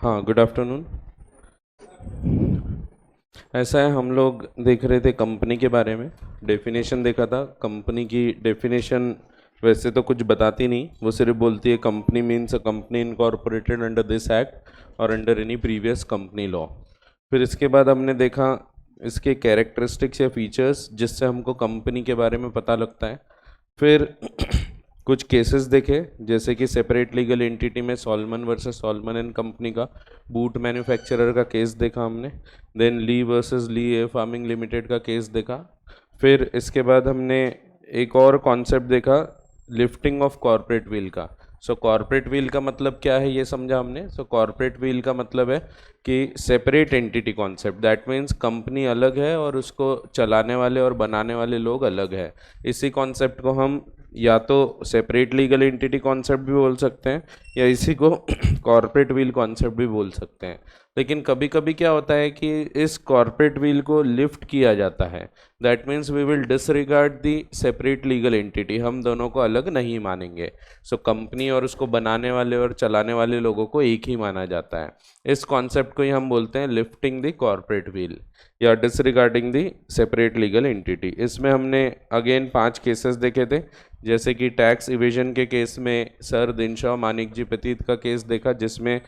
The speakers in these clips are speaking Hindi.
हाँ, गुड आफ्टरनून। ऐसा है, हम लोग देख रहे थे कंपनी के बारे में। डेफिनेशन देखा था। कंपनी की डेफिनेशन वैसे तो कुछ बताती नहीं, वो सिर्फ बोलती है company means a company incorporated under this act और under any previous company law. फिर इसके बाद हमने देखा इसके कैरेक्टरिस्टिक्स या फीचर्स जिससे हमको कंपनी के बारे में पता लगता है। फिर कुछ केसेस देखे, जैसे कि सेपरेट लीगल एंटिटी में Solomon versus Solomon and company का बूट मैन्युफैक्चरर का केस देखा हमने। देन ली वर्सेस ली ए फार्मिंग लिमिटेड का केस देखा। फिर इसके बाद हमने एक और कॉन्सेप्ट देखा, लिफ्टिंग ऑफ कॉर्पोरेट व्हील का। सो कॉर्पोरेट व्हील का मतलब क्या है ये समझा हमने। सो कॉर्पोरेट व्हील का मतलब है कि separate entity concept, that means company अलग है और उसको चलाने वाले और बनाने वाले लोग अलग है। इसी कॉन्सेप्ट को हम या तो सेपरेट लीगल एंटिटी कॉन्सेप्ट भी बोल सकते हैं या इसी को कॉर्पोरेट व्हील कॉन्सेप्ट भी बोल सकते हैं। लेकिन कभी कभी क्या होता है कि इस कॉर्पोरेट व्हील को लिफ्ट किया जाता है, that means we will disregard the separate legal entity, हम दोनों को अलग नहीं मानेंगे। सो कंपनी और उसको बनाने वाले और चलाने वाले लोगों को एक ही माना जाता है। इस कॉन्सेप्ट को ही हम बोलते हैं लिफ्टिंग द कॉर्पोरेट व्हील या डिसरिगार्डिंग दी सेपरेट लीगल एंटिटी। इसमें हमने अगेन 5 केसेस देखे थे, जैसे कि टैक्स इवेजन के केस में सर दिनशा मानिक जी पतीत का केस देखा जिसमें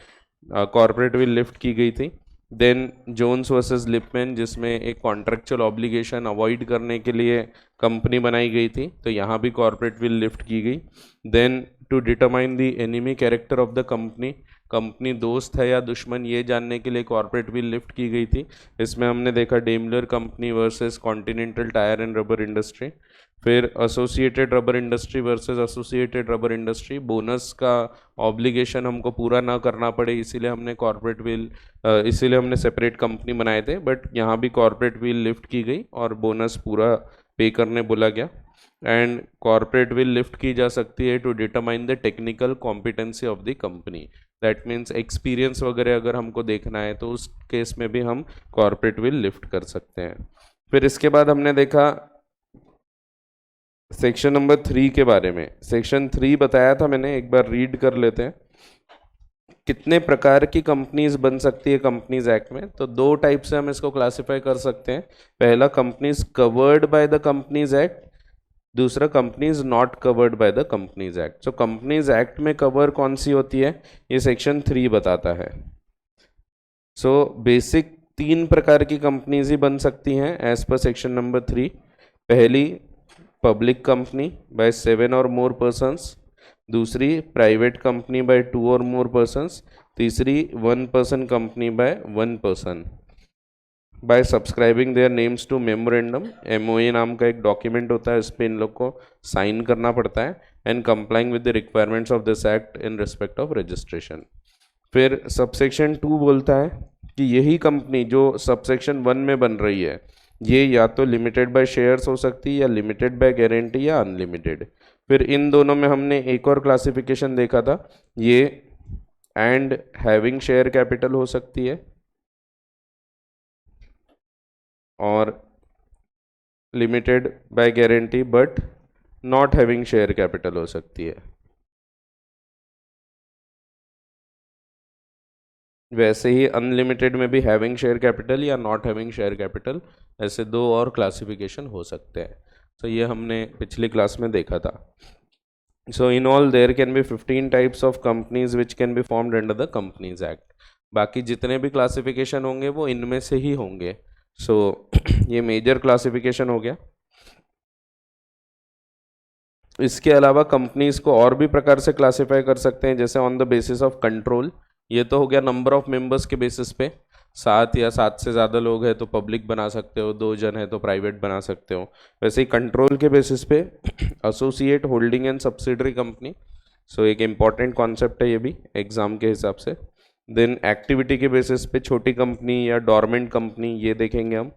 कॉर्पोरेट विल लिफ्ट की गई थी। देन जोन्स वर्सेस लिपमैन जिसमें एक कॉन्ट्रेक्चुअल ऑब्लिगेशन अवॉइड करने के लिए कंपनी बनाई गई थी, तो यहाँ भी कॉर्पोरेट विल लिफ्ट की गई। Then to determine the enemy character of the company, company दोस्त है या दुश्मन ये जानने के लिए कॉर्पोरेट विल लिफ्ट की गई थी। इसमें हमने देखा Daimler company versus Continental tyre and rubber industry. फिर associated rubber industry versus associated rubber industry, bonus का ऑब्लिगेशन हमको पूरा ना करना पड़े इसीलिए हमने कॉर्पोरेट व्हील इसीलिए हमने सेपरेट कंपनी बनाए थे, बट यहाँ भी कॉर्पोरेट व्हील लिफ्ट की गई और बोनस पूरा पे करने बोला गया। एंड कॉर्पोरेट व्हील लिफ्ट की जा सकती है to determine the technical competency of the company, that means experience वगैरह अगर हमको देखना है तो उस केस में भी हम कॉर्पोरेट व्हील लिफ्ट कर सकते हैं। फिर इसके बाद हमने देखा सेक्शन नंबर 3 के बारे में। सेक्शन 3 बताया था मैंने, एक बार रीड कर लेते हैं। कितने प्रकार की कंपनीज बन सकती है कंपनीज एक्ट में, तो 2 टाइप से हम इसको क्लासिफाई कर सकते हैं। पहला companies covered by the companies act, दूसरा companies not covered by the companies act. So companies act में कवर कौन सी होती है ये सेक्शन 3 बताता है। सो बेसिक 3 प्रकार की कंपनीज ही बन सकती हैं एज पर सेक्शन नंबर 3। पहली पब्लिक कंपनी बाय 7 और मोर पर्सन्स, दूसरी प्राइवेट कंपनी बाय 2 और मोर पर्सन्स, तीसरी 1 person company by 1 person by subscribing their names to memorandum. MOA नाम का एक डॉक्यूमेंट होता है, इस पर इन लोग को साइन करना पड़ता है and complying with the requirements of this act in respect of registration. फिर सबसेक्शन 2 बोलता है कि यही कंपनी जो सबसेक्शन 1 में बन रही है ये या तो लिमिटेड बाय शेयर्स हो सकती है या लिमिटेड बाय गारंटी या अनलिमिटेड। फिर इन दोनों में हमने एक और क्लासिफिकेशन देखा था, ये एंड हैविंग शेयर कैपिटल हो सकती है और limited by guarantee but not having share capital हो सकती है। वैसे ही अनलिमिटेड में भी हैविंग शेयर कैपिटल या नॉट हैविंग शेयर कैपिटल, ऐसे 2 और क्लासिफिकेशन हो सकते हैं। तो ये हमने पिछली क्लास में देखा था। So in all there can be 15 types of companies which can be formed under the companies act. बाकी जितने भी क्लासिफिकेशन होंगे वो इनमें से ही होंगे। सो ये मेजर क्लासिफिकेशन हो गया। इसके अलावा कंपनीज को और भी प्रकार से क्लासिफाई कर सकते हैं, जैसे on the basis of control, ये तो हो गया नंबर ऑफ मेंबर्स के बेसिस पे, 7 या 7 से ज़्यादा लोग हैं तो पब्लिक बना सकते हो, 2 जन है तो प्राइवेट बना सकते हो। वैसे ही कंट्रोल के बेसिस पे associate holding and subsidiary company, so एक इम्पॉर्टेंट कॉन्सेप्ट है ये भी एग्जाम के हिसाब से। देन एक्टिविटी के बेसिस पे छोटी कंपनी या डॉर्मेंट कंपनी ये देखेंगे हम।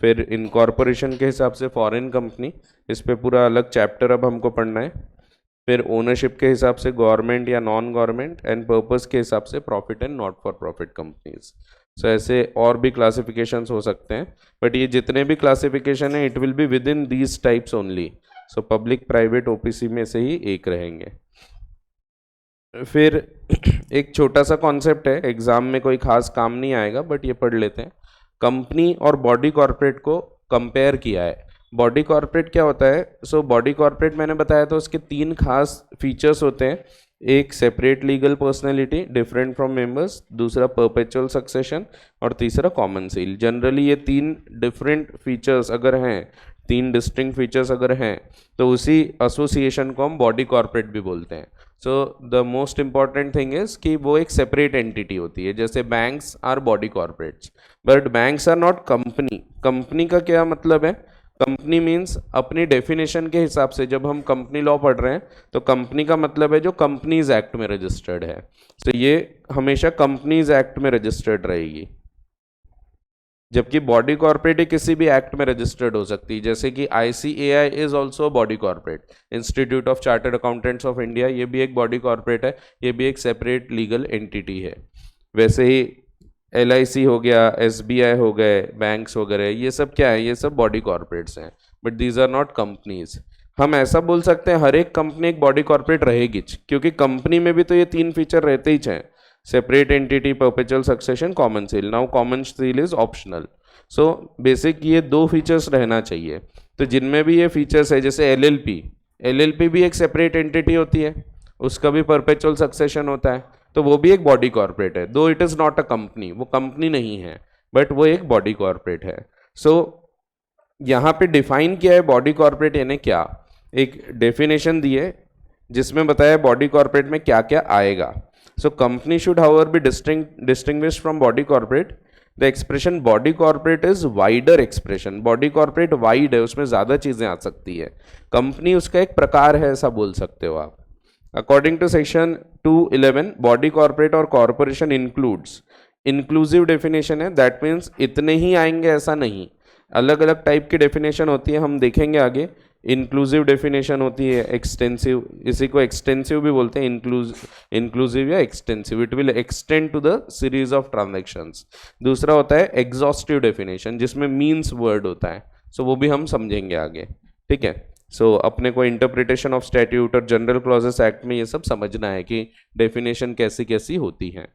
फिर इनकॉर्पोरेशन के हिसाब से फॉरेन कंपनी, इस पे पूरा अलग चैप्टर अब हमको पढ़ना है। फिर ओनरशिप के हिसाब से गवर्नमेंट या नॉन गवर्नमेंट, एंड पर्पस के हिसाब से profit and not for profit companies. So ऐसे और भी क्लासिफिकेशंस हो सकते हैं, बट ये जितने भी क्लासिफिकेशन है it will be with in these types only. So public private OPC में से ही एक रहेंगे। फिर एक छोटा सा कॉन्सेप्ट है, एग्जाम में कोई खास काम नहीं आएगा बट ये पढ़ लेते हैं। कंपनी और बॉडी कॉर्पोरेट को कंपेयर किया है। बॉडी कॉर्पोरेट क्या होता है? सो बॉडी कॉर्पोरेट मैंने बताया तो उसके तीन खास फीचर्स होते हैं। एक separate legal personality different from members, दूसरा परपेचुअल सक्सेशन और तीसरा कॉमन सील। जनरली ये तीन डिफरेंट फीचर्स अगर हैं, तीन डिस्टिंक्ट फीचर्स अगर हैं, तो उसी एसोसिएशन को हम बॉडी कॉर्पोरेट भी बोलते हैं। So the most important thing is कि वो एक सेपरेट एंटिटी होती है। जैसे banks are body corporates but banks are not company. Company का क्या मतलब है? कंपनी मीन्स अपनी डेफिनेशन के हिसाब से जब हम कंपनी लॉ पढ़ रहे हैं तो कंपनी का मतलब है जो कंपनीज एक्ट में रजिस्टर्ड है। तो ये हमेशा कंपनीज एक्ट में रजिस्टर्ड रहेगी, जबकि बॉडी कॉर्पोरेट किसी भी एक्ट में रजिस्टर्ड हो सकती है। जैसे कि ICAI is also body corporate, institute of chartered accountants of India, ये भी एक बॉडी कॉर्पोरेट है, ये भी एक सेपरेट लीगल एंटिटी है। वैसे ही LIC हो गया, SBI हो गए, बैंक्स वगैरह, ये सब क्या है? ये सब बॉडी कॉर्पोरेट्स हैं but these are not companies. हम ऐसा बोल सकते हैं हर एक कंपनी एक बॉडी कॉर्पोरेट रहेगी, क्योंकि कंपनी में भी तो ये तीन फीचर रहते ही हैं, separate entity, perpetual succession, common seal. Now common seal is optional. So basic ये दो फीचर्स रहना चाहिए। तो जिनमें भी ये फीचर्स है, जैसे LLP भी एक सेपरेट एंटिटी होती है, उसका भी परपेचुअल सक्सेशन होता है, तो वो भी एक बॉडी कॉर्पोरेट है। दो it is not a company, वो कंपनी नहीं है बट वो एक बॉडी कॉर्पोरेट है। सो यहाँ पे डिफाइन किया है बॉडी कॉर्पोरेट यानी क्या, एक डेफिनेशन दी है जिसमें बताया बॉडी कॉर्पोरेट में क्या क्या आएगा। So company should however be distinguished from body corporate. The expression body corporate is wider expression. Body corporate wide है, उसमें ज़्यादा चीज़ें आ सकती है। कंपनी उसका एक प्रकार है, ऐसा बोल सकते हो आप। According to section 211 body corporate और कॉर्पोरेशन इंक्लूड्स, इंक्लूसिव डेफिनेशन है, दैट मीन्स इतने ही आएंगे ऐसा नहीं, अलग अलग टाइप की डेफिनेशन होती है, हम देखेंगे आगे। इंक्लूसिव डेफिनेशन होती है, एक्सटेंसिव, इसी को एक्सटेंसिव भी बोलते हैं, इंक्लूसिव या extensive, it will extend to the series of transactions. दूसरा होता है एग्जॉस्टिव डेफिनेशन, जिसमें मीन्स वर्ड होता है, सो वो भी हम समझेंगे आगे, ठीक है। सो अपने को इंटरप्रिटेशन ऑफ स्टैट्यूट और जनरल क्लॉजेस एक्ट में ये सब समझना है कि डेफिनेशन कैसी कैसी होती हैं।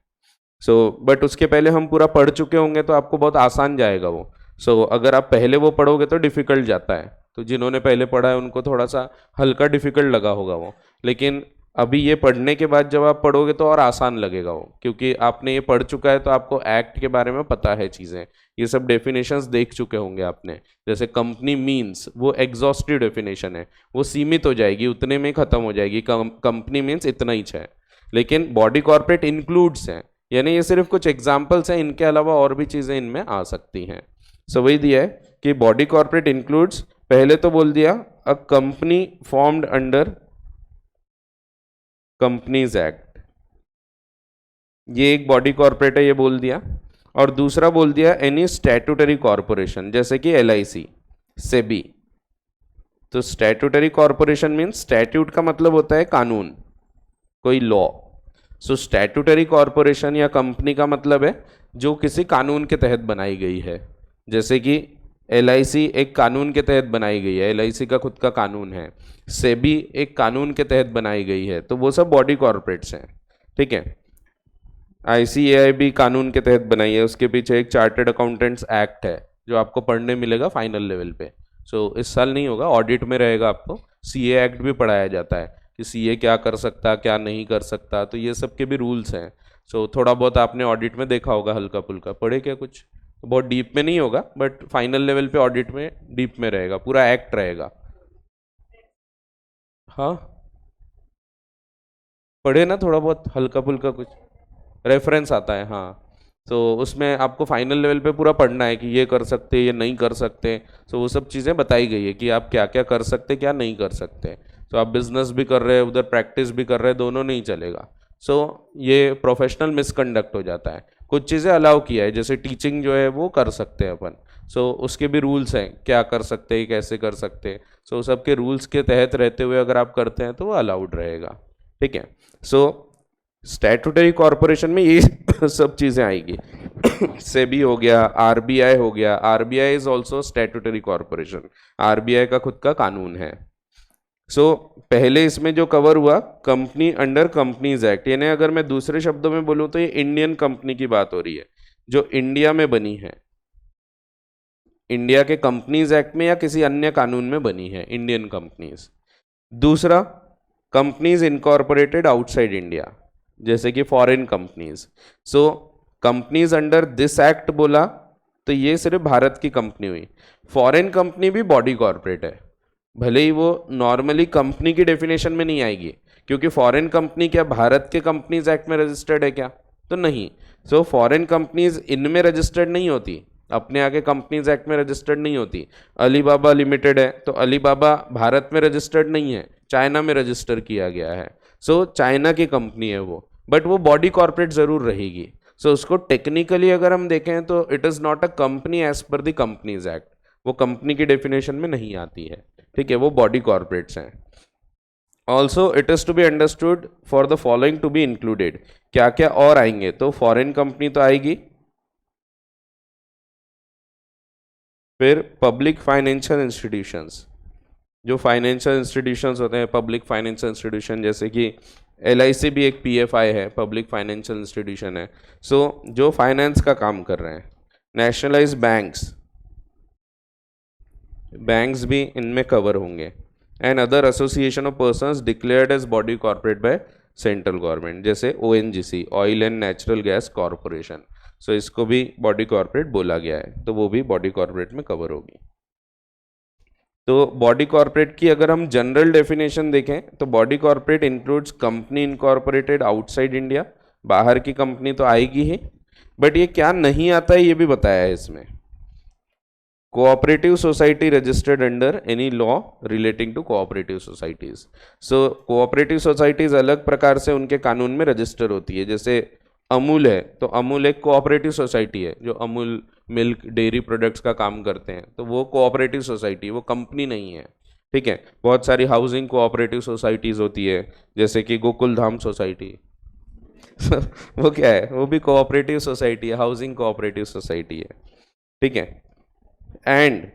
सो बट उसके पहले हम पूरा पढ़ चुके होंगे तो आपको बहुत आसान जाएगा वो। सो अगर आप पहले वो पढ़ोगे तो डिफ़िकल्ट जाता है, तो जिन्होंने पहले पढ़ा है उनको थोड़ा सा हल्का डिफ़िकल्ट लगा होगा वो, लेकिन अभी ये पढ़ने के बाद जब आप पढ़ोगे तो और आसान लगेगा वो, क्योंकि आपने ये पढ़ चुका है तो आपको एक्ट के बारे में पता है चीज़ें, ये सब डेफिनेशंस देख चुके होंगे आपने। जैसे कंपनी मीन्स, वो एग्जॉस्टिव डेफिनेशन है, वो सीमित हो जाएगी, उतने में ख़त्म हो जाएगी, कंपनी मीन्स इतना ही है। लेकिन बॉडी कॉर्पोरेट इंक्लूड्स हैं, यानी ये सिर्फ कुछ एग्जाम्पल्स हैं, इनके अलावा और भी चीज़ें इनमें आ सकती हैं। सो वही दिया है कि बॉडी कॉर्पोरेट इंक्लूड्स, पहले तो बोल दिया a company formed under companies act, ये एक बॉडी कॉर्पोरेट है, ये बोल दिया। और दूसरा बोल दिया एनी स्टैट्यूटरी कॉर्पोरेशन, जैसे कि LIC, सेबी। तो स्टैट्यूटरी कॉर्पोरेशन मीन्स, स्टैट्यूट का मतलब होता है कानून, कोई लॉ। सो स्टैट्यूटरी कॉर्पोरेशन या कंपनी का मतलब है जो किसी कानून के तहत बनाई गई है। जैसे कि LIC एक कानून के तहत बनाई गई है, LIC का खुद का कानून है। सेबी एक कानून के तहत बनाई गई है, तो वो सब बॉडी कॉर्पोरेट्स हैं, ठीक है। ICAI भी कानून के तहत बनाई है, उसके पीछे एक चार्टर्ड अकाउंटेंट्स एक्ट है जो आपको पढ़ने मिलेगा फाइनल लेवल पे। सो इस साल नहीं होगा, ऑडिट में रहेगा, आपको CA एक्ट भी पढ़ाया जाता है कि CA क्या कर सकता, क्या नहीं कर सकता, तो ये सब के भी रूल्स हैं। सो थोड़ा बहुत आपने ऑडिट में देखा होगा, हल्का फुल्का पढ़े क्या, कुछ बहुत डीप में नहीं होगा बट फाइनल लेवल पे ऑडिट में डीप में रहेगा, पूरा एक्ट रहेगा। हाँ पढ़े ना, थोड़ा बहुत हल्का फुल्का कुछ रेफरेंस आता है, हाँ। तो उसमें आपको फाइनल लेवल पे पूरा पढ़ना है कि ये कर सकते, ये नहीं कर सकते। तो वो सब चीज़ें बताई गई है कि आप क्या क्या कर सकते, क्या नहीं कर सकते। तो आप बिजनेस भी कर रहे हैं, उधर प्रैक्टिस भी कर रहे हैं, दोनों नहीं चलेगा। सो ये प्रोफेशनल मिसकंडक्ट हो जाता है। कुछ चीज़ें अलाउ किया है, जैसे टीचिंग जो है वो कर सकते हैं अपन। सो उसके भी रूल्स हैं, क्या कर सकते हैं, कैसे कर सकते हैं। सो सबके रूल्स के तहत रहते हुए अगर आप करते हैं तो वो अलाउड रहेगा, ठीक है। सो स्टैट्यूटरी कॉरपोरेशन में ये सब चीज़ें आएगी। सेबी हो गया, RBI हो गया, RBI is also statutory corporation, RBI का खुद का कानून है। सो पहले इसमें जो कवर हुआ कंपनी अंडर कंपनीज एक्ट, यानी अगर मैं दूसरे शब्दों में बोलूं तो ये इंडियन कंपनी की बात हो रही है जो इंडिया में बनी है, इंडिया के कंपनीज एक्ट में या किसी अन्य कानून में बनी है इंडियन कंपनीज। दूसरा कंपनीज इनकॉर्पोरेटेड आउटसाइड इंडिया, जैसे कि foreign companies. So companies under this act बोला तो ये सिर्फ भारत की कंपनी हुई। फॉरेन कंपनी भी बॉडी कॉर्पोरेट है, भले ही वो नॉर्मली कंपनी की डेफिनेशन में नहीं आएगी, क्योंकि फॉरेन कंपनी क्या भारत के कंपनीज एक्ट में रजिस्टर्ड है क्या, तो नहीं। सो फॉरेन कंपनीज इनमें रजिस्टर्ड नहीं होती, अपने आगे कंपनीज एक्ट में रजिस्टर्ड नहीं होती। अलीबाबा लिमिटेड है तो अलीबाबा भारत में रजिस्टर्ड नहीं है, चाइना में रजिस्टर किया गया है। सो चाइना की कंपनी है वो, बट वो बॉडी कॉर्पोरेट जरूर रहेगी। सो उसको टेक्निकली अगर हम देखें तो it is not a company as per the companies act, वो कंपनी की डेफिनेशन में नहीं आती है, ठीक है, वो बॉडी कॉर्पोरेट्स हैं। Also it is to be understood for the following to be included, क्या क्या और आएंगे, तो फॉरेन कंपनी तो आएगी, फिर पब्लिक फाइनेंशियल इंस्टीट्यूशंस, जो फाइनेंशियल इंस्टीट्यूशंस होते हैं पब्लिक फाइनेंशियल इंस्टीट्यूशन, जैसे कि LIC भी एक PFI है, पब्लिक फाइनेंशियल इंस्टीट्यूशन है। सो जो फाइनेंस का काम कर रहे हैं। नेशनलाइज बैंक्स, बैंक्स भी इनमें कवर होंगे। And other association of persons declared as body corporate by central government, जैसे ONGC oil and natural gas corporation. So इसको भी बॉडी कॉर्पोरेट बोला गया है, तो वो भी बॉडी कॉर्पोरेट में कवर होगी। तो बॉडी कॉर्पोरेट की अगर हम जनरल डेफिनेशन देखें तो body corporate includes company incorporated outside India, बाहर की कंपनी तो आएगी ही, बट ये क्या नहीं आता है ये भी बताया है इसमें। Cooperative society registered under any law relating to cooperative societies. So cooperative societies अलग प्रकार से उनके कानून में रजिस्टर होती है, जैसे अमूल है तो अमूल एक कोऑपरेटिव सोसाइटी है, जो अमूल मिल्क डेयरी प्रोडक्ट्स का काम करते हैं, तो वो कोऑपरेटिव सोसाइटी, वो कंपनी नहीं है, ठीक है। बहुत सारी हाउसिंग कोऑपरेटिव सोसाइटीज होती है, जैसे कि गोकुल धाम सोसाइटी वो क्या है, वो भी कोऑपरेटिव सोसाइटी है, हाउसिंग कोऑपरेटिव सोसाइटी है, ठीक है। And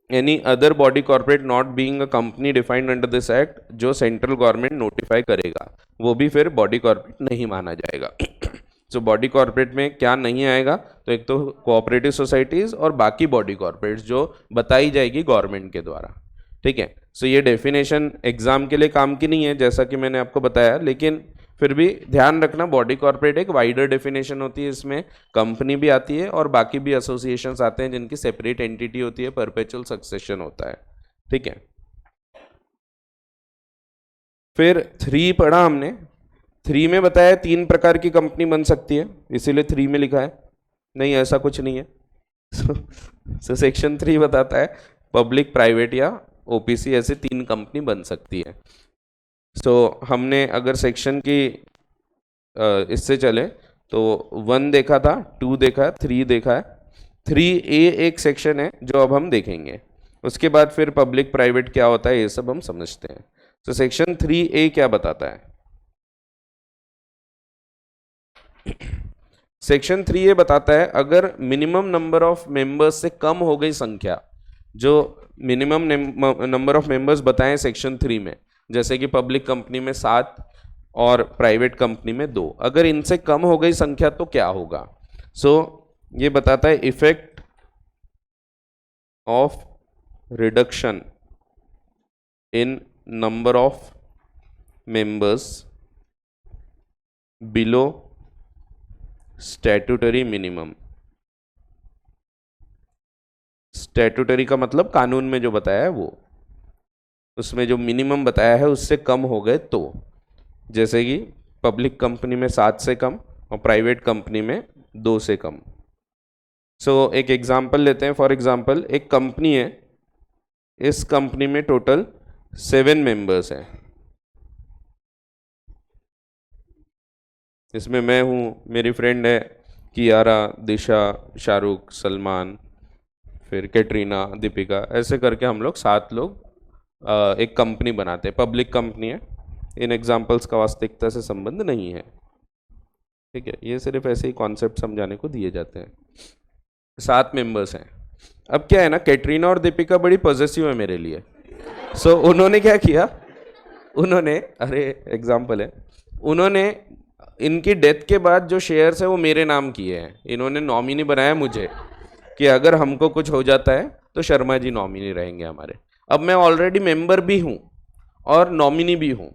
any other body corporate not being a company defined under this act, जो सेंट्रल गवर्नमेंट नोटिफाई करेगा, वो भी फिर बॉडी कॉर्पोरेट नहीं माना जाएगा। सो बॉडी कॉर्पोरेट में क्या नहीं आएगा, तो एक तो कोऑपरेटिव सोसाइटीज और बाकी बॉडी कॉर्पोरेट्स जो बताई जाएगी गवर्नमेंट के द्वारा, ठीक है। सो ये डेफिनेशन एग्जाम के लिए काम की नहीं है जैसा कि मैंने आपको बताया, लेकिन फिर भी ध्यान रखना बॉडी कॉर्पोरेट एक वाइडर डेफिनेशन होती है, इसमें कंपनी भी आती है और बाकी भी एसोसिएशंस आते हैं जिनकी सेपरेट एंटिटी होती है, परपेचुअल सक्सेशन होता है, ठीक है। फिर 3 पढ़ा हमने, 3 में बताया 3 प्रकार की कंपनी बन सकती है, इसीलिए 3 में लिखा है, नहीं ऐसा कुछ नहीं है। सो सेक्शन 3 बताता है पब्लिक प्राइवेट या OPC ऐसे 3 कंपनी बन सकती है। सो हमने अगर सेक्शन की इससे चले तो 1 देखा था, 2 देखा है, 3 देखा है। 3A एक सेक्शन है जो अब हम देखेंगे, उसके बाद फिर पब्लिक प्राइवेट क्या होता है ये सब हम समझते हैं। तो सेक्शन 3A क्या बताता है? सेक्शन 3A बताता है अगर मिनिमम नंबर ऑफ मेंबर्स से कम हो गई संख्या, जो मिनिमम नंबर ऑफ मेंबर्स बताएं सेक्शन 3 में, जैसे कि पब्लिक कंपनी में 7 और प्राइवेट कंपनी में 2, अगर इनसे कम हो गई संख्या तो क्या होगा। सो ये बताता है effect of reduction in number of members below statutory minimum. Statutory का मतलब कानून में जो बताया है वो, उसमें जो मिनिमम बताया है उससे कम हो गए तो, जैसे कि पब्लिक कंपनी में 7 से कम और प्राइवेट कंपनी में 2 से कम। सो एक एग्जांपल लेते हैं। फॉर एग्जांपल एक कंपनी है, इस कंपनी में टोटल 7 मेंबर्स हैं, इसमें मैं हूँ, मेरी फ्रेंड है कियारा, दिशा, शाहरुख, सलमान, फिर कैटरीना, दीपिका, ऐसे करके हम लोग 7 लोग एक कंपनी बनाते हैं, पब्लिक कंपनी है। इन एग्जांपल्स का वास्तविकता से संबंध नहीं है, ठीक है, ये सिर्फ ऐसे ही कॉन्सेप्ट समझाने को दिए जाते हैं। 7 मेंबर्स हैं। अब क्या है ना, कैटरीना और दीपिका बड़ी पॉजिटिव है मेरे लिए, सो उन्होंने क्या किया, उन्होंने, अरे एग्जाम्पल है, उन्होंने इनकी डेथ के बाद जो शेयर्स है वो मेरे नाम किए हैं, इन्होंने नॉमिनी बनाया मुझे कि अगर हमको कुछ हो जाता है तो शर्मा जी नॉमिनी रहेंगे हमारे। अब मैं ऑलरेडी मेंबर भी हूँ और नॉमिनी भी हूँ,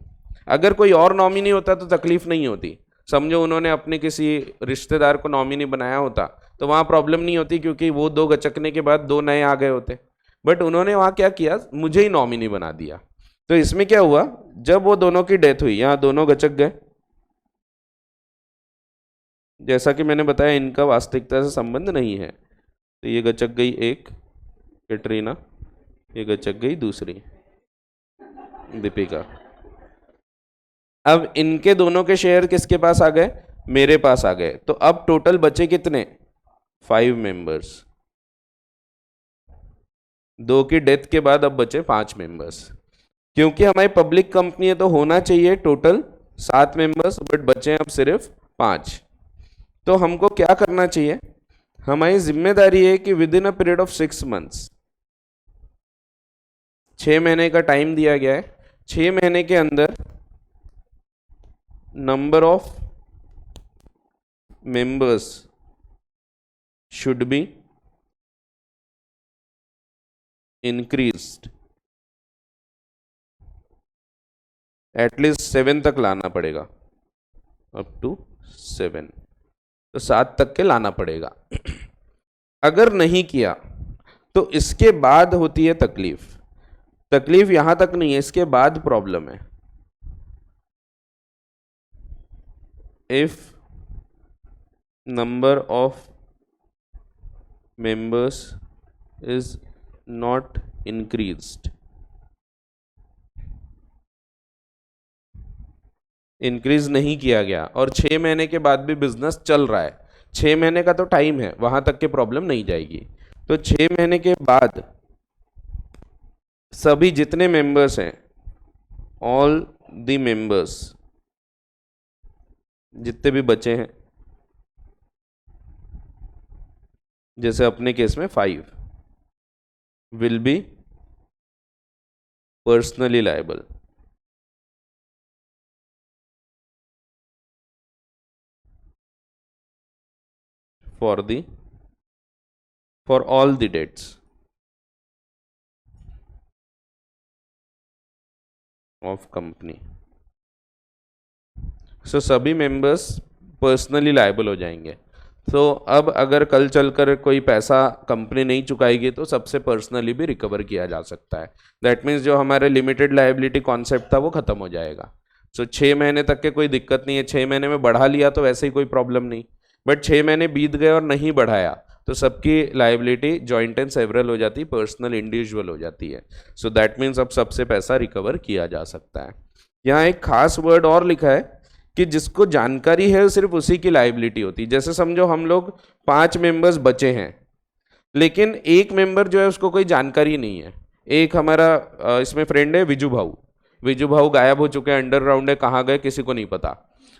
अगर कोई और नॉमिनी होता तो तकलीफ नहीं होती। समझो उन्होंने अपने किसी रिश्तेदार को नॉमिनी बनाया होता तो वहाँ प्रॉब्लम नहीं होती, क्योंकि वो दो गचकने के बाद दो नए आ गए होते। बट उन्होंने वहाँ क्या किया, मुझे ही नॉमिनी बना दिया। तो इसमें क्या हुआ, जब वो दोनों की डेथ हुई, यहाँ दोनों गचक गए। जैसा कि मैंने बताया इनका वास्तविकता से संबंध नहीं है, तो ये गचक गई एक कैटरीना, ये गचक गई दूसरी दीपिका। अब इनके दोनों के शेयर किसके पास आ गए, मेरे पास आ गए। तो अब टोटल बचे कितने, 5 मेंबर्स। दो की डेथ के बाद अब बचे 5 मेंबर्स। क्योंकि हमारी पब्लिक कंपनी है तो होना चाहिए टोटल 7 मेंबर्स, बट बचे हैं अब सिर्फ 5। तो हमको क्या करना चाहिए, हमारी जिम्मेदारी है कि with in a period of 6 months, 6 महीने का टाइम दिया गया है, 6 महीने के अंदर number of members should be increased, at least 7 तक लाना पड़ेगा, अप टू 7, तो 7 तक के लाना पड़ेगा। अगर नहीं किया तो इसके बाद होती है तकलीफ। तकलीफ यहां तक नहीं है, इसके बाद प्रॉब्लम है। If number of members is not increased, increase नहीं किया गया और 6 महीने के बाद भी बिजनेस चल रहा है, 6 महीने का तो टाइम है, वहां तक के प्रॉब्लम नहीं जाएगी। तो 6 महीने के बाद सभी जितने मेंबर्स हैं, ऑल द मेंबर्स जितने भी बचे हैं, जैसे अपने केस में 5, will be personally liable for all the debts of company। सो सभी मेंबर्स पर्सनली लायबल हो जाएंगे। तो अब अगर कल चलकर कोई पैसा कंपनी नहीं चुकाएगी तो सबसे पर्सनली भी रिकवर किया जा सकता है। दैट मीन्स जो हमारे लिमिटेड लायबिलिटी कॉन्सेप्ट था वो खत्म हो जाएगा। सो 6 महीने तक के कोई दिक्कत नहीं है, 6 महीने में बढ़ा लिया तो वैसे ही कोई प्रॉब्लम नहीं, बट 6 महीने बीत गए और नहीं बढ़ाया तो सबकी लायबिलिटी जॉइंट एंड सेवरल हो जाती है, पर्सनल इंडिविजुअल हो जाती है। सो दैट मीन्स अब सबसे पैसा रिकवर किया जा सकता है। यहाँ एक खास वर्ड और लिखा है कि जिसको जानकारी है सिर्फ उसी की लायबिलिटी होती है। जैसे समझो हम लोग 5 मेंबर्स बचे हैं, लेकिन एक मेंबर जो है उसको कोई जानकारी नहीं है। एक हमारा इसमें फ्रेंड है विजू भाऊ, विजू भाऊ गायब हो चुके हैं, अंडरग्राउंड है, कहाँ गए किसी को नहीं पता।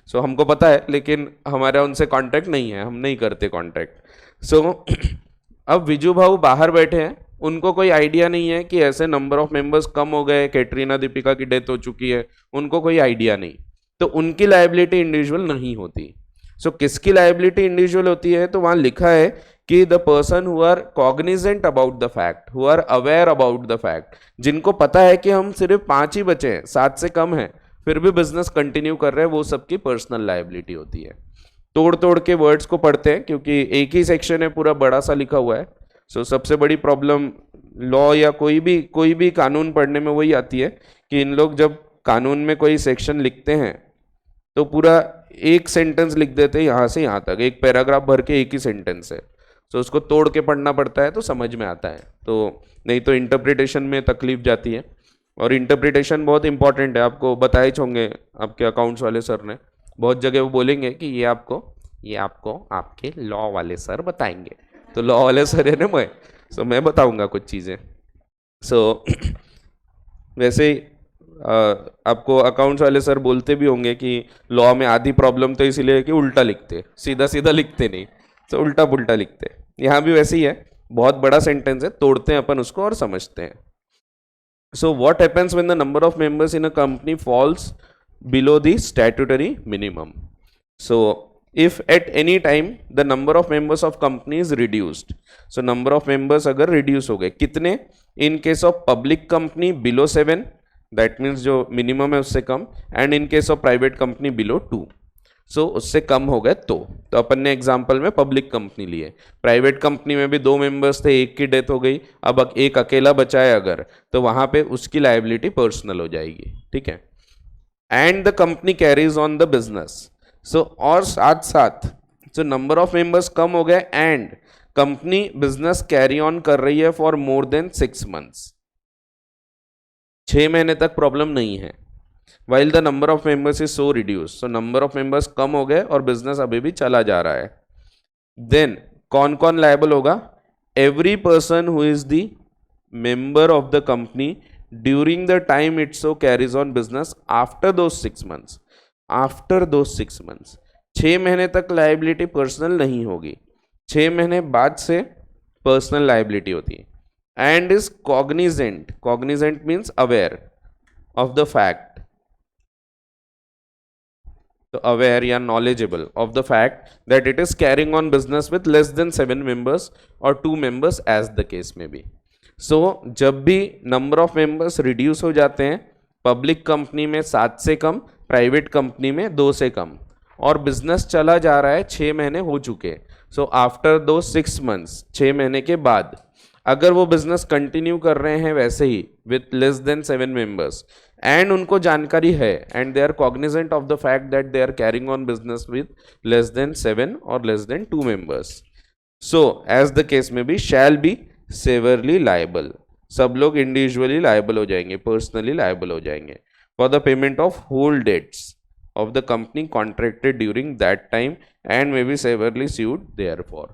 सो हमको पता है लेकिन हमारा उनसे कांटेक्ट नहीं है, हम नहीं करते कांटेक्ट। सो अब विजू भाऊ बाहर बैठे हैं, उनको कोई आइडिया नहीं है कि ऐसे नंबर ऑफ मेंबर्स कम हो गए, कैटरीना दीपिका की डेथ हो चुकी है, उनको कोई आइडिया नहीं, तो उनकी लायबिलिटी इंडिविजुअल नहीं होती। सो किसकी लायबिलिटी इंडिविजुअल होती है, तो वहां लिखा है कि the person who are cognizant about the fact, who are aware about the fact, जिनको पता है कि हम सिर्फ 5 ही बचे हैं, 7 से कम है, फिर भी बिजनेस कंटिन्यू कर रहे हैं, वो सबकी पर्सनल लायबिलिटी होती है। तोड़ तोड़ के वर्ड्स को पढ़ते हैं क्योंकि एक ही सेक्शन है पूरा बड़ा सा लिखा हुआ है। सो सबसे बड़ी प्रॉब्लम लॉ या कोई भी कानून पढ़ने में वही आती है कि इन लोग जब कानून में कोई सेक्शन लिखते हैं तो पूरा एक सेंटेंस लिख देते हैं यहाँ से यहाँ तक, एक पैराग्राफ भर के एक ही सेंटेंस है। तो उसको तोड़ के पढ़ना पड़ता है तो समझ में आता है, तो नहीं तो इंटरप्रिटेशन में तकलीफ जाती है। और इंटरप्रिटेशन बहुत इंपॉर्टेंट है, आपको बताए होंगे आपके अकाउंट्स वाले सर ने, बहुत जगह वो बोलेंगे कि ये आपको आपके लॉ वाले सर बताएंगे। तो लॉ वाले सर है ना मैं बताऊंगा कुछ चीज़ें। सो वैसे आपको अकाउंट्स वाले सर बोलते भी होंगे कि लॉ में आधी प्रॉब्लम तो इसीलिए कि उल्टा लिखते, सीधा सीधा लिखते नहीं, तो उल्टा पुल्टा लिखते। यहाँ भी वैसे ही है, बहुत बड़ा सेंटेंस है, तोड़ते हैं अपन उसको और समझते हैं। So what happens when the number of members in a company falls below the statutory minimum? So if at any time the number of members of company is reduced, so number of members अगर reduce हो गए कितने, in case of public company below 7, that means जो minimum है उससे कम, and in case of private company below 2, सो उससे कम हो गए तो अपन ने एग्जाम्पल में पब्लिक कंपनी लिए, प्राइवेट कंपनी में भी 2 मेंबर्स थे, एक की डेथ हो गई, अब एक अकेला बचा है अगर, तो वहां पे उसकी लायबिलिटी पर्सनल हो जाएगी, ठीक है। And the company carries on the business, so और साथ साथ जो नंबर ऑफ मेंबर्स कम हो गए and company business carry on कर रही है फॉर मोर देन 6 मंथ्स, 6 महीने तक प्रॉब्लम नहीं है, while the number of members is so reduce, so number of members कम हो गए और बिजनेस अभी भी चला जा रहा है, देन कौन कौन लायबल होगा? Every person who is the member of the company during the time it so carries on business after दो 6 मंथ्स, आफ्टर दो 6 मंथ्स, 6 महीने तक लायबिलिटी पर्सनल नहीं होगी, 6 महीने बाद से पर्सनल लायबिलिटी होती है। And is Cognizant, Cognizant means aware of the fact, तो अवेयर या knowledgeable of the fact that it is carrying on business with less than 7 members और 2 मेंबर्स एज द केस में भी। सो जब भी नंबर ऑफ मेंबर्स रिड्यूस हो जाते हैं, पब्लिक कंपनी में 7 से कम, प्राइवेट कंपनी में 2 से कम, और बिजनेस चला जा रहा है, 6 महीने हो चुके, सो आफ्टर दो 6 मंथ्स, 6 महीने के बाद अगर वो बिजनेस कंटिन्यू कर रहे हैं वैसे ही with less than 7 members and उनको जानकारी है and they are cognizant of the fact that they are carrying on business with less than 7 और less than 2 members, so as the case में भी शैल बी सेवरली लायबल, सब लोग इंडिविजुअली लायबल हो जाएंगे, पर्सनली लायबल हो जाएंगे for the payment of whole debts of the company contracted during that time and may be severely sued therefore.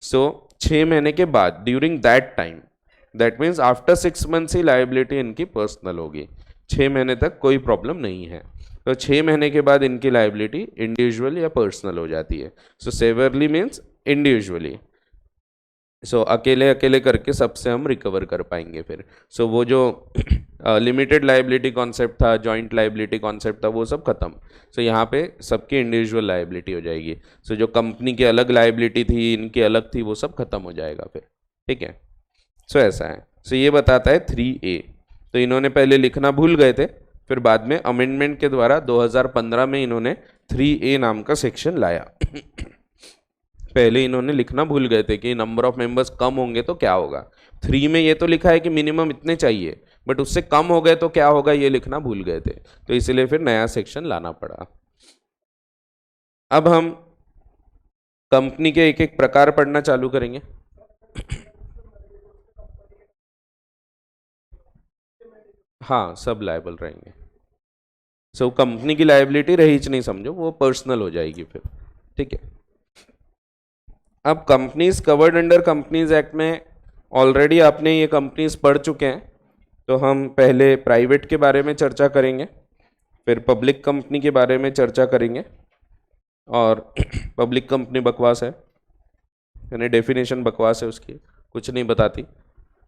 So 6 महीने के बाद during that time, that means after 6 months he liability इनकी पर्सनल होगी, 6 महीने तक कोई प्रॉब्लम नहीं है, तो 6 महीने के बाद इनकी लायबिलिटी इंडिविजुअल या पर्सनल हो जाती है। सो सेवरली मीन्स इंडिविजुअली, सो अकेले अकेले करके सबसे हम रिकवर कर पाएंगे फिर। सो वो जो लिमिटेड लायबिलिटी कॉन्सेप्ट था, जॉइंट लायबिलिटी कॉन्सेप्ट था, वो सब खत्म। सो यहाँ पे सबकी इंडिविजुअल लायबिलिटी हो जाएगी। सो जो कंपनी की अलग लायबिलिटी थी, इनकी अलग थी, वो सब खत्म हो जाएगा फिर, ठीक है। सो ऐसा है। सो ये बताता है 3A, तो इन्होंने पहले लिखना भूल गए थे, फिर बाद में अमेंडमेंट के द्वारा 2015 में इन्होंने 3A नाम का सेक्शन लाया। पहले इन्होंने लिखना भूल गए थे कि नंबर ऑफ मेंबर्स कम होंगे तो क्या होगा। 3 में ये तो लिखा है कि मिनिमम इतने चाहिए, बट उससे कम हो गए तो क्या होगा ये लिखना भूल गए थे, तो इसलिए फिर नया सेक्शन लाना पड़ा। अब हम कंपनी के एक एक प्रकार पढ़ना चालू करेंगे। हाँ, सब लायबल रहेंगे। सो कंपनी की लायबिलिटी रही नहीं, समझो वो पर्सनल हो जाएगी फिर, ठीक है। अब companies covered under companies act में ऑलरेडी आपने ये कंपनीज पढ़ चुके हैं, तो हम पहले प्राइवेट के बारे में चर्चा करेंगे, फिर पब्लिक कंपनी के बारे में चर्चा करेंगे, और पब्लिक कंपनी बकवास है, यानी डेफिनेशन बकवास है, उसकी कुछ नहीं बताती।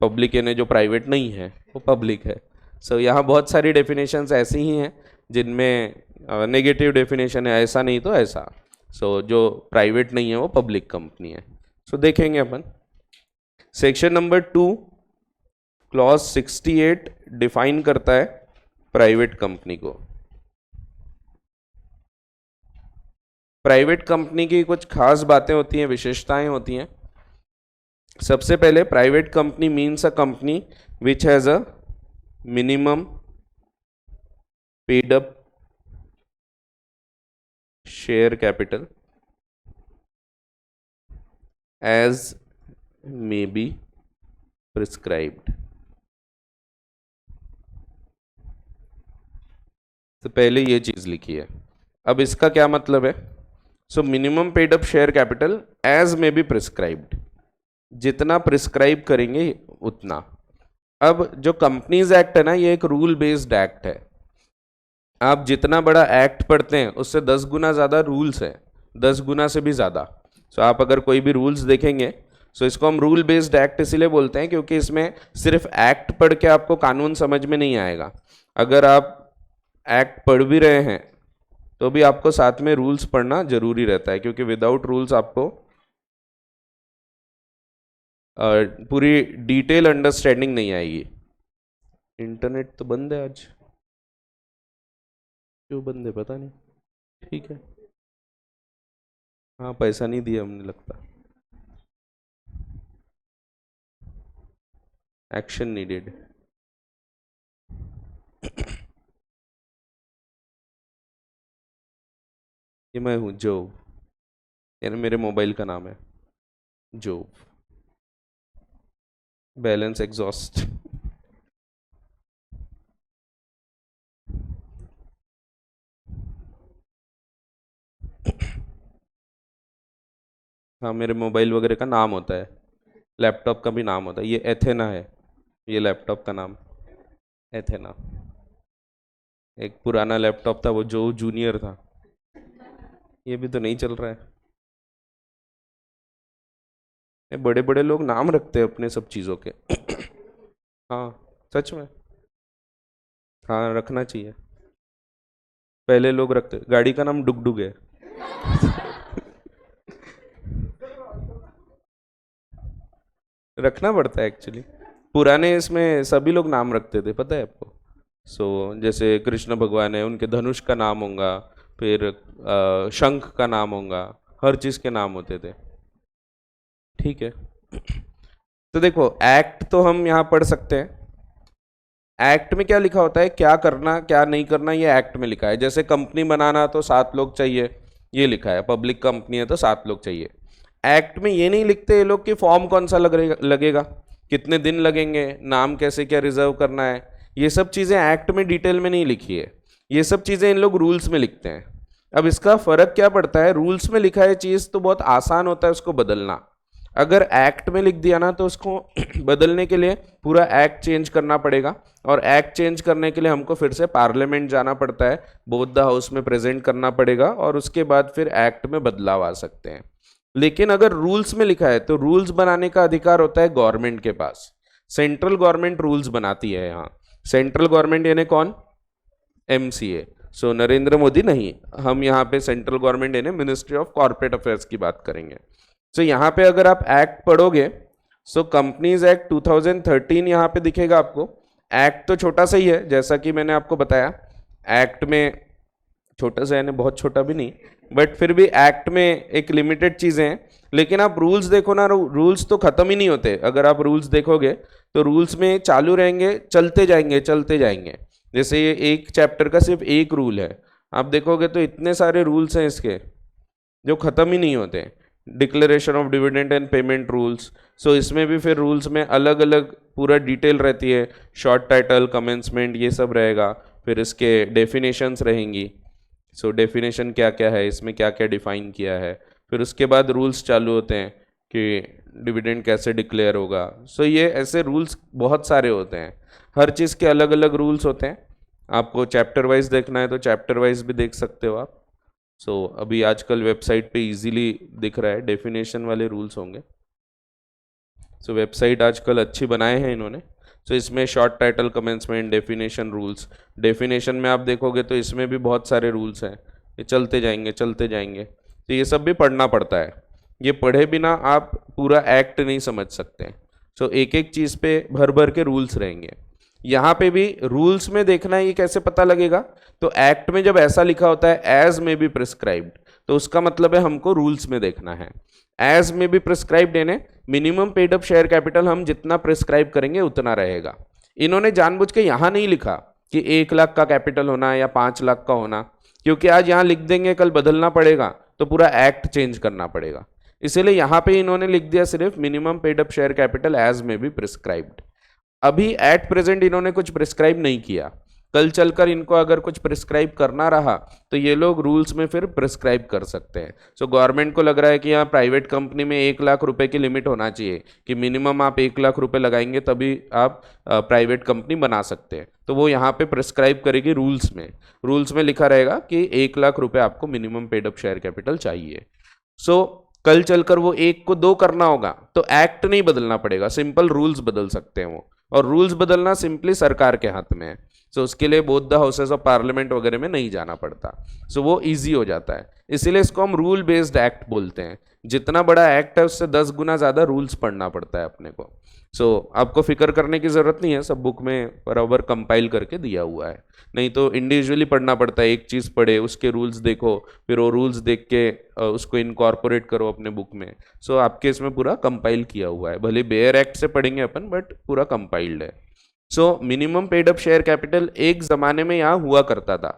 पब्लिक यानी जो प्राइवेट नहीं है वो पब्लिक है। सो यहाँ बहुत सारी डेफिनेशंस ऐसी ही हैं जिनमें नेगेटिव डेफिनेशन है, ऐसा नहीं तो ऐसा। सो जो प्राइवेट नहीं है वो पब्लिक कंपनी है। सो देखेंगे अपन सेक्शन नंबर 2 क्लॉज 68 डिफाइन करता है प्राइवेट कंपनी को। प्राइवेट कंपनी की कुछ खास बातें होती हैं, विशेषताएं होती हैं। सबसे पहले private company means a company which has a minimum paid up share capital as may be prescribed। तो पहले ये चीज लिखी है। अब इसका क्या मतलब है? So minimum paid up share capital as may be prescribed, जितना प्रिस्क्राइब करेंगे उतना। अब जो कंपनीज एक्ट है ना, ये एक रूल बेस्ड एक्ट है। आप जितना बड़ा एक्ट पढ़ते हैं उससे 10 गुना ज़्यादा रूल्स है, 10 गुना से भी ज़्यादा। सो आप अगर कोई भी रूल्स देखेंगे सो इसको हम रूल बेस्ड एक्ट इसीलिए बोलते हैं क्योंकि इसमें सिर्फ एक्ट पढ़ के आपको कानून समझ में नहीं आएगा। अगर आप एक्ट पढ़ भी रहे हैं तो भी आपको साथ में रूल्स पढ़ना जरूरी रहता है, क्योंकि विदाउट रूल्स आपको पूरी डिटेल अंडरस्टैंडिंग नहीं आएगी। इंटरनेट तो बंद है आज, क्यों बंद है पता नहीं। ठीक है, हाँ पैसा नहीं दिया हमने लगता। Action needed. ये मैं हूँ जो, यानी मेरे मोबाइल का नाम है जो। Balance exhaust. हाँ मेरे मोबाइल वगैरह का नाम होता है, लैपटॉप का भी नाम होता है। ये एथेना है, ये लैपटॉप का नाम एथेना। एक पुराना लैपटॉप था वो जो जूनियर था, ये भी तो नहीं चल रहा है। ये बड़े बड़े लोग नाम रखते हैं अपने सब चीज़ों के। हाँ सच में, हाँ रखना चाहिए। पहले लोग रखते, गाड़ी का नाम डुगडुग है। रखना पड़ता है एक्चुअली। पुराने इसमें सभी लोग नाम रखते थे, पता है आपको। जैसे कृष्ण भगवान है, उनके धनुष का नाम होगा, फिर शंख का नाम होगा, हर चीज़ के नाम होते थे। ठीक है, तो देखो एक्ट तो हम यहाँ पढ़ सकते हैं। एक्ट में क्या लिखा होता है, क्या करना क्या नहीं करना, ये एक्ट में लिखा है। जैसे कंपनी बनाना तो 7 लोग चाहिए, ये लिखा है। पब्लिक कंपनी है तो 7 लोग चाहिए। एक्ट में ये नहीं लिखते ये लोग कि फॉर्म कौन सा लगेगा, कितने दिन लगेंगे, नाम कैसे क्या रिजर्व करना है। ये सब चीज़ें एक्ट में डिटेल में नहीं लिखी है, ये सब चीज़ें इन लोग रूल्स में लिखते हैं। अब इसका फर्क क्या पड़ता है, रूल्स में लिखा है चीज़ तो बहुत आसान होता है उसको बदलना। अगर एक्ट में लिख दिया ना तो उसको बदलने के लिए पूरा एक्ट चेंज करना पड़ेगा, और एक्ट चेंज करने के लिए हमको फिर से पार्लियामेंट जाना पड़ता है, बोथ द हाउस में प्रेजेंट करना पड़ेगा, और उसके बाद फिर एक्ट में बदलाव आ सकते हैं। लेकिन अगर रूल्स में लिखा है तो रूल्स बनाने का अधिकार होता है गवर्नमेंट के पास। सेंट्रल गवर्नमेंट रूल्स बनाती है यहाँ। सेंट्रल गवर्नमेंट यानी कौन, एमसीए। सो नरेंद्र मोदी नहीं, हम यहाँ पे सेंट्रल गवर्नमेंट यानी मिनिस्ट्री ऑफ कॉर्पोरेट अफेयर्स की बात करेंगे। सो यहाँ पे अगर आप एक्ट पढ़ोगे, सो कंपनीज एक्ट 2013 यहाँ पे दिखेगा आपको। एक्ट तो छोटा सा ही है, जैसा कि मैंने आपको बताया। एक्ट में छोटा सा यानी बहुत छोटा भी नहीं, बट फिर भी एक्ट में एक लिमिटेड चीज़ें हैं। लेकिन आप रूल्स देखो ना, रूल्स तो ख़त्म ही नहीं होते। अगर आप रूल्स देखोगे तो रूल्स में चालू रहेंगे, चलते जाएंगे चलते जाएंगे। जैसे ये एक चैप्टर का सिर्फ एक रूल है, आप देखोगे तो इतने सारे रूल्स हैं इसके जो ख़त्म ही नहीं होते। Declaration of dividend and payment rules, so इसमें भी फिर रूल्स में अलग अलग पूरा डिटेल रहती है। शॉर्ट टाइटल, कमेंसमेंट, ये सब रहेगा। फिर इसके डेफिनेशंस रहेंगी। सो डेफिनेशन क्या क्या है, इसमें क्या क्या डिफाइन किया है। फिर उसके बाद रूल्स चालू होते हैं कि डिविडेंड कैसे डिक्लेयर होगा। सो ये ऐसे रूल्स बहुत सारे होते हैं, हर चीज़ के अलग अलग रूल्स होते हैं। आपको चैप्टर वाइज देखना है तो चैप्टर वाइज भी देख सकते हो आप। अभी आजकल वेबसाइट पे इजीली दिख रहा है, डेफिनेशन वाले रूल्स होंगे। वेबसाइट आजकल अच्छी बनाए हैं इन्होंने। इसमें short title, commencement, definition, rules. Definition में आप देखोगे तो इसमें भी बहुत सारे रूल्स हैं, ये चलते जाएंगे चलते जाएंगे। तो ये सब भी पढ़ना पड़ता है, ये पढ़े बिना आप पूरा एक्ट नहीं समझ सकते। एक एक चीज़ पे भर भर के रूल्स रहेंगे। यहाँ पे भी रूल्स में देखना है, ये कैसे पता लगेगा, तो एक्ट में जब ऐसा लिखा होता है एज में बी प्रिस्क्राइब्ड, तो उसका मतलब है हमको रूल्स में देखना है। एज में बी प्रिस्क्राइब्ड यानी minimum paid up share capital हम जितना प्रिस्क्राइब करेंगे उतना रहेगा। इन्होंने जानबूझ के यहाँ नहीं लिखा कि 1 लाख का कैपिटल होना या 5 लाख का होना, क्योंकि आज यहाँ लिख देंगे कल बदलना पड़ेगा तो पूरा एक्ट चेंज करना पड़ेगा। इसीलिए यहाँ पे इन्होंने लिख दिया सिर्फ minimum paid up share capital as may be prescribed. अभी एट प्रेजेंट इन्होंने कुछ प्रिस्क्राइब नहीं किया, कल चलकर इनको अगर कुछ प्रिस्क्राइब करना रहा तो ये लोग रूल्स में फिर प्रिस्क्राइब कर सकते हैं। गवर्नमेंट को लग रहा है कि यहाँ प्राइवेट कंपनी में 1 लाख रुपए की लिमिट होना चाहिए, कि मिनिमम आप 1 लाख रुपए लगाएंगे तभी आप प्राइवेट कंपनी बना सकते हैं, तो वो यहाँ पे प्रिस्क्राइब करेगी रूल्स में। रूल्स में लिखा रहेगा कि 1 लाख रुपए आपको minimum paid up share capital चाहिए। कल चलकर वो एक को दो करना होगा तो एक्ट नहीं बदलना पड़ेगा, सिंपल रूल्स बदल सकते हैं वो, और रूल्स बदलना सिंपली सरकार के हाथ में है। सो उसके लिए both the houses of parliament वगैरह में नहीं जाना पड़ता, सो वो इजी हो जाता है। इसीलिए इसको हम रूल बेस्ड एक्ट बोलते हैं। जितना बड़ा एक्ट है उससे 10 गुना ज़्यादा रूल्स पढ़ना पड़ता है अपने को। सो आपको फिक्र करने की ज़रूरत नहीं है, सब बुक में बराबर कंपाइल करके दिया हुआ है। नहीं तो इंडिविजुअली पढ़ना पड़ता है, एक चीज़ पढ़े उसके रूल्स देखो, फिर वो रूल्स देख के उसको इनकॉर्पोरेट करो अपने बुक में। सो आपके इसमें पूरा कंपाइल किया हुआ है, भले बेयर एक्ट से पढ़ेंगे अपन बट पूरा कंपाइल्ड है। So minimum paid up share capital एक ज़माने में यहाँ हुआ करता था।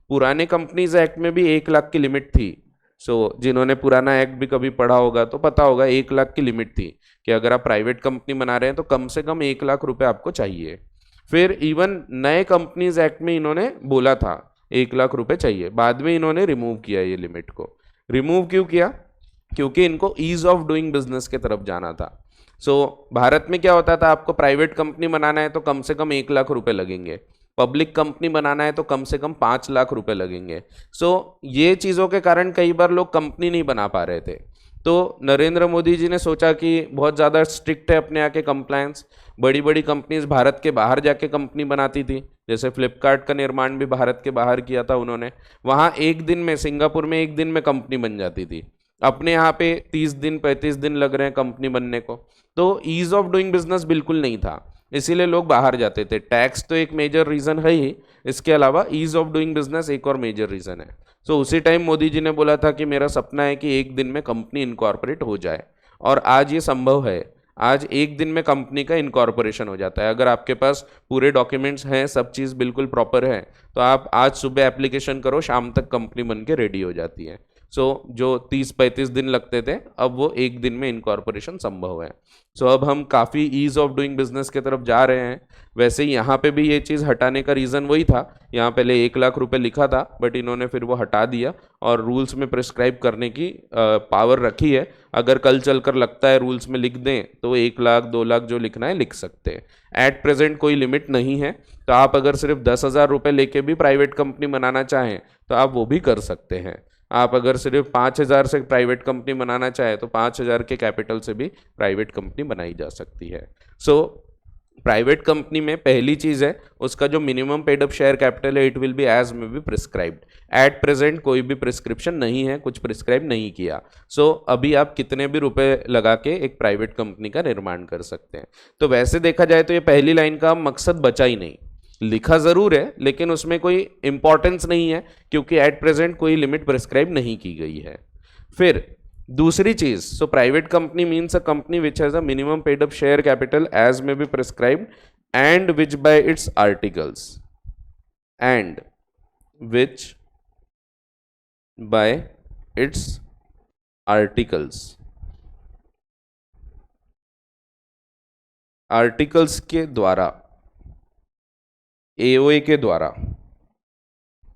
पुराने कंपनीज एक्ट में भी 1 लाख की लिमिट थी। सो जिन्होंने पुराना एक्ट भी कभी पढ़ा होगा तो पता होगा 1 लाख की लिमिट थी कि अगर आप प्राइवेट कंपनी बना रहे हैं तो कम से कम 1 लाख रुपए आपको चाहिए। फिर इवन नए कंपनीज एक्ट में इन्होंने बोला था 1 लाख रुपए चाहिए, बाद में इन्होंने रिमूव किया ये लिमिट को। रिमूव क्यों किया? क्योंकि इनको ईज ऑफ डूइंग बिजनेस के तरफ जाना था। सो भारत में क्या होता था, आपको प्राइवेट कंपनी बनाना है तो कम से कम 1 लाख रुपए लगेंगे, पब्लिक कंपनी बनाना है तो कम से कम 5 लाख रुपए लगेंगे। सो ये चीज़ों के कारण कई बार लोग कंपनी नहीं बना पा रहे थे। तो नरेंद्र मोदी जी ने सोचा कि बहुत ज़्यादा स्ट्रिक्ट है अपने यहाँ के कंप्लायंस, बड़ी बड़ी कंपनीज भारत के बाहर जाके कंपनी बनाती थी, जैसे फ्लिपकार्ट का निर्माण भी भारत के बाहर किया था उन्होंने। वहाँ एक दिन में, सिंगापुर में एक दिन में कंपनी बन जाती थी, अपने यहाँ पे 30 दिन 35 दिन लग रहे हैं कंपनी बनने को। तो ईज ऑफ डूइंग बिजनेस बिल्कुल नहीं था, इसीलिए लोग बाहर जाते थे। टैक्स तो एक मेजर रीज़न है ही, इसके अलावा ईज ऑफ डूइंग बिजनेस एक और मेजर रीज़न है। सो उसी टाइम मोदी जी ने बोला था कि मेरा सपना है कि एक दिन में कंपनी इनकॉर्पोरेट हो जाए, और आज ये संभव है। आज एक दिन में कंपनी का इनकॉर्पोरेशन हो जाता है। अगर आपके पास पूरे डॉक्यूमेंट्स हैं, सब चीज़ बिल्कुल प्रॉपर है, तो आप आज सुबह एप्लीकेशन करो, शाम तक कंपनी बन के रेडी हो जाती है। सो जो 30-35 दिन लगते थे, अब वो एक दिन में इनकॉर्पोरेशन संभव है। सो अब हम काफ़ी ईज ऑफ डूइंग बिजनेस की तरफ जा रहे हैं। वैसे ही यहाँ पे भी ये चीज़ हटाने का रीज़न वही था। यहाँ पहले 1 लाख रुपए लिखा था, बट इन्होंने फिर वो हटा दिया और रूल्स में प्रिस्क्राइब करने की पावर रखी है। अगर कल चलकर लगता है रूल्स में लिख दें तो 1 लाख 2 लाख जो लिखना है लिख सकते हैं। एट प्रेजेंट कोई लिमिट नहीं है, तो आप अगर सिर्फ 10,000 रुपये लेके भी प्राइवेट कंपनी बनाना चाहें तो आप वो भी कर सकते हैं। आप अगर सिर्फ 5,000 से प्राइवेट कंपनी बनाना चाहे तो 5,000 के कैपिटल से भी प्राइवेट कंपनी बनाई जा सकती है। सो प्राइवेट कंपनी में पहली चीज़ है उसका जो minimum paid up share capital है, it will be as may be prescribed. At present कोई भी प्रिस्क्रिप्शन नहीं है, कुछ प्रिस्क्राइब नहीं किया। सो अभी आप कितने भी रुपए लगा के एक प्राइवेट कंपनी का निर्माण कर सकते हैं। तो वैसे देखा जाए तो ये पहली लाइन का मकसद बचा ही नहीं, लिखा जरूर है लेकिन उसमें कोई इंपॉर्टेंस नहीं है, क्योंकि एट प्रेजेंट कोई लिमिट प्रिस्क्राइब नहीं की गई है। फिर दूसरी चीज, so private company means a company which has a minimum paid up share capital as may be prescribed and which by its articles and which by its articles के द्वारा, एओए के द्वारा।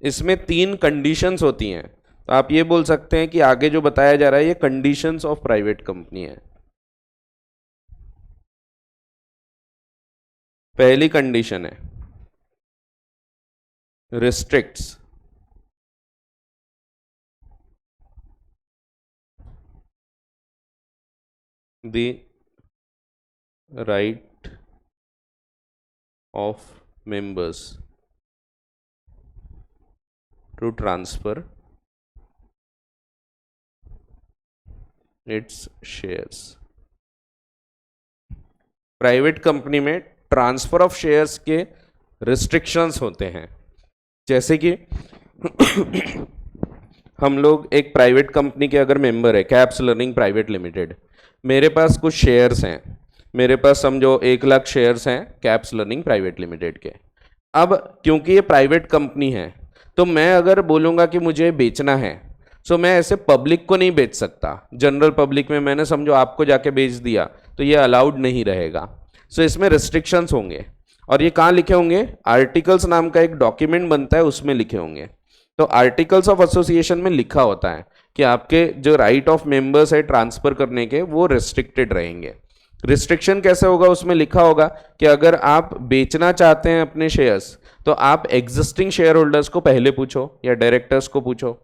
इसमें 3 कंडीशंस होती हैं, तो आप ये बोल सकते हैं कि आगे जो बताया जा रहा है ये कंडीशंस ऑफ प्राइवेट कंपनी है। पहली कंडीशन है restricts the right of members to transfer its shares। Private company में ट्रांसफर ऑफ शेयर्स के रिस्ट्रिक्शंस होते हैं। जैसे कि हम लोग एक प्राइवेट कंपनी के अगर मेंबर है, कैप्स लर्निंग प्राइवेट लिमिटेड, मेरे पास कुछ शेयर्स हैं, मेरे पास समझो 1 लाख शेयर्स हैं कैप्स लर्निंग प्राइवेट लिमिटेड के। अब क्योंकि ये प्राइवेट कंपनी है तो मैं अगर बोलूँगा कि मुझे बेचना है, सो मैं ऐसे पब्लिक को नहीं बेच सकता। जनरल पब्लिक में मैंने समझो आपको जाके बेच दिया तो ये अलाउड नहीं रहेगा। सो इसमें रिस्ट्रिक्शंस होंगे, और ये कहाँ लिखे होंगे? आर्टिकल्स नाम का एक डॉक्यूमेंट बनता है उसमें लिखे होंगे। तो आर्टिकल्स ऑफ एसोसिएशन में लिखा होता है कि आपके जो राइट ऑफ मेंबर्स है ट्रांसफर करने के, वो रिस्ट्रिक्टेड रहेंगे। रिस्ट्रिक्शन कैसे होगा, उसमें लिखा होगा कि अगर आप बेचना चाहते हैं अपने शेयर्स तो आप एग्जिस्टिंग शेयर होल्डर्स को पहले पूछो या डायरेक्टर्स को पूछो,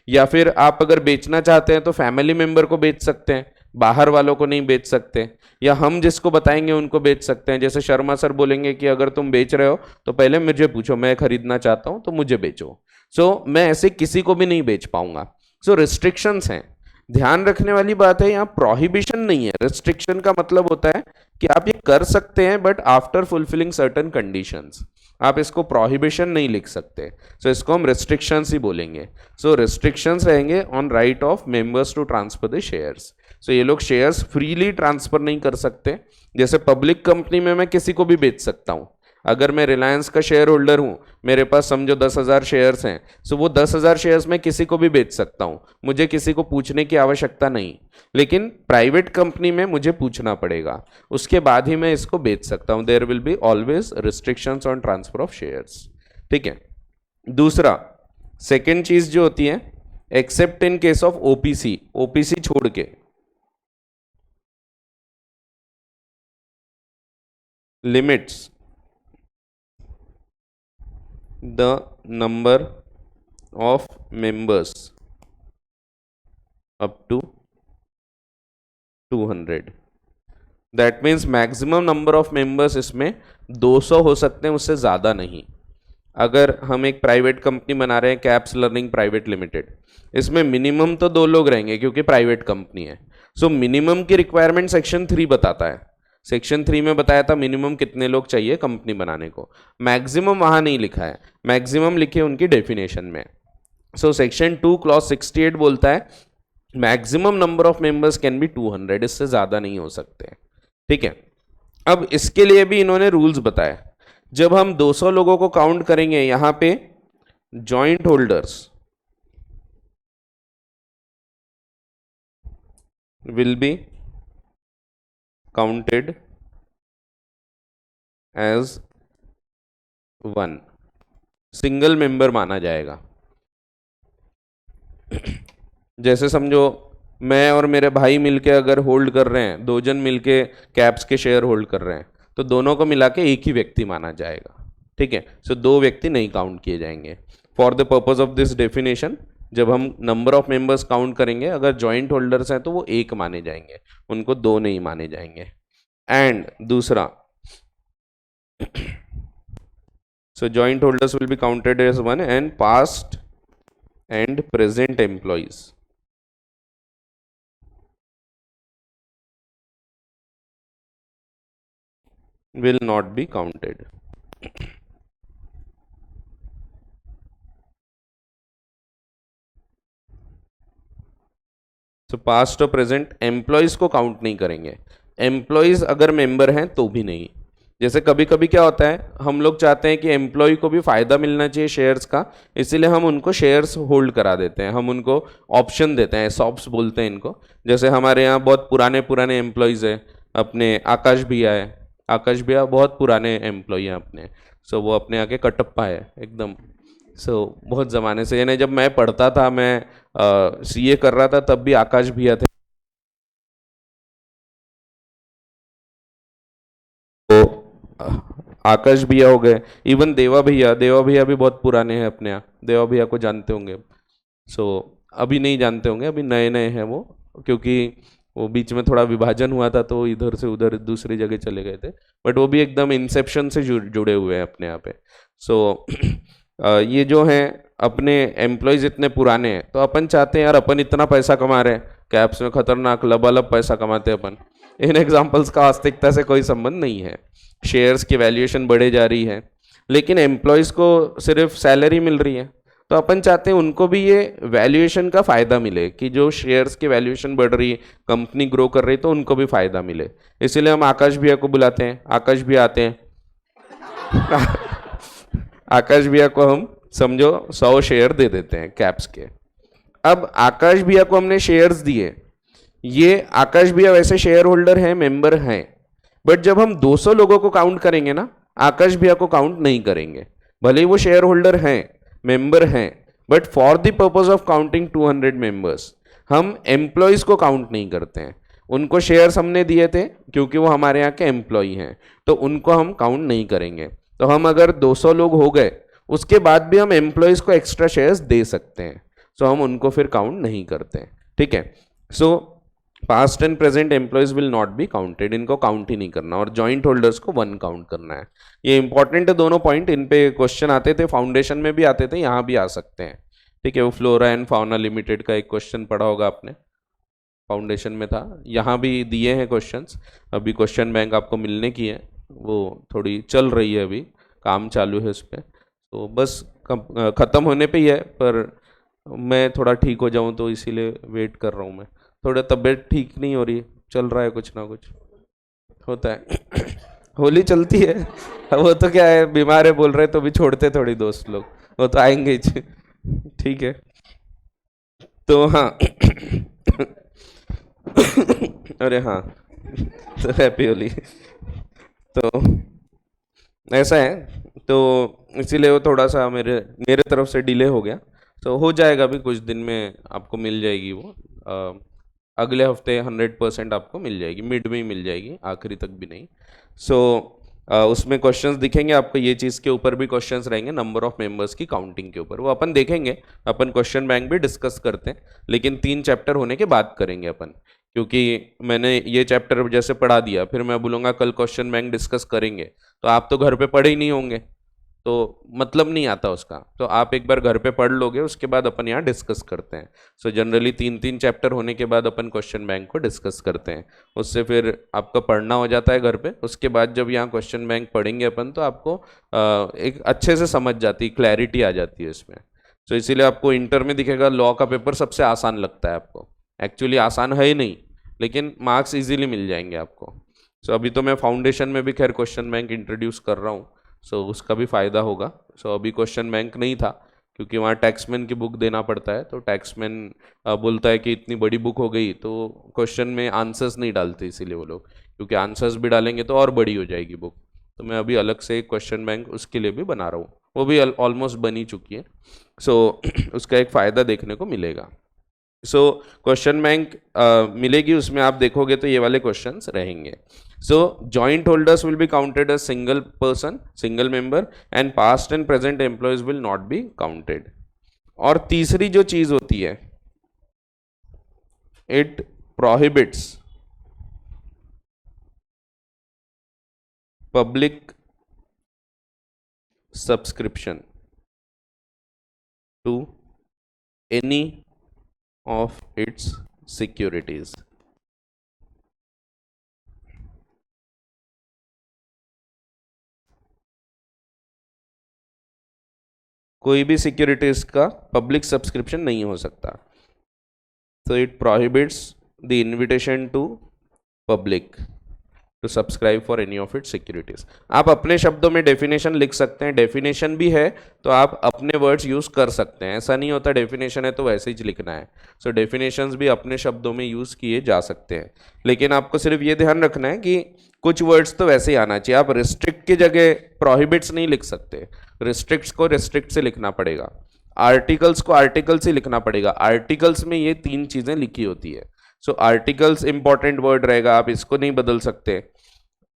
या फिर आप अगर बेचना चाहते हैं तो फैमिली मेंबर को बेच सकते हैं, बाहर वालों को नहीं बेच सकते, या हम जिसको बताएंगे उनको बेच सकते हैं। जैसे शर्मा सर बोलेंगे कि अगर तुम बेच रहे हो तो पहले मुझे पूछो, मैं खरीदना चाहता हूं तो मुझे बेचो। सो मैं ऐसे किसी को भी नहीं बेच पाऊंगा। सो रिस्ट्रिक्शंस हैं। ध्यान रखने वाली बात है, यहाँ प्रोहिबिशन नहीं है। रिस्ट्रिक्शन का मतलब होता है कि आप ये कर सकते हैं but after fulfilling certain conditions. आप इसको प्रोहिबिशन नहीं लिख सकते। सो इसको हम रिस्ट्रिक्शंस ही बोलेंगे। सो रिस्ट्रिक्शंस रहेंगे on right of members to transfer the shares. So ये लोग शेयर्स फ्रीली ट्रांसफर नहीं कर सकते। जैसे पब्लिक कंपनी में मैं किसी को भी बेच सकता हूं। अगर मैं रिलायंस का शेयर होल्डर हूं, मेरे पास समझो 10,000 शेयर्स हैं, सो वो 10,000 शेयर्स मैं किसी को भी बेच सकता हूं, मुझे किसी को पूछने की आवश्यकता नहीं। लेकिन प्राइवेट कंपनी में मुझे पूछना पड़ेगा, उसके बाद ही मैं इसको बेच सकता हूं। There will be always restrictions on transfer of shares. ठीक है। दूसरा, सेकेंड चीज जो होती है, except in case of OPC. OPC छोड़ के, limits the number of members up to 200। That means maximum number of members इसमें 200 हो सकते हैं, उससे ज़्यादा नहीं। अगर हम एक प्राइवेट कंपनी बना रहे हैं, कैप्स लर्निंग प्राइवेट लिमिटेड, इसमें मिनिमम तो 2 लोग रहेंगे क्योंकि प्राइवेट कंपनी है। सो मिनिमम की रिक्वायरमेंट सेक्शन 3 बताता है। सेक्शन 3 में बताया था मिनिमम कितने लोग चाहिए कंपनी बनाने को, मैक्सिमम वहां नहीं लिखा है, मैक्सिमम लिखे उनकी डेफिनेशन में। सो सेक्शन 2 क्लॉज 68 बोलता है maximum number of members can be 200, इससे ज्यादा नहीं हो सकते। ठीक है। अब इसके लिए भी इन्होंने रूल्स बताए। जब हम 200 लोगों को काउंट करेंगे, यहां पे joint holders will be counted as 1, single member माना जाएगा। जैसे समझो मैं और मेरे भाई मिलके अगर होल्ड कर रहे हैं, 2 जन मिलके कैप्स के शेयर होल्ड कर रहे हैं, तो दोनों को मिला के एक ही व्यक्ति माना जाएगा। ठीक है। सो 2 व्यक्ति नहीं काउंट किए जाएंगे। For the purpose of this definition, जब हम नंबर ऑफ मेंबर्स काउंट करेंगे, अगर जॉइंट होल्डर्स हैं तो वो 1 माने जाएंगे, उनको 2 नहीं माने जाएंगे। एंड दूसरा, so joint holders will be counted as 1 and past and present employees will not be counted। so past और present employees को काउंट नहीं करेंगे। एम्प्लॉयज अगर मेंबर हैं तो भी नहीं। जैसे कभी कभी क्या होता है, हम लोग चाहते हैं कि एम्प्लॉय को भी फायदा मिलना चाहिए शेयर्स का, इसीलिए हम उनको शेयर्स होल्ड करा देते हैं, हम उनको ऑप्शन देते हैं, सॉप्स बोलते हैं इनको। जैसे हमारे यहाँ बहुत पुराने पुराने एम्प्लॉयज है, अपने आकाश भैया है, आकाश भैया बहुत पुराने एम्प्लॉय हैं अपने। सो वो अपने आके कटप्पा है एकदम। सो बहुत ज़माने से, यानी जब मैं पढ़ता था, मैं सीए कर रहा था, तब भी आकाश भैया थे। आकाश भैया हो गए, इवन देवा भैया, देवा भैया भी बहुत पुराने हैं अपने यहाँ, देवा भैया को जानते होंगे। सो अभी नहीं जानते होंगे, अभी नए नए हैं वो, क्योंकि वो बीच में थोड़ा विभाजन हुआ था तो इधर से उधर दूसरी जगह चले गए थे, बट वो भी एकदम इंसेप्शन से जुड़े हुए हैं अपने यहाँ पे। सो ये जो हैं अपने एम्प्लॉयज इतने पुराने हैं, तो अपन चाहते हैं यार अपन इतना पैसा कमा रहे हैं, कैप्स में खतरनाक लबालब पैसा कमाते हैं अपन। इन एग्जाम्पल्स का वास्तविकता से कोई संबंध नहीं है। शेयर्स की वैल्यूएशन बढ़े जा रही है, लेकिन एम्प्लॉयज़ को सिर्फ सैलरी मिल रही है, तो अपन चाहते हैं उनको भी ये वैल्यूएशन का फ़ायदा मिले, कि जो शेयर्स की वैल्यूएशन बढ़ रही है, कंपनी ग्रो कर रही है, तो उनको भी फ़ायदा मिले। इसीलिए हम आकाश भैया को बुलाते हैं, आकाश भैया आते हैं आकाश भैया को हम समझो 100 शेयर दे देते हैं कैप्स के। अब आकाश भैया को हमने शेयर्स दिए, ये आकाश भैया वैसे शेयर होल्डर हैं, मेंबर हैं, बट जब हम 200 लोगों को काउंट करेंगे ना, आकाश भैया को काउंट नहीं करेंगे। भले ही वो शेयर होल्डर हैं, मेंबर हैं, but for the purpose of counting 200 members हम एम्प्लॉयज को काउंट नहीं करते हैं। उनको शेयर्स हमने दिए थे क्योंकि वो हमारे यहाँ के एम्प्लॉई हैं, तो उनको हम काउंट नहीं करेंगे। तो हम अगर 200 लोग हो गए उसके बाद भी हम एम्प्लॉयज को एक्स्ट्रा शेयर्स दे सकते हैं, सो हम उनको फिर काउंट नहीं करते हैं, ठीक है। सो past and present employees will not be counted, इनको काउंट ही नहीं करना, और जॉइंट होल्डर्स को 1 काउंट करना है। ये इंपॉर्टेंट है दोनों पॉइंट, इन पे क्वेश्चन आते थे, फाउंडेशन में भी आते थे, यहाँ भी आ सकते हैं, ठीक है। वो फ्लोरा एंड फाउना लिमिटेड का एक क्वेश्चन पढ़ा होगा आपने, फाउंडेशन में था, यहाँ भी दिए हैं क्वेश्चंस। अभी क्वेश्चन बैंक आपको मिलने की है, वो थोड़ी चल रही है, अभी काम चालू है उस पर, तो बस ख़त्म होने पे ही है, पर मैं थोड़ा ठीक हो जाऊं तो इसीलिए वेट कर रहा हूं। मैं थोड़ा तबीयत ठीक नहीं हो रही, चल रहा है कुछ ना कुछ होता है। होली चलती है, वो तो क्या है, बीमार है बोल रहे तो भी छोड़ते थोड़ी दोस्त लोग, वो तो आएंगे ही। ठीक है, तो हाँ। अरे हाँ, तो हैप्पी होली। तो ऐसा है, तो इसीलिए वो थोड़ा सा मेरे मेरे तरफ से डिले हो गया, तो हो जाएगा अभी कुछ दिन में, आपको मिल जाएगी वो। अगले हफ्ते 100% आपको मिल जाएगी, मिड में ही मिल जाएगी, आखिरी तक भी नहीं। सो उसमें क्वेश्चंस दिखेंगे आपको, ये चीज़ के ऊपर भी क्वेश्चंस रहेंगे, नंबर ऑफ मेंबर्स की काउंटिंग के ऊपर, वो अपन देखेंगे, अपन क्वेश्चन बैंक भी डिस्कस करते हैं, लेकिन 3 चैप्टर होने के बाद करेंगे अपन, क्योंकि मैंने ये चैप्टर जैसे पढ़ा दिया, फिर मैं बोलूँगा कल क्वेश्चन बैंक डिस्कस करेंगे, तो आप तो घर पे पढ़े ही नहीं होंगे, तो मतलब नहीं आता उसका, तो आप एक बार घर पे पढ़ लोगे, उसके बाद अपन यहाँ डिस्कस करते हैं। सो जनरली 3-3 चैप्टर होने के बाद अपन क्वेश्चन बैंक को डिस्कस करते हैं, उससे फिर आपका पढ़ना हो जाता है घर पे, उसके बाद जब यहाँ क्वेश्चन बैंक पढ़ेंगे अपन, तो आपको एक अच्छे से समझ जाती, क्लैरिटी आ जाती है इसमें। सो इसीलिए आपको इंटर में दिखेगा लॉ का पेपर सबसे आसान लगता है आपको, एक्चुअली आसान है ही नहीं, लेकिन मार्क्स इजीली मिल जाएंगे आपको। सो अभी तो मैं फाउंडेशन में भी खैर क्वेश्चन बैंक इंट्रोड्यूस कर रहा हूँ, सो उसका भी फ़ायदा होगा। सो अभी क्वेश्चन बैंक नहीं था, क्योंकि वहाँ टैक्समैन की बुक देना पड़ता है, तो टैक्समैन बोलता है कि इतनी बड़ी बुक हो गई तो क्वेश्चन में आंसर्स नहीं डालते, इसीलिए वो लोग, क्योंकि आंसर्स भी डालेंगे तो और बड़ी हो जाएगी बुक, तो मैं अभी अलग से एक क्वेश्चन बैंक उसके लिए भी बना रहा हूँ, वो भी ऑलमोस्ट बनी चुकी है। सो उसका एक फ़ायदा देखने को मिलेगा। सो क्वेश्चन बैंक मिलेगी, उसमें आप देखोगे तो ये वाले क्वेश्चंस रहेंगे। So joint holders will be counted as single person, single member, and past and present employees will not be counted. और तीसरी जो चीज होती है, it prohibits public subscription to any of its securities। कोई भी सिक्योरिटीज का पब्लिक सब्सक्रिप्शन नहीं हो सकता, तो it prohibits the invitation to public to subscribe for any of its securities. आप अपने शब्दों में डेफिनेशन लिख सकते हैं, डेफिनेशन भी है तो आप अपने वर्ड्स यूज कर सकते हैं, ऐसा नहीं होता डेफिनेशन है तो वैसे ही लिखना है। सो डेफिनेशंस भी अपने शब्दों में यूज किए जा सकते हैं, लेकिन आपको सिर्फ ये ध्यान रखना है कि कुछ वर्ड्स तो वैसे ही आना चाहिए। आप रिस्ट्रिक्ट की जगह प्रोहिबिट्स नहीं लिख सकते, रिस्ट्रिक्ट्स को रिस्ट्रिक्ट से लिखना पड़ेगा, आर्टिकल्स को आर्टिकल से लिखना पड़ेगा। आर्टिकल्स में ये 3 चीजें लिखी होती है। सो आर्टिकल्स इंपॉर्टेंट वर्ड रहेगा, आप इसको नहीं बदल सकते,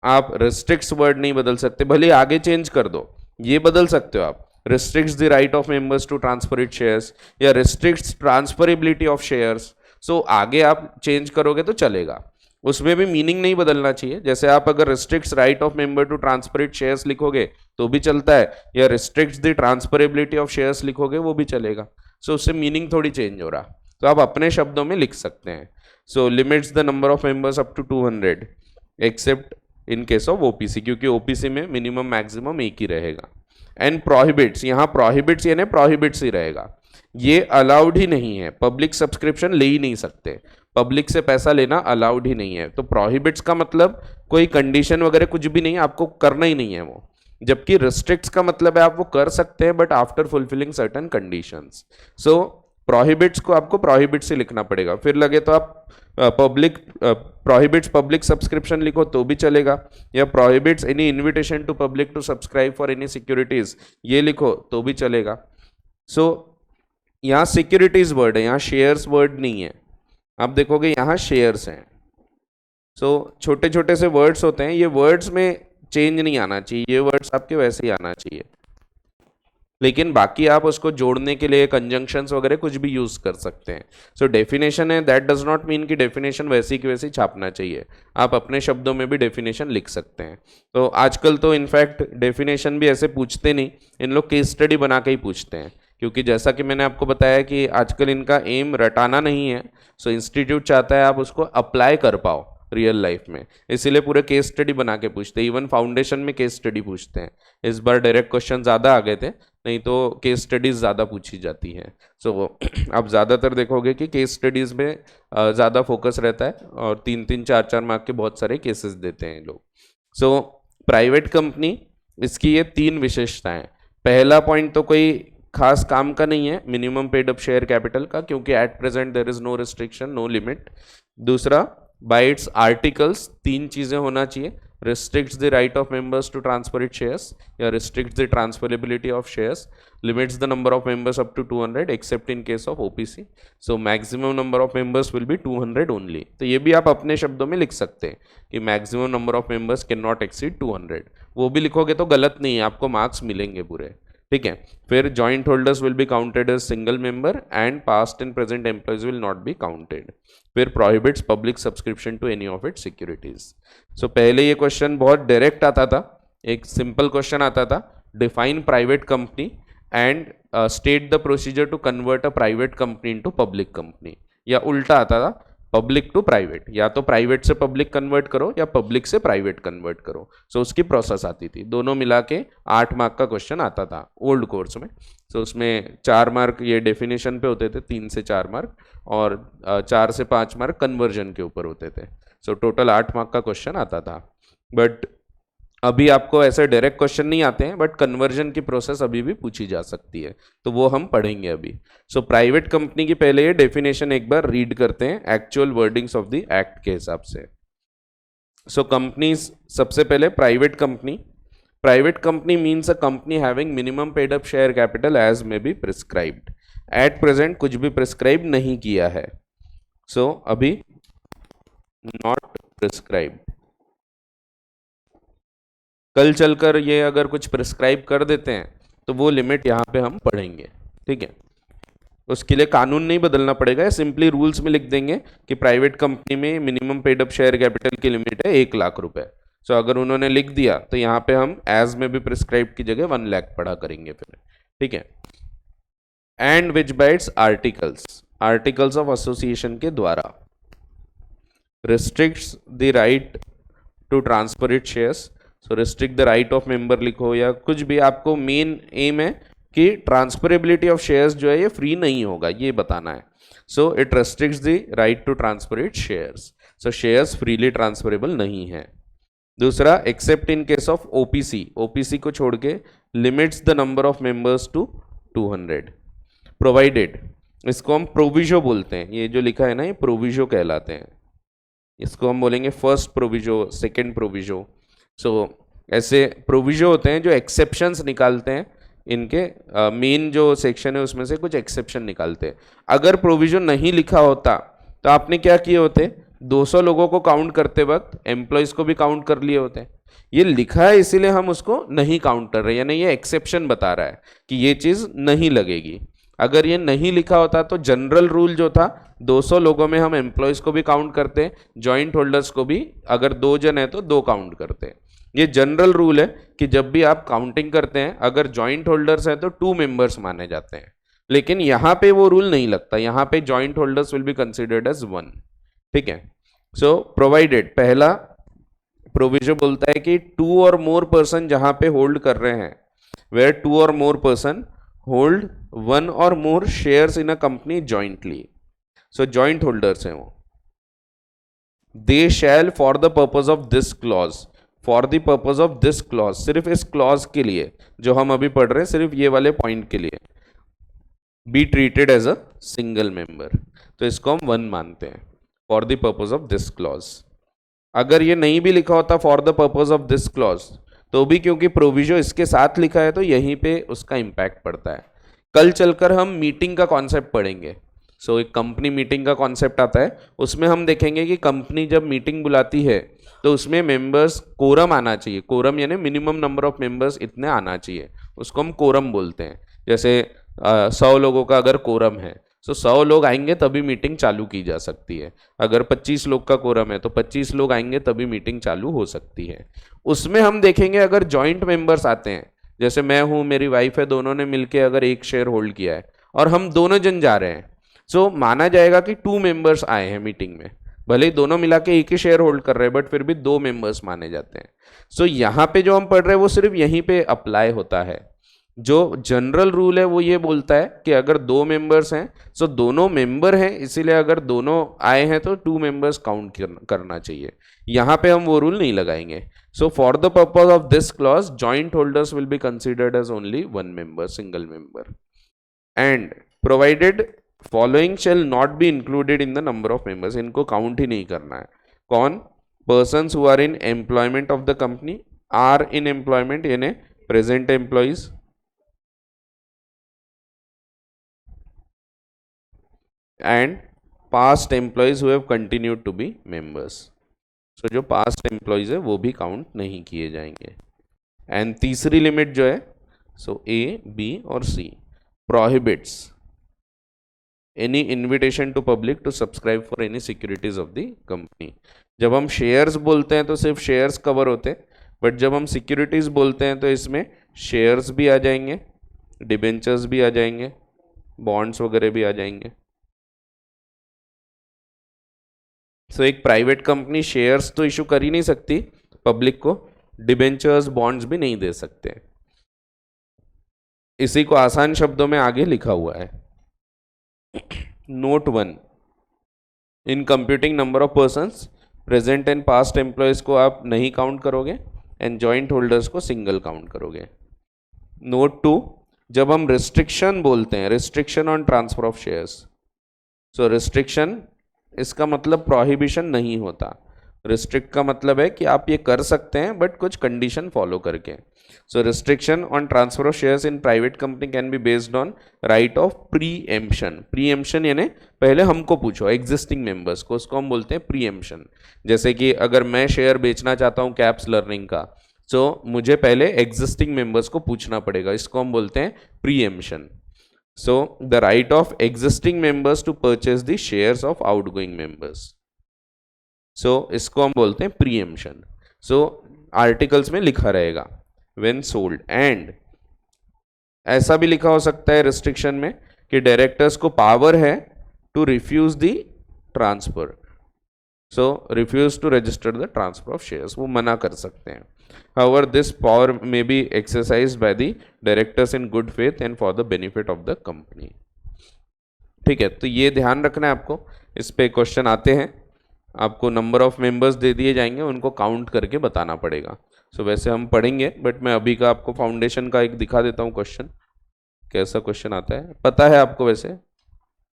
आप रिस्ट्रिक्ट्स वर्ड नहीं बदल सकते, भले आगे चेंज कर दो, ये बदल सकते हो आप, restricts the right of members to transfer it shares, या restricts transferability of shares. So आगे आप चेंज करोगे तो चलेगा, उसमें भी मीनिंग नहीं बदलना चाहिए। जैसे आप अगर restricts right of member to transfer it shares लिखोगे तो भी चलता है, या restricts the transferability of shares लिखोगे वो भी चलेगा। सो उससे मीनिंग थोड़ी चेंज हो रहा, तो आप अपने शब्दों में लिख सकते हैं। So limits the number of members up to 200 except in case of OPC, क्योंकि ओपीसी में मिनिमम मैक्सिमम एक ही रहेगा। एंड प्रोहिबिट्स, यहाँ प्रोहिबिट्स यानी प्रोहिबिट्स ही रहेगा, ये अलाउड ही नहीं है, पब्लिक सब्सक्रिप्शन ले ही नहीं सकते, पब्लिक से पैसा लेना अलाउड ही नहीं है। तो प्रोहिबिट्स का मतलब कोई कंडीशन वगैरह कुछ भी नहीं है, आपको करना ही नहीं है वो, जबकि रिस्ट्रिक्ट्स का मतलब है आप वो कर सकते हैं but after fulfilling certain conditions. So prohibits को आपको प्रोहिबिट से लिखना पड़ेगा, फिर लगे तो आप पब्लिक प्रोहिबिट्स पब्लिक सब्सक्रिप्शन लिखो तो भी चलेगा, या prohibits any invitation to public to subscribe for any securities ये लिखो तो भी चलेगा। सो यहाँ सिक्योरिटीज वर्ड है, यहाँ शेयर्स वर्ड नहीं है, आप देखोगे यहाँ शेयर्स हैं, सो छोटे छोटे से वर्ड्स होते हैं, ये वर्ड्स में चेंज नहीं आना चाहिए, ये वर्ड्स आपके वैसे ही आना चाहिए, लेकिन बाकी आप उसको जोड़ने के लिए कंजंक्शंस वगैरह कुछ भी यूज कर सकते हैं। सो डेफिनेशन है, दैट डज नॉट मीन कि डेफिनेशन वैसी की वैसी छापना चाहिए, आप अपने शब्दों में भी डेफिनेशन लिख सकते हैं। तो आजकल तो इनफैक्ट डेफिनेशन भी ऐसे पूछते नहीं, इन लोग केस स्टडी बना के ही पूछते हैं, क्योंकि जैसा कि मैंने आपको बताया कि आजकल इनका एम रटाना नहीं है। सो इंस्टीट्यूट चाहता है आप उसको अप्लाई कर पाओ रियल लाइफ में, इसीलिए पूरे केस स्टडी बना के पूछते हैं। इवन फाउंडेशन में केस स्टडी पूछते हैं, इस बार डायरेक्ट क्वेश्चन ज़्यादा आ गए थे, नहीं तो केस स्टडीज़ ज़्यादा पूछी जाती हैं। सो आप ज़्यादातर देखोगे कि केस स्टडीज़ में ज़्यादा फोकस रहता है, और 3-3 4-4 मार्क के बहुत सारे केसेस देते हैं लोग। सो प्राइवेट कंपनी, इसकी ये 3 विशेषताएं। पहला पॉइंट तो कोई खास काम का नहीं है, minimum paid up share capital का, क्योंकि at present there is no restriction, no limit. दूसरा, बाय इट्स आर्टिकल्स 3 चीज़ें होना चाहिए, restricts the right of members to transfer its shares, या restricts the transferability of shares, limits the number of members up to 200 except in case of OPC, so maximum number of members will be 200 only। तो ये भी आप अपने शब्दों में लिख सकते हैं कि maximum number of members cannot exceed 200, वो भी लिखोगे तो गलत नहीं है, आपको मार्क्स मिलेंगे पूरे, ठीक है। फिर joint holders will be counted as single member and past and present employees will not be counted. फिर prohibits public subscription to any of its securities. So पहले ये क्वेश्चन बहुत डायरेक्ट आता था, एक सिंपल क्वेश्चन आता था, define private company and state the procedure to convert a private company into public company, या उल्टा आता था, पब्लिक टू प्राइवेट, या तो प्राइवेट से पब्लिक कन्वर्ट करो या पब्लिक से प्राइवेट कन्वर्ट करो। सो उसकी प्रोसेस आती थी, दोनों मिला के 8 मार्क का क्वेश्चन आता था ओल्ड कोर्स में। सो उसमें 4 मार्क ये डेफिनेशन पे होते थे, 3 से 4 मार्क, और 4 से 5 मार्क कन्वर्जन के ऊपर होते थे। सो टोटल 8 मार्क का क्वेश्चन आता था। बट अभी आपको ऐसे डायरेक्ट क्वेश्चन नहीं आते हैं, बट कन्वर्जन की प्रोसेस अभी भी पूछी जा सकती है, तो वो हम पढ़ेंगे अभी। सो प्राइवेट कंपनी की पहले ये डेफिनेशन एक बार रीड करते हैं actual wordings of the act के हिसाब से। सो कंपनीज, सबसे पहले private company, private company means a company having minimum paid up share capital as may be prescribed. At present कुछ भी प्रिस्क्राइब नहीं किया है, सो अभी नॉट प्रिस्क्राइब्ड। कल चलकर ये अगर कुछ प्रिस्क्राइब कर देते हैं तो वो लिमिट यहाँ पे हम पढ़ेंगे, ठीक है। उसके लिए कानून नहीं बदलना पड़ेगा, सिंपली रूल्स में लिख देंगे कि प्राइवेट कंपनी में minimum paid up share capital की लिमिट है 1 लाख रुपए। सो अगर उन्होंने लिख दिया तो यहाँ पे हम एज में भी प्रिस्क्राइब की जगह 1 लाख पढ़ा करेंगे फिर, ठीक है। And which by its articles, articles of association के द्वारा, restricts the right to transfer it shares. So restrict the right of member लिखो या कुछ भी, आपको मेन एम है कि ट्रांसफरेबिलिटी ऑफ शेयर्स जो है ये फ्री नहीं होगा, ये बताना है। So it restricts the right to transfer it shares, so shares freely transferable नहीं है। दूसरा, except in case of OPC, OPC को छोड़ के limits the number of members to 200 provided, इसको हम प्रोविजो बोलते हैं, ये जो लिखा है ना ये प्रोविजो कहलाते हैं, इसको हम बोलेंगे फर्स्ट प्रोविजो, सेकेंड प्रोविजो। सो ऐसे प्रोविजो होते हैं जो एक्सेप्शंस निकालते हैं, इनके मेन जो सेक्शन है उसमें से कुछ एक्सेप्शन निकालते हैं। अगर प्रोविजो नहीं लिखा होता तो आपने क्या किए होते, 200 लोगों को काउंट करते वक्त एम्प्लॉयज़ को भी काउंट कर लिए होते हैं। ये लिखा है इसीलिए हम उसको नहीं काउंट कर रहे, यानी ये एक्सेप्शन बता रहा है कि ये चीज़ नहीं लगेगी। अगर ये नहीं लिखा होता तो जनरल रूल जो था 200 लोगों में हम एम्प्लॉयज़ को भी काउंट करते, जॉइंट होल्डर्स को भी, अगर 2 जन है तो 2 काउंट करते। ये जनरल रूल है कि जब भी आप काउंटिंग करते हैं अगर जॉइंट होल्डर्स हैं तो 2 मेंबर्स माने जाते हैं, लेकिन यहाँ पे वो रूल नहीं लगता, यहाँ पे joint holders will be considered as 1, ठीक है। सो प्रोवाइडेड, पहला प्रोविजन बोलता है कि 2 और मोर पर्सन जहां पे होल्ड कर रहे हैं, वेयर 2 और मोर पर्सन होल्ड 1 और more shares in a company jointly, so joint holders हैं वो, they shall for the purpose of this clause, for the purpose of this clause, सिर्फ इस क्लॉज के लिए जो हम अभी पढ़ रहे हैं, सिर्फ ये वाले पॉइंट के लिए, be treated as a single member, तो इसको हम 1 मानते हैं for the purpose of this clause. अगर ये नहीं भी लिखा होता for the purpose of this clause तो भी, क्योंकि प्रोविजो इसके साथ लिखा है तो यहीं पे उसका इंपैक्ट पड़ता है। कल चलकर हम मीटिंग का कॉन्सेप्ट पढ़ेंगे, सो एक कंपनी मीटिंग का कॉन्सेप्ट आता है, उसमें हम देखेंगे कि कंपनी जब मीटिंग बुलाती है तो उसमें मेंबर्स कोरम आना चाहिए, कोरम यानी मिनिमम नंबर ऑफ मेंबर्स इतने आना चाहिए, उसको हम कोरम बोलते हैं। जैसे 100 लोगों का अगर कोरम है तो 100 लोग आएंगे तभी मीटिंग चालू की जा सकती है। अगर 25 लोग का कोरम है तो 25 लोग आएंगे तभी मीटिंग चालू हो सकती है। उसमें हम देखेंगे अगर जॉइंट मेंबर्स आते हैं, जैसे मैं हूं, मेरी वाइफ है, दोनों ने मिलकर अगर एक शेयर होल्ड किया है और हम दोनों जन जा रहे हैं, सो माना जाएगा कि 2 मेंबर्स आए हैं मीटिंग में, भले ही दोनों मिला के एक ही शेयर होल्ड कर रहे हैं बट फिर भी 2 मेंबर्स माने जाते हैं। सो यहाँ पे जो हम पढ़ रहे हैं वो सिर्फ यहीं पे अप्लाई होता है। जो जनरल रूल है वो ये बोलता है कि अगर 2 मेंबर्स हैं सो दोनों मेंबर हैं, इसीलिए अगर दोनों आए हैं तो 2 मेंबर्स काउंट करना चाहिए। यहाँ पे हम वो रूल नहीं लगाएंगे। So for the purpose of this clause joint holders will be considered as only 1 member, single member, and provided following shall not be included in the number of members. इनको काउंट ही नहीं करना है। कौन? Persons who are in employment of the company, are in employment यानी present employees, and past employees who have continued to be members. So जो पास्ट एम्प्लॉयज है वो भी काउंट नहीं किए जाएंगे। एंड तीसरी लिमिट जो है, सो ए, बी और C prohibits any invitation to public to subscribe for any securities of the company. जब हम शेयर्स बोलते हैं तो सिर्फ शेयर्स कवर होते हैं, बट जब हम सिक्योरिटीज बोलते हैं तो इसमें शेयर्स भी आ जाएंगे, डिबेंचर्स भी आ जाएंगे, बॉन्ड्स वगैरह भी आ जाएंगे। सो एक प्राइवेट कंपनी शेयर्स तो इशू कर ही नहीं सकती पब्लिक को, डिबेंचर्स बॉन्ड्स भी नहीं दे सकते। इसी को आसान शब्दों में आगे लिखा हुआ है। Note 1, in computing number of persons present and past employees को आप नहीं काउंट करोगे एंड जॉइंट होल्डर्स को सिंगल काउंट करोगे। नोट 2, जब हम रिस्ट्रिक्शन बोलते हैं, restriction on transfer of shares, so restriction इसका मतलब प्रोहिबिशन नहीं होता। रिस्ट्रिक्ट का मतलब है कि आप ये कर सकते हैं बट कुछ कंडीशन फॉलो करके। So restriction on transfer of shares in private company can be based on right of preemption. Preemption यानी पहले हमको पूछो, एग्जिस्टिंग मेंबर्स को, उसको हम बोलते हैं प्रीएम्पशन। जैसे कि अगर मैं शेयर बेचना चाहता हूँ कैप्स लर्निंग का, सो मुझे पहले एग्जिस्टिंग मेंबर्स को पूछना पड़ेगा, इसको हम बोलते हैं preemption. So the right of existing members to purchase the shares of outgoing members. So इसको हम बोलते हैं preemption. So articles में लिखा रहेगा when sold, and ऐसा भी लिखा हो सकता है restriction में कि directors को power है to refuse the transfer. So refuse to register the transfer of shares, वो मना कर सकते हैं। However, this power may be exercised by the directors in good faith and for the benefit of the company. ठीक है, तो ये ध्यान रखना है आपको। इस पे क्वेश्चन आते हैं, आपको नंबर ऑफ मेंबर्स दे दिए जाएंगे, उनको काउंट करके बताना पड़ेगा। सो वैसे हम पढ़ेंगे बट मैं अभी का आपको फाउंडेशन का एक दिखा देता हूँ क्वेश्चन, कैसा क्वेश्चन आता है। पता है आपको वैसे,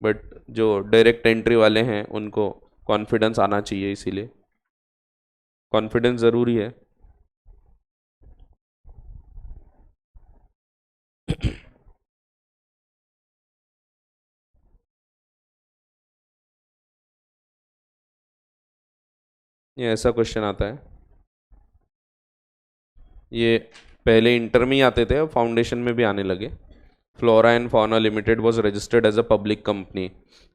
बट जो डायरेक्ट एंट्री वाले हैं उनको कॉन्फिडेंस आना चाहिए, इसीलिए कॉन्फिडेंस ज़रूरी है। ये ऐसा क्वेश्चन आता है, ये पहले इंटर में ही आते थे, अब फाउंडेशन में भी आने लगे। Flora and fauna limited was registered as a public company.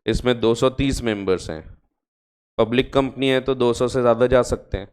इसमें 230 मेंबर्स हैं, पब्लिक कंपनी है तो 200 से ज़्यादा जा सकते हैं।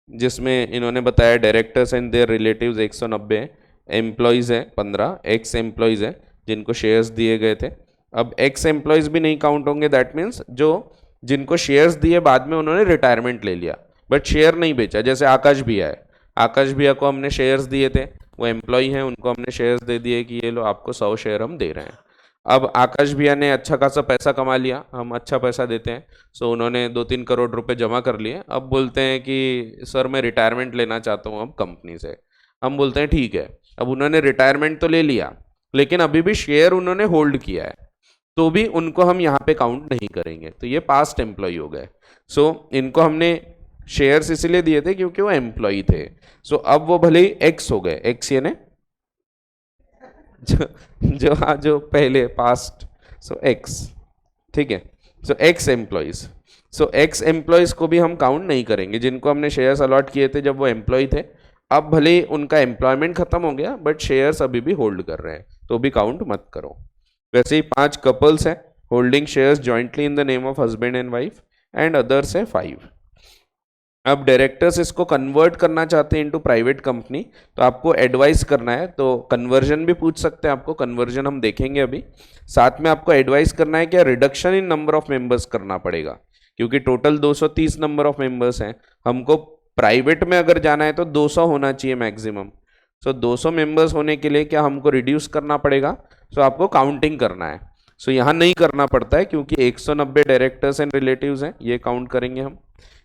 जिसमें इन्होंने बताया डायरेक्टर्स एंड देयर रिलेटिव्स 190 हैं, एम्प्लॉयज़ हैं 15, एक्स एम्प्लॉयज़ हैं जिनको शेयर्स दिए गए थे। अब एक्स एम्प्लॉयज़ भी नहीं काउंट होंगे, दैट मीन्स जो जिनको शेयर्स दिए बाद में उन्होंने रिटायरमेंट ले लिया बट शेयर नहीं बेचा। जैसे आकाश भैया है, आकाश भैया को हमने शेयर्स दिए थे, वो एम्प्लॉय हैं, उनको हमने शेयर्स दे दिए कि ये लो आपको 100 शेयर हम दे रहे हैं। अब आकाश भैया ने अच्छा खासा पैसा कमा लिया, हम अच्छा पैसा देते हैं, सो उन्होंने 2-3 करोड़ रुपए जमा कर लिए। अब बोलते हैं कि सर मैं रिटायरमेंट लेना चाहता हूँ अब कंपनी से। हम बोलते हैं ठीक है। अब उन्होंने रिटायरमेंट तो ले लिया लेकिन अभी भी शेयर उन्होंने होल्ड किया है, तो भी उनको हम यहाँ पे काउंट नहीं करेंगे, तो ये पास्ट एम्प्लॉय हो गए। सो इनको हमने शेयर्स इसलिए दिए थे क्योंकि वो एम्प्लॉय थे। सो अब वो भले ही एक्स हो गए, एक्स यानी जो पहले पास्ट, सो एक्स। ठीक है। सो एक्स एम्प्लॉयज, सो एक्स एम्प्लॉयज को भी हम काउंट नहीं करेंगे, जिनको हमने शेयर्स अलॉट किए थे जब वो एम्प्लॉय थे। अब भले ही उनका एम्प्लॉयमेंट खत्म हो गया बट शेयर्स अभी भी होल्ड कर रहे हैं, तो भी काउंट मत करो। वैसे ही 5 कपल्स हैं holding shares jointly in the name of husband and wife, and others है 5। अब डायरेक्टर्स इसको कन्वर्ट करना चाहते हैं इनटू प्राइवेट कंपनी, तो आपको एडवाइस करना है, तो कन्वर्जन भी पूछ सकते हैं आपको, कन्वर्जन हम देखेंगे अभी। साथ में आपको एडवाइस करना है कि reduction in number of members करना पड़ेगा, क्योंकि टोटल 230 नंबर ऑफ मेंबर्स हैं, हमको प्राइवेट में अगर जाना है तो 200 होना चाहिए मैक्सिमम। सो 200 मेंबर्स होने के लिए क्या हमको रिड्यूस करना पड़ेगा, सो आपको काउंटिंग करना है। सो यहाँ नहीं करना पड़ता है क्योंकि 190 डायरेक्टर्स एंड रिलेटिव्स हैं, ये काउंट करेंगे हम।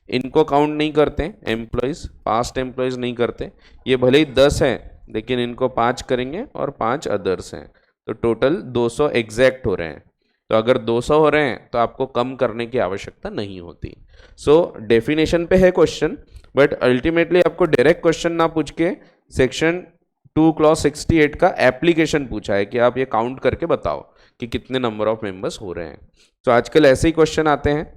इनको काउंट नहीं करते एम्प्लॉयज़, पास्ट एम्प्लॉयज़ नहीं करते, ये भले ही 10 हैं लेकिन इनको 5 करेंगे और 5 अदर्स हैं, तो टोटल 200 एग्जैक्ट हो रहे हैं। तो अगर 200 हो रहे हैं तो आपको कम करने की आवश्यकता नहीं होती। सो डेफिनेशन पे है क्वेश्चन, बट अल्टीमेटली आपको डायरेक्ट क्वेश्चन ना पूछ के सेक्शन 2 क्लॉज 68 का एप्लीकेशन पूछा है कि आप ये काउंट करके बताओ कि कितने नंबर ऑफ मेंबर्स हो रहे हैं। तो आजकल ऐसे ही क्वेश्चन आते हैं।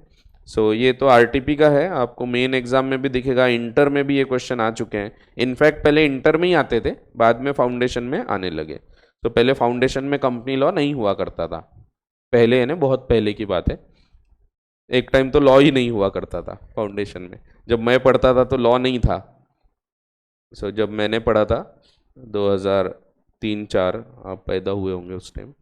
सो ये तो आरटीपी का है, आपको मेन एग्जाम में भी दिखेगा, इंटर में भी ये क्वेश्चन आ चुके हैं। इनफैक्ट पहले इंटर में ही आते थे, बाद में फाउंडेशन में आने लगे। तो पहले फाउंडेशन में कंपनी लॉ नहीं हुआ करता था, पहले है ना, बहुत पहले की बात है। एक टाइम तो लॉ ही नहीं हुआ करता था फाउंडेशन में, जब मैं पढ़ता था तो लॉ नहीं था। सो जब मैंने पढ़ा था 2003-4, आप पैदा हुए होंगे उस टाइम।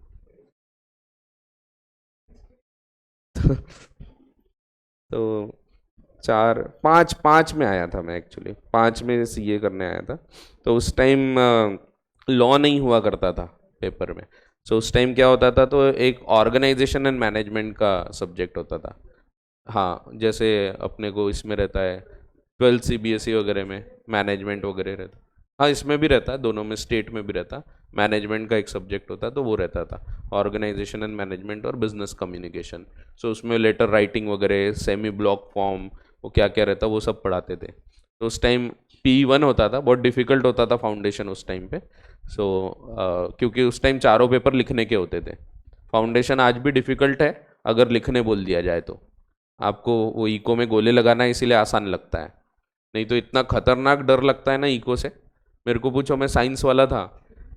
तो 4 5 5 में आया था मैं, एक्चुअली 5 में सीए करने आया था। तो उस टाइम लॉ नहीं हुआ करता था पेपर में। सो उस टाइम क्या होता था, तो एक ऑर्गेनाइजेशन एंड मैनेजमेंट का सब्जेक्ट होता था। हाँ, जैसे अपने को इसमें रहता है 12 सीबीएसई वगैरह में मैनेजमेंट वगैरह रहता। हाँ, इसमें भी रहता है, दोनों में, स्टेट में भी रहता। मैनेजमेंट का एक सब्जेक्ट होता तो वो रहता था ऑर्गेनाइजेशन एंड मैनेजमेंट और बिजनेस कम्युनिकेशन। सो उसमें लेटर राइटिंग वगैरह, सेमी ब्लॉक फॉर्म, वो क्या क्या रहता वो सब पढ़ाते थे। तो उस टाइम P1 होता था, बहुत डिफिकल्ट होता था फाउंडेशन उस टाइम पे। सो क्योंकि उस टाइम चारों पेपर लिखने के होते थे। फाउंडेशन आज भी डिफिकल्ट है अगर लिखने बोल दिया जाए तो, आपको वो इको में गोले लगाना इसीलिए आसान लगता है, नहीं तो इतना खतरनाक डर लगता है ना इको से। मेरे को पूछो, मैं साइंस वाला था,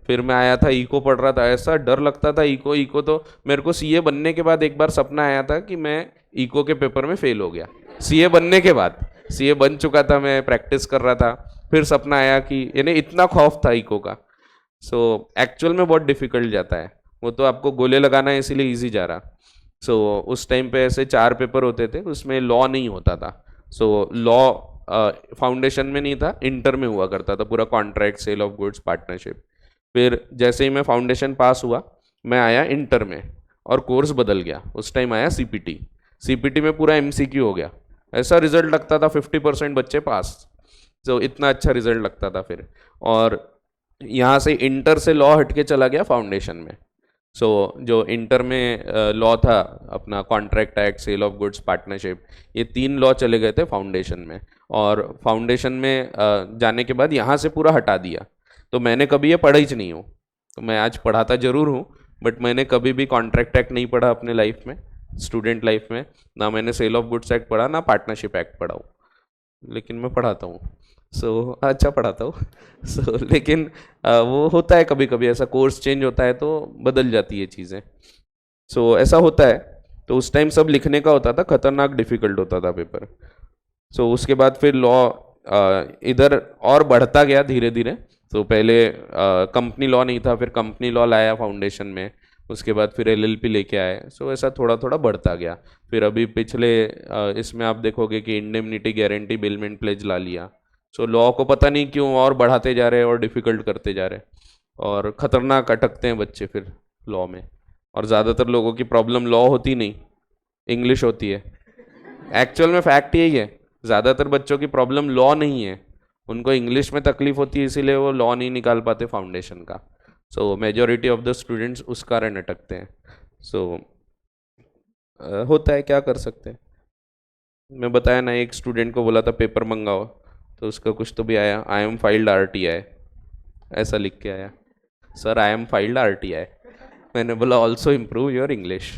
फिर मैं आया था इको पढ़ रहा था, ऐसा डर लगता था इको। इको तो मेरे को सीए बनने के बाद एक बार सपना आया था कि मैं इको के पेपर में फेल हो गया। सीए बनने के बाद, सीए बन चुका था, मैं प्रैक्टिस कर रहा था, फिर सपना आया कि यानी इतना खौफ था इको का। सो एक्चुअल में बहुत डिफिकल्ट जाता है, वो तो आपको गोले लगाना है इसीलिए ईजी जा रहा। सो उस टाइम पे ऐसे 4 पेपर होते थे, उसमें लॉ नहीं होता था। सो लॉ फाउंडेशन में नहीं था, इंटर में हुआ करता था पूरा, contract, sale of goods, partnership. फिर जैसे ही मैं फाउंडेशन पास हुआ, मैं आया इंटर में और कोर्स बदल गया। उस टाइम आया सीपीटी, सीपीटी में पूरा एमसीक्यू हो गया। ऐसा रिजल्ट लगता था 50% बच्चे पास, तो इतना अच्छा रिजल्ट लगता था फिर। और यहाँ से इंटर से लॉ हट के चला गया फाउंडेशन में। सो जो इंटर में लॉ था अपना, contract act, sale of goods, partnership, ये 3 लॉ चले गए थे फाउंडेशन में। और फाउंडेशन में जाने के बाद यहाँ से पूरा हटा दिया। तो मैंने कभी ये पढ़ा ही नहीं हूँ, तो मैं आज पढ़ाता जरूर हूँ, बट मैंने कभी भी कॉन्ट्रैक्ट एक्ट नहीं पढ़ा अपने लाइफ में, स्टूडेंट लाइफ में। ना मैंने सेल ऑफ गुड्स एक्ट पढ़ा, ना पार्टनरशिप एक्ट पढ़ा हूँ, लेकिन मैं पढ़ाता हूँ। सो अच्छा पढ़ाता हूँ। सो लेकिन वो होता है कभी कभी ऐसा, कोर्स चेंज होता है तो बदल जाती है चीज़ें। सो ऐसा होता है। तो उस टाइम सब लिखने का होता था, खतरनाक डिफिकल्ट होता था पेपर। सो उसके बाद फिर लॉ इधर और बढ़ता गया धीरे धीरे। तो पहले कंपनी लॉ नहीं था, फिर कंपनी लॉ लाया फाउंडेशन में, उसके बाद फिर एलएलपी लेके आए। सो ऐसा थोड़ा थोड़ा बढ़ता गया। फिर अभी पिछले इसमें आप देखोगे कि इंडेमनिटी गारंटी बिलमेंट प्लेज ला लिया। सो लॉ को पता नहीं क्यों और बढ़ाते जा रहे हैं और डिफिकल्ट करते जा रहे हैं, और ख़तरनाक अटकते हैं बच्चे फिर लॉ में। और ज़्यादातर लोगों की प्रॉब्लम लॉ होती नहीं, इंग्लिश होती है। एक्चुअल में फैक्ट यही है, ज़्यादातर बच्चों की प्रॉब्लम लॉ नहीं है, उनको इंग्लिश में तकलीफ होती है, इसीलिए वो लॉ नहीं निकाल पाते फाउंडेशन का। सो मेजॉरिटी ऑफ द स्टूडेंट्स उस कारण अटकते हैं। सो होता है, क्या कर सकते हैं। मैं बताया ना, एक स्टूडेंट को बोला था पेपर मंगाओ, तो उसका कुछ तो भी आया, आई एम फाइल्ड RTI, ऐसा लिख के आया, sir I am filed RTI। मैंने बोला ऑल्सो इम्प्रूव योर इंग्लिश।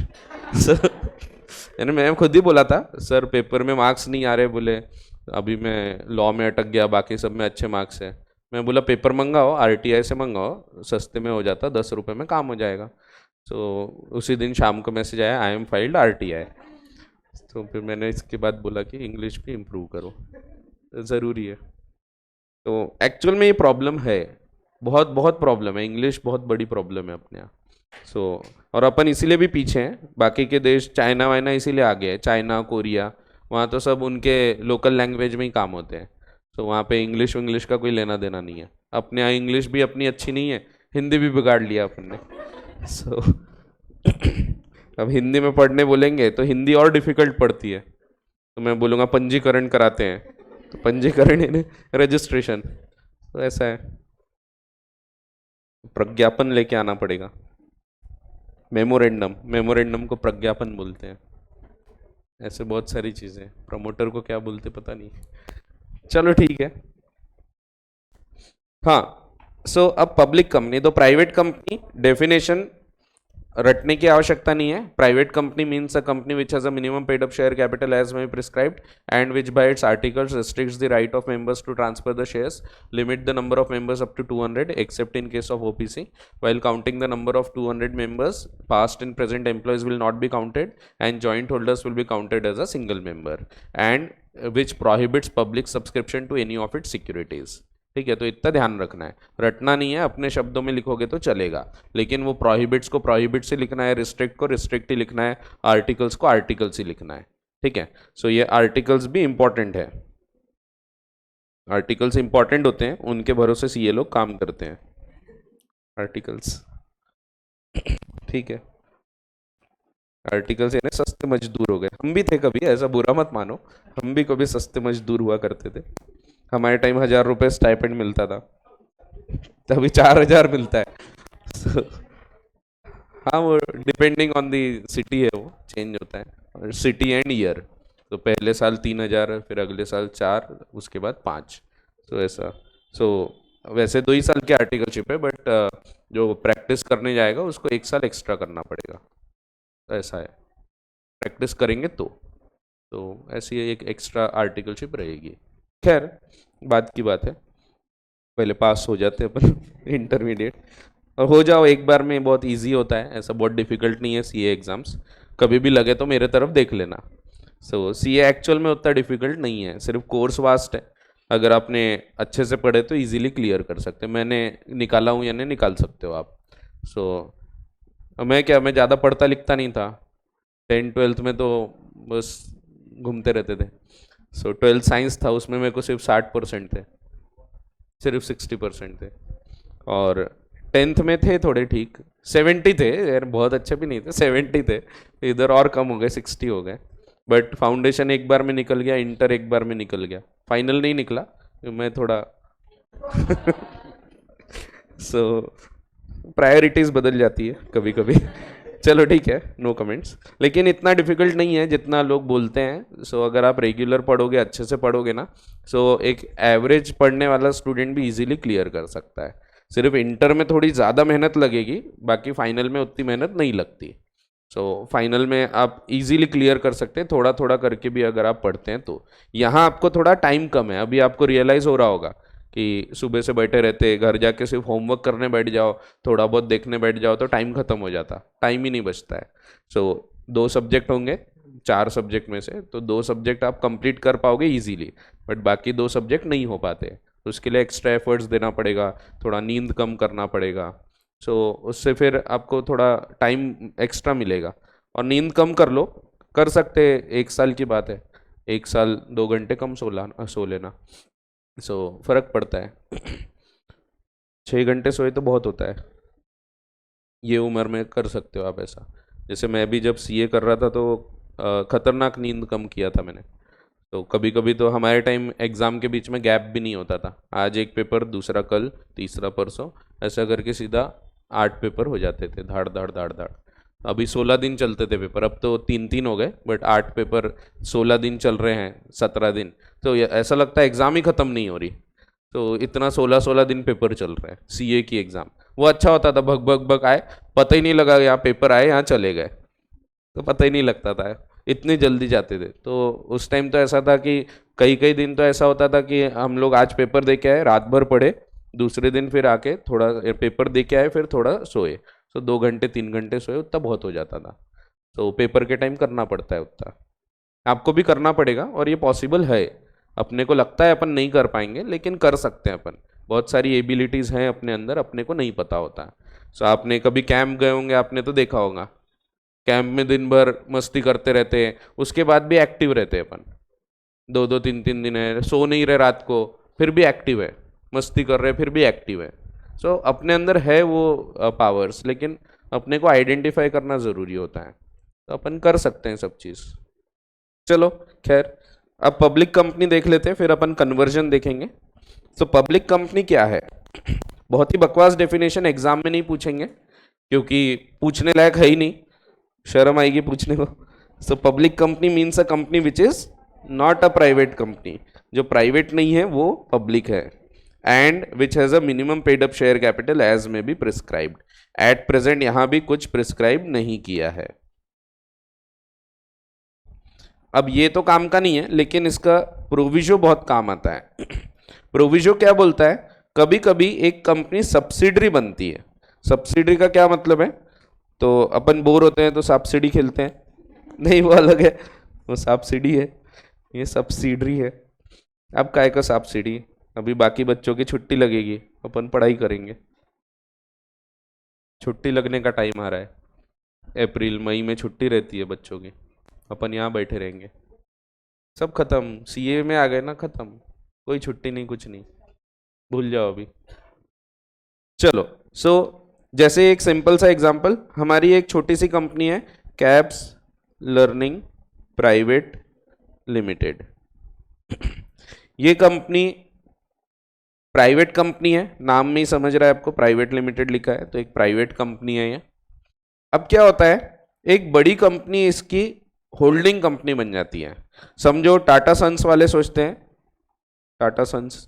यानी मैं खुद ही बोला था सर पेपर में मार्क्स नहीं आ रहे, बोले अभी मैं लॉ में अटक गया, बाकी सब में अच्छे मार्क्स है। मैं बोला पेपर मंगाओ, आरटीआई से मंगाओ, सस्ते में हो जाता, 10 रुपये में काम हो जाएगा। तो उसी दिन शाम को मैसेज आया, आई एम फाइल्ड आरटीआई। तो फिर मैंने इसके बाद बोला कि इंग्लिश भी इम्प्रूव करो, ज़रूरी है। तो एक्चुअल में ये प्रॉब्लम है, बहुत बहुत प्रॉब्लम है, इंग्लिश बहुत बड़ी प्रॉब्लम है अपने यहाँ। सो और अपन इसीलिए भी पीछे हैं, बाकी के देश चाइना वाइना इसीलिए आगे है, चाइना कोरिया, वहाँ तो सब उनके लोकल लैंग्वेज में ही काम होते हैं। तो वहाँ पे इंग्लिश इंग्लिश का कोई लेना देना नहीं है। अपने यहाँ इंग्लिश भी अपनी अच्छी नहीं है, हिंदी भी बिगाड़ लिया अपन ने। सो अब हिंदी में पढ़ने बोलेंगे तो हिंदी और डिफिकल्ट पड़ती है, तो मैं बोलूँगा पंजीकरण कराते हैं, तो पंजीकरण यानी रजिस्ट्रेशन, तो ऐसा है। प्रज्ञापन लेके आना पड़ेगा, मेमोरेंडम, मेमोरेंडम को प्रज्ञापन बोलते हैं। ऐसे बहुत सारी चीज़ें, प्रमोटर को क्या बोलते पता नहीं। चलो ठीक है। हाँ, सो अब पब्लिक कंपनी, तो प्राइवेट कंपनी डेफिनेशन रटने की आवश्यकता नहीं है। Private company means a company which has a minimum paid up share capital as may prescribed and which by its articles restricts the right of members to transfer the shares, limit the number of members up to 200 except in case of OPC, while counting the number of 200 members, past and present employees will not be counted and joint holders will be counted as a single member, and which prohibits public subscription to any of its securities। ठीक है, तो इतना ध्यान रखना है, रटना नहीं है, अपने शब्दों में लिखोगे तो चलेगा, लेकिन वो प्रोहिबिट्स को प्रोहिबिट से लिखना है, रिस्ट्रिक्ट को रिस्ट्रिक्ट ही लिखना है, आर्टिकल्स को आर्टिकल्स ही लिखना है। ठीक है, सो ये आर्टिकल्स भी इंपॉर्टेंट है, आर्टिकल्स इंपॉर्टेंट होते हैं, उनके भरोसे से ये लोग काम करते हैं, आर्टिकल्स। ठीक है, आर्टिकल्स यानी सस्ते मजदूर हो गए, हम भी थे कभी, ऐसा बुरा मत मानो, हम भी कभी सस्ते मजदूर हुआ करते थे। हमारे टाइम 1000 रुपये स्टाइपेंड मिलता था, तभी 4000 मिलता है। So, हाँ वो डिपेंडिंग ऑन दी सिटी है, वो चेंज होता है, सिटी एंड ईयर। तो पहले साल 3000, फिर अगले साल 4, उसके बाद 5, तो ऐसा। सो वैसे 2 ही साल की आर्टिकलशिप है, बट जो प्रैक्टिस करने जाएगा उसको 1 साल एक्स्ट्रा करना पड़ेगा, तो ऐसा है, प्रैक्टिस करेंगे तो ऐसी एक एक्स्ट्रा आर्टिकलशिप रहेगी। खैर बात की बात है, पहले पास हो जाते हैं अपन इंटरमीडिएट, और हो जाओ एक बार में, बहुत इजी होता है, ऐसा बहुत डिफिकल्ट नहीं है सीए एग्ज़ाम्स, कभी भी लगे तो मेरे तरफ देख लेना। सो सीए एक्चुअल में उतना डिफिकल्ट नहीं है, सिर्फ कोर्स वास्ट है, अगर आपने अच्छे से पढ़े तो इजीली क्लियर कर सकते, मैंने निकाला हूँ यानी निकाल सकते हो आप। सो मैं ज़्यादा पढ़ता लिखता नहीं था, 10th-12th में तो बस घूमते रहते थे। सो 12th साइंस था, उसमें मेरे को सिर्फ 60% थे, सिर्फ 60% थे, और 10th में थे थोड़े ठीक, 70 थे यार, बहुत अच्छे भी नहीं थे, 70 थे, इधर और कम हो गए, 60 हो गए। बट फाउंडेशन एक बार में निकल गया, इंटर एक बार में निकल गया, फाइनल नहीं निकला, मैं थोड़ा सो प्रायोरिटीज़ बदल जाती है कभी कभी। चलो ठीक है, नो कमेंट्स, लेकिन इतना डिफिकल्ट नहीं है जितना लोग बोलते हैं। सो अगर आप रेगुलर पढ़ोगे, अच्छे से पढ़ोगे ना, सो एक एवरेज पढ़ने वाला स्टूडेंट भी इजीली क्लियर कर सकता है। सिर्फ इंटर में थोड़ी ज़्यादा मेहनत लगेगी, बाकी फाइनल में उतनी मेहनत नहीं लगती। सो फाइनल में आप इजीली क्लियर कर सकते हैं, थोड़ा थोड़ा करके भी अगर आप पढ़ते हैं तो। यहाँ आपको थोड़ा टाइम कम है, अभी आपको रियलाइज़ हो रहा होगा कि सुबह से बैठे रहते, घर जाके सिर्फ होमवर्क करने बैठ जाओ, थोड़ा बहुत देखने बैठ जाओ तो टाइम खत्म हो जाता, टाइम ही नहीं बचता है। सो 2 सब्जेक्ट होंगे 4 सब्जेक्ट में से, तो 2 सब्जेक्ट आप कंप्लीट कर पाओगे इजीली, बट बाकी 2 सब्जेक्ट नहीं हो पाते, तो उसके लिए एक्स्ट्रा एफर्ट्स देना पड़ेगा, थोड़ा नींद कम करना पड़ेगा। सो उससे फिर आपको थोड़ा टाइम एक्स्ट्रा मिलेगा, और नींद कम कर लो, कर सकते, 1 साल की बात है, 1 साल 2 घंटे कम सो लेना, सो फर्क पड़ता है। 6 घंटे सोए तो बहुत होता है, ये उम्र में कर सकते हो आप ऐसा। जैसे मैं भी जब सीए कर रहा था तो खतरनाक नींद कम किया था मैंने, तो कभी कभी तो हमारे टाइम एग्ज़ाम के बीच में गैप भी नहीं होता था, आज एक पेपर, दूसरा कल, तीसरा परसों, ऐसा करके सीधा 8 पेपर हो जाते थे, धाड़ धाड़ धाड़ धाड़। अभी 16 दिन चलते थे पेपर, अब तो 3-3 हो गए, बट 8 पेपर 16 दिन चल रहे हैं, 17 दिन, तो ऐसा लगता है एग्ज़ाम ही ख़त्म नहीं हो रही। तो इतना 16-16 दिन पेपर चल रहा है सीए की एग्ज़ाम। वो अच्छा होता था, भग भग भग आए, पता ही नहीं लगा यहाँ पेपर आए, यहाँ चले गए, तो पता ही नहीं लगता था, इतनी जल्दी जाते थे। तो उस टाइम तो ऐसा था कि कई कई दिन तो ऐसा होता था कि हम लोग आज पेपर दे के आए, रात भर पढ़े, दूसरे दिन फिर आके थोड़ा पेपर दे के आए, फिर थोड़ा सोए, तो 2 घंटे 3 घंटे सोए, उतना बहुत हो जाता था। तो पेपर के टाइम करना पड़ता है उतना, आपको भी करना पड़ेगा, और ये पॉसिबल है। अपने को लगता है अपन नहीं कर पाएंगे, लेकिन कर सकते हैं अपन। बहुत सारी एबिलिटीज़ हैं अपने अंदर, अपने को नहीं पता होता। सो आपने कभी कैंप गए होंगे, आपने तो देखा होगा, कैंप में दिन भर मस्ती करते रहते हैं, उसके बाद भी एक्टिव रहते हैं अपन। 2 2 3 3 दिन है, सो नहीं रहे रात को, फिर भी एक्टिव है, मस्ती कर रहे हैं, फिर भी एक्टिव है। सो अपने अंदर है वो पावर्स, लेकिन अपने को आइडेंटिफाई करना ज़रूरी होता है, तो अपन कर सकते हैं सब चीज़। चलो खैर, अब पब्लिक कंपनी देख लेते हैं, फिर अपन कन्वर्जन देखेंगे। तो पब्लिक कंपनी क्या है? बहुत ही बकवास डेफिनेशन, एग्जाम में नहीं पूछेंगे क्योंकि पूछने लायक है ही नहीं, शर्म आएगी पूछने को। So public company means a company which is not a private company, जो प्राइवेट नहीं है वो पब्लिक है, and which has a minimum paid up share capital as may be prescribed. At present यहां भी कुछ प्रिस्क्राइब नहीं किया है। अब ये तो काम का नहीं है, लेकिन इसका प्रोविजो बहुत काम आता है। प्रोविजो क्या बोलता है? कभी कभी एक कंपनी सब्सिडरी बनती है। सब्सिडरी का क्या मतलब है? तो अपन बोर होते हैं तो सब्सिडी खेलते हैं, नहीं वो अलग है, वो सब्सिडी है, ये सब्सिडरी है। अब काय का सब्सिडी? अभी बाकी बच्चों की छुट्टी लगेगी, अपन पढ़ाई करेंगे, छुट्टी लगने का टाइम आ रहा है, अप्रैल मई में छुट्टी रहती है बच्चों की, अपन यहाँ बैठे रहेंगे, सब खत्म, सीए में आ गए ना, खत्म, कोई छुट्टी नहीं, कुछ नहीं, भूल जाओ अभी। चलो, सो जैसे एक सिंपल सा एग्जांपल, हमारी एक छोटी सी कंपनी है, कैप्स लर्निंग प्राइवेट लिमिटेड। ये कंपनी प्राइवेट कंपनी है, नाम में ही समझ रहा है आपको, प्राइवेट लिमिटेड लिखा है, तो एक प्राइवेट कंपनी है ये। अब क्या होता है, एक बड़ी कंपनी इसकी होल्डिंग कंपनी बन जाती है। समझो टाटा सन्स वाले सोचते हैं, टाटा सन्स,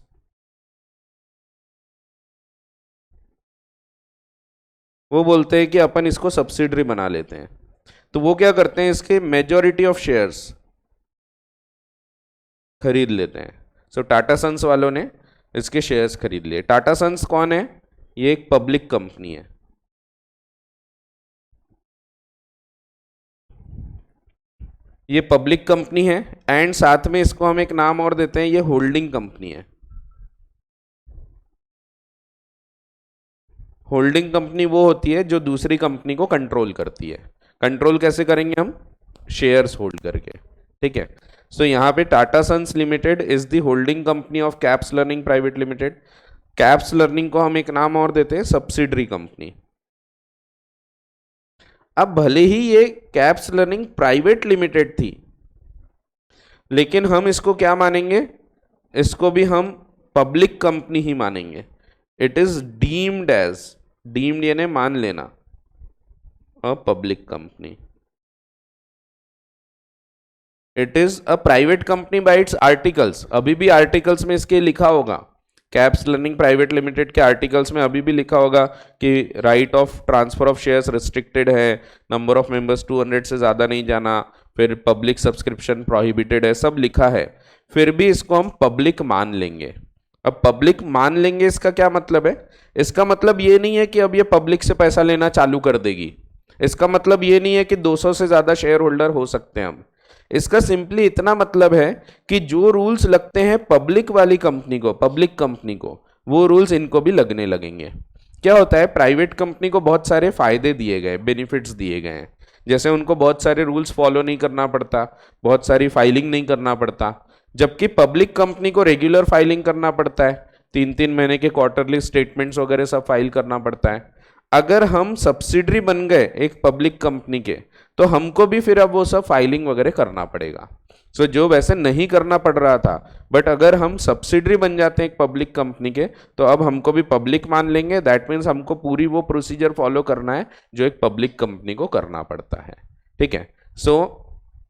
वो बोलते हैं कि अपन इसको सब्सिडरी बना लेते हैं, तो वो क्या करते हैं, इसके मेजॉरिटी ऑफ शेयर्स खरीद लेते हैं। सो टाटा सन्स वालों ने इसके शेयर्स खरीद लिए। टाटा सन्स कौन है? ये एक पब्लिक कंपनी है। ये पब्लिक कंपनी है, एंड साथ में इसको हम एक नाम और देते हैं, ये होल्डिंग कंपनी है। होल्डिंग कंपनी वो होती है जो दूसरी कंपनी को कंट्रोल करती है। कंट्रोल कैसे करेंगे हम? शेयर्स होल्ड करके, ठीक है। सो यहाँ पे Tata sons limited is the holding company of Caps learning private limited. Caps Learning को हम एक नाम और देते हैं, सब्सिडरी कंपनी। अब भले ही ये कैप्स लर्निंग प्राइवेट लिमिटेड थी, लेकिन हम इसको क्या मानेंगे? इसको भी हम पब्लिक कंपनी ही मानेंगे। It is deemed as, deemed यानी मान लेना, a public company. It is a private company by its articles. अभी भी आर्टिकल्स में इसके लिखा होगा, कैप्स लर्निंग प्राइवेट लिमिटेड के आर्टिकल्स में अभी भी लिखा होगा कि right of transfer of shares restricted है, नंबर ऑफ मेंबर्स 200 से ज़्यादा नहीं जाना, फिर पब्लिक सब्सक्रिप्शन प्रोहिबिटेड है, सब लिखा है। फिर भी इसको हम पब्लिक मान लेंगे। अब पब्लिक मान लेंगे, इसका क्या मतलब है? इसका मतलब ये नहीं है कि अब ये पब्लिक से पैसा लेना चालू कर देगी। इसका मतलब ये नहीं है कि 200 से ज़्यादा शेयर होल्डर हो सकते हैं हम। इसका सिंपली इतना मतलब है कि जो रूल्स लगते हैं पब्लिक वाली कंपनी को, पब्लिक कंपनी को, वो रूल्स इनको भी लगने लगेंगे। क्या होता है, प्राइवेट कंपनी को बहुत सारे फायदे दिए गए, बेनिफिट्स दिए गए हैं, जैसे उनको बहुत सारे रूल्स फॉलो नहीं करना पड़ता, बहुत सारी फाइलिंग नहीं करना पड़ता, जबकि पब्लिक कंपनी को रेगुलर फाइलिंग करना पड़ता है, 3 3 महीने के क्वार्टरली स्टेटमेंट्स वगैरह सब फाइल करना पड़ता है। अगर हम सब्सिडरी बन गए एक पब्लिक कंपनी के, तो हमको भी फिर अब वो सब फाइलिंग वगैरह करना पड़ेगा। सो जो वैसे नहीं करना पड़ रहा था, बट अगर हम सब्सिडरी बन जाते हैं एक पब्लिक कंपनी के, तो अब हमको भी पब्लिक मान लेंगे। दैट मीन्स हमको पूरी वो प्रोसीजर फॉलो करना है जो एक पब्लिक कंपनी को करना पड़ता है, ठीक है। सो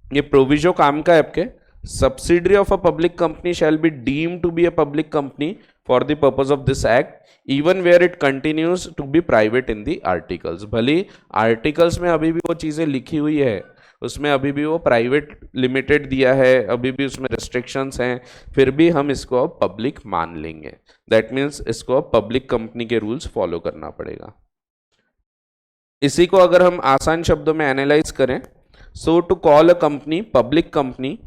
ये प्रोविजो काम का है आपके, subsidiary of a public company shall be deemed to be a public company for the purpose of this act even where it continues to be private in the articles। भले आर्टिकल्स में अभी भी वो चीज़ें लिखी हुई है, उसमें अभी भी वो प्राइवेट लिमिटेड दिया है, अभी भी उसमें रेस्ट्रिक्शंस हैं, फिर भी हम इसको अब पब्लिक मान लेंगे। दैट मीन्स इसको अब पब्लिक कंपनी के रूल्स फॉलो करना पड़ेगा। इसी को अगर हम आसान शब्दों में एनालाइज करें, so to call a company public company,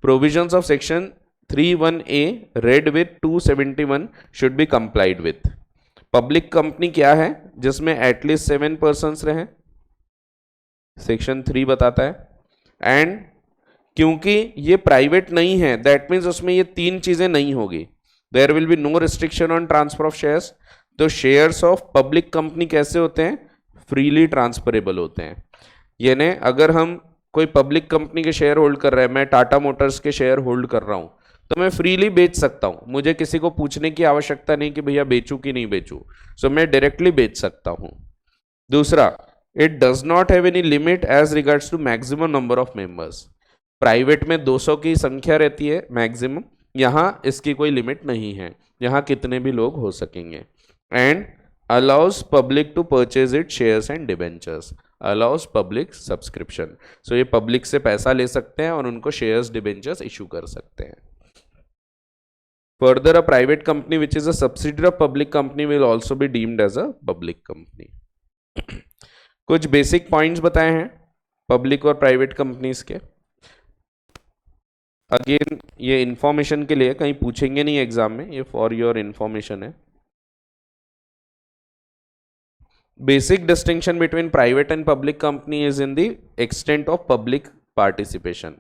provisions of section 31A read with 271 should be complied with. Public company क्या है? जिसमें एटलीस्ट 7 पर्सन्स रहे, सेक्शन 3 बताता है। एंड क्योंकि ये प्राइवेट नहीं है, दैट मीन्स उसमें ये तीन चीजें नहीं होगी। There will be no restriction on transfer of shares. तो शेयर्स ऑफ पब्लिक कंपनी कैसे होते हैं? फ्रीली ट्रांसफरेबल होते हैं। यानी अगर हम कोई पब्लिक कंपनी के शेयर होल्ड कर रहे हैं, मैं टाटा मोटर्स के शेयर होल्ड कर रहा हूं, तो मैं फ्रीली बेच सकता हूं, मुझे किसी को पूछने की आवश्यकता नहीं कि भैया बेचूं कि नहीं बेचूं। सो मैं डायरेक्टली बेच सकता हूं। दूसरा, it does not have any limit as regards to maximum number of members. Private में 200 की संख्या रहती है मैक्सिमम, यहां इसकी कोई लिमिट नहीं है, यहां कितने भी लोग हो सकेंगे। And allows public to purchase it shares and debentures, allows public subscription. So ये पब्लिक से पैसा ले सकते हैं और उनको शेयर्स डिबेंचर्स इशू कर सकते हैं। Further, a private company which is a subsidiary of public company will also be deemed as a public company. कुछ बेसिक पॉइंट्स बताए हैं पब्लिक और प्राइवेट कंपनीज के। अगेन ये इंफॉर्मेशन के लिए, कहीं पूछेंगे नहीं एग्जाम में, ये फॉर योर इंफॉर्मेशन है। Basic distinction between private and public company is in the extent of public participation.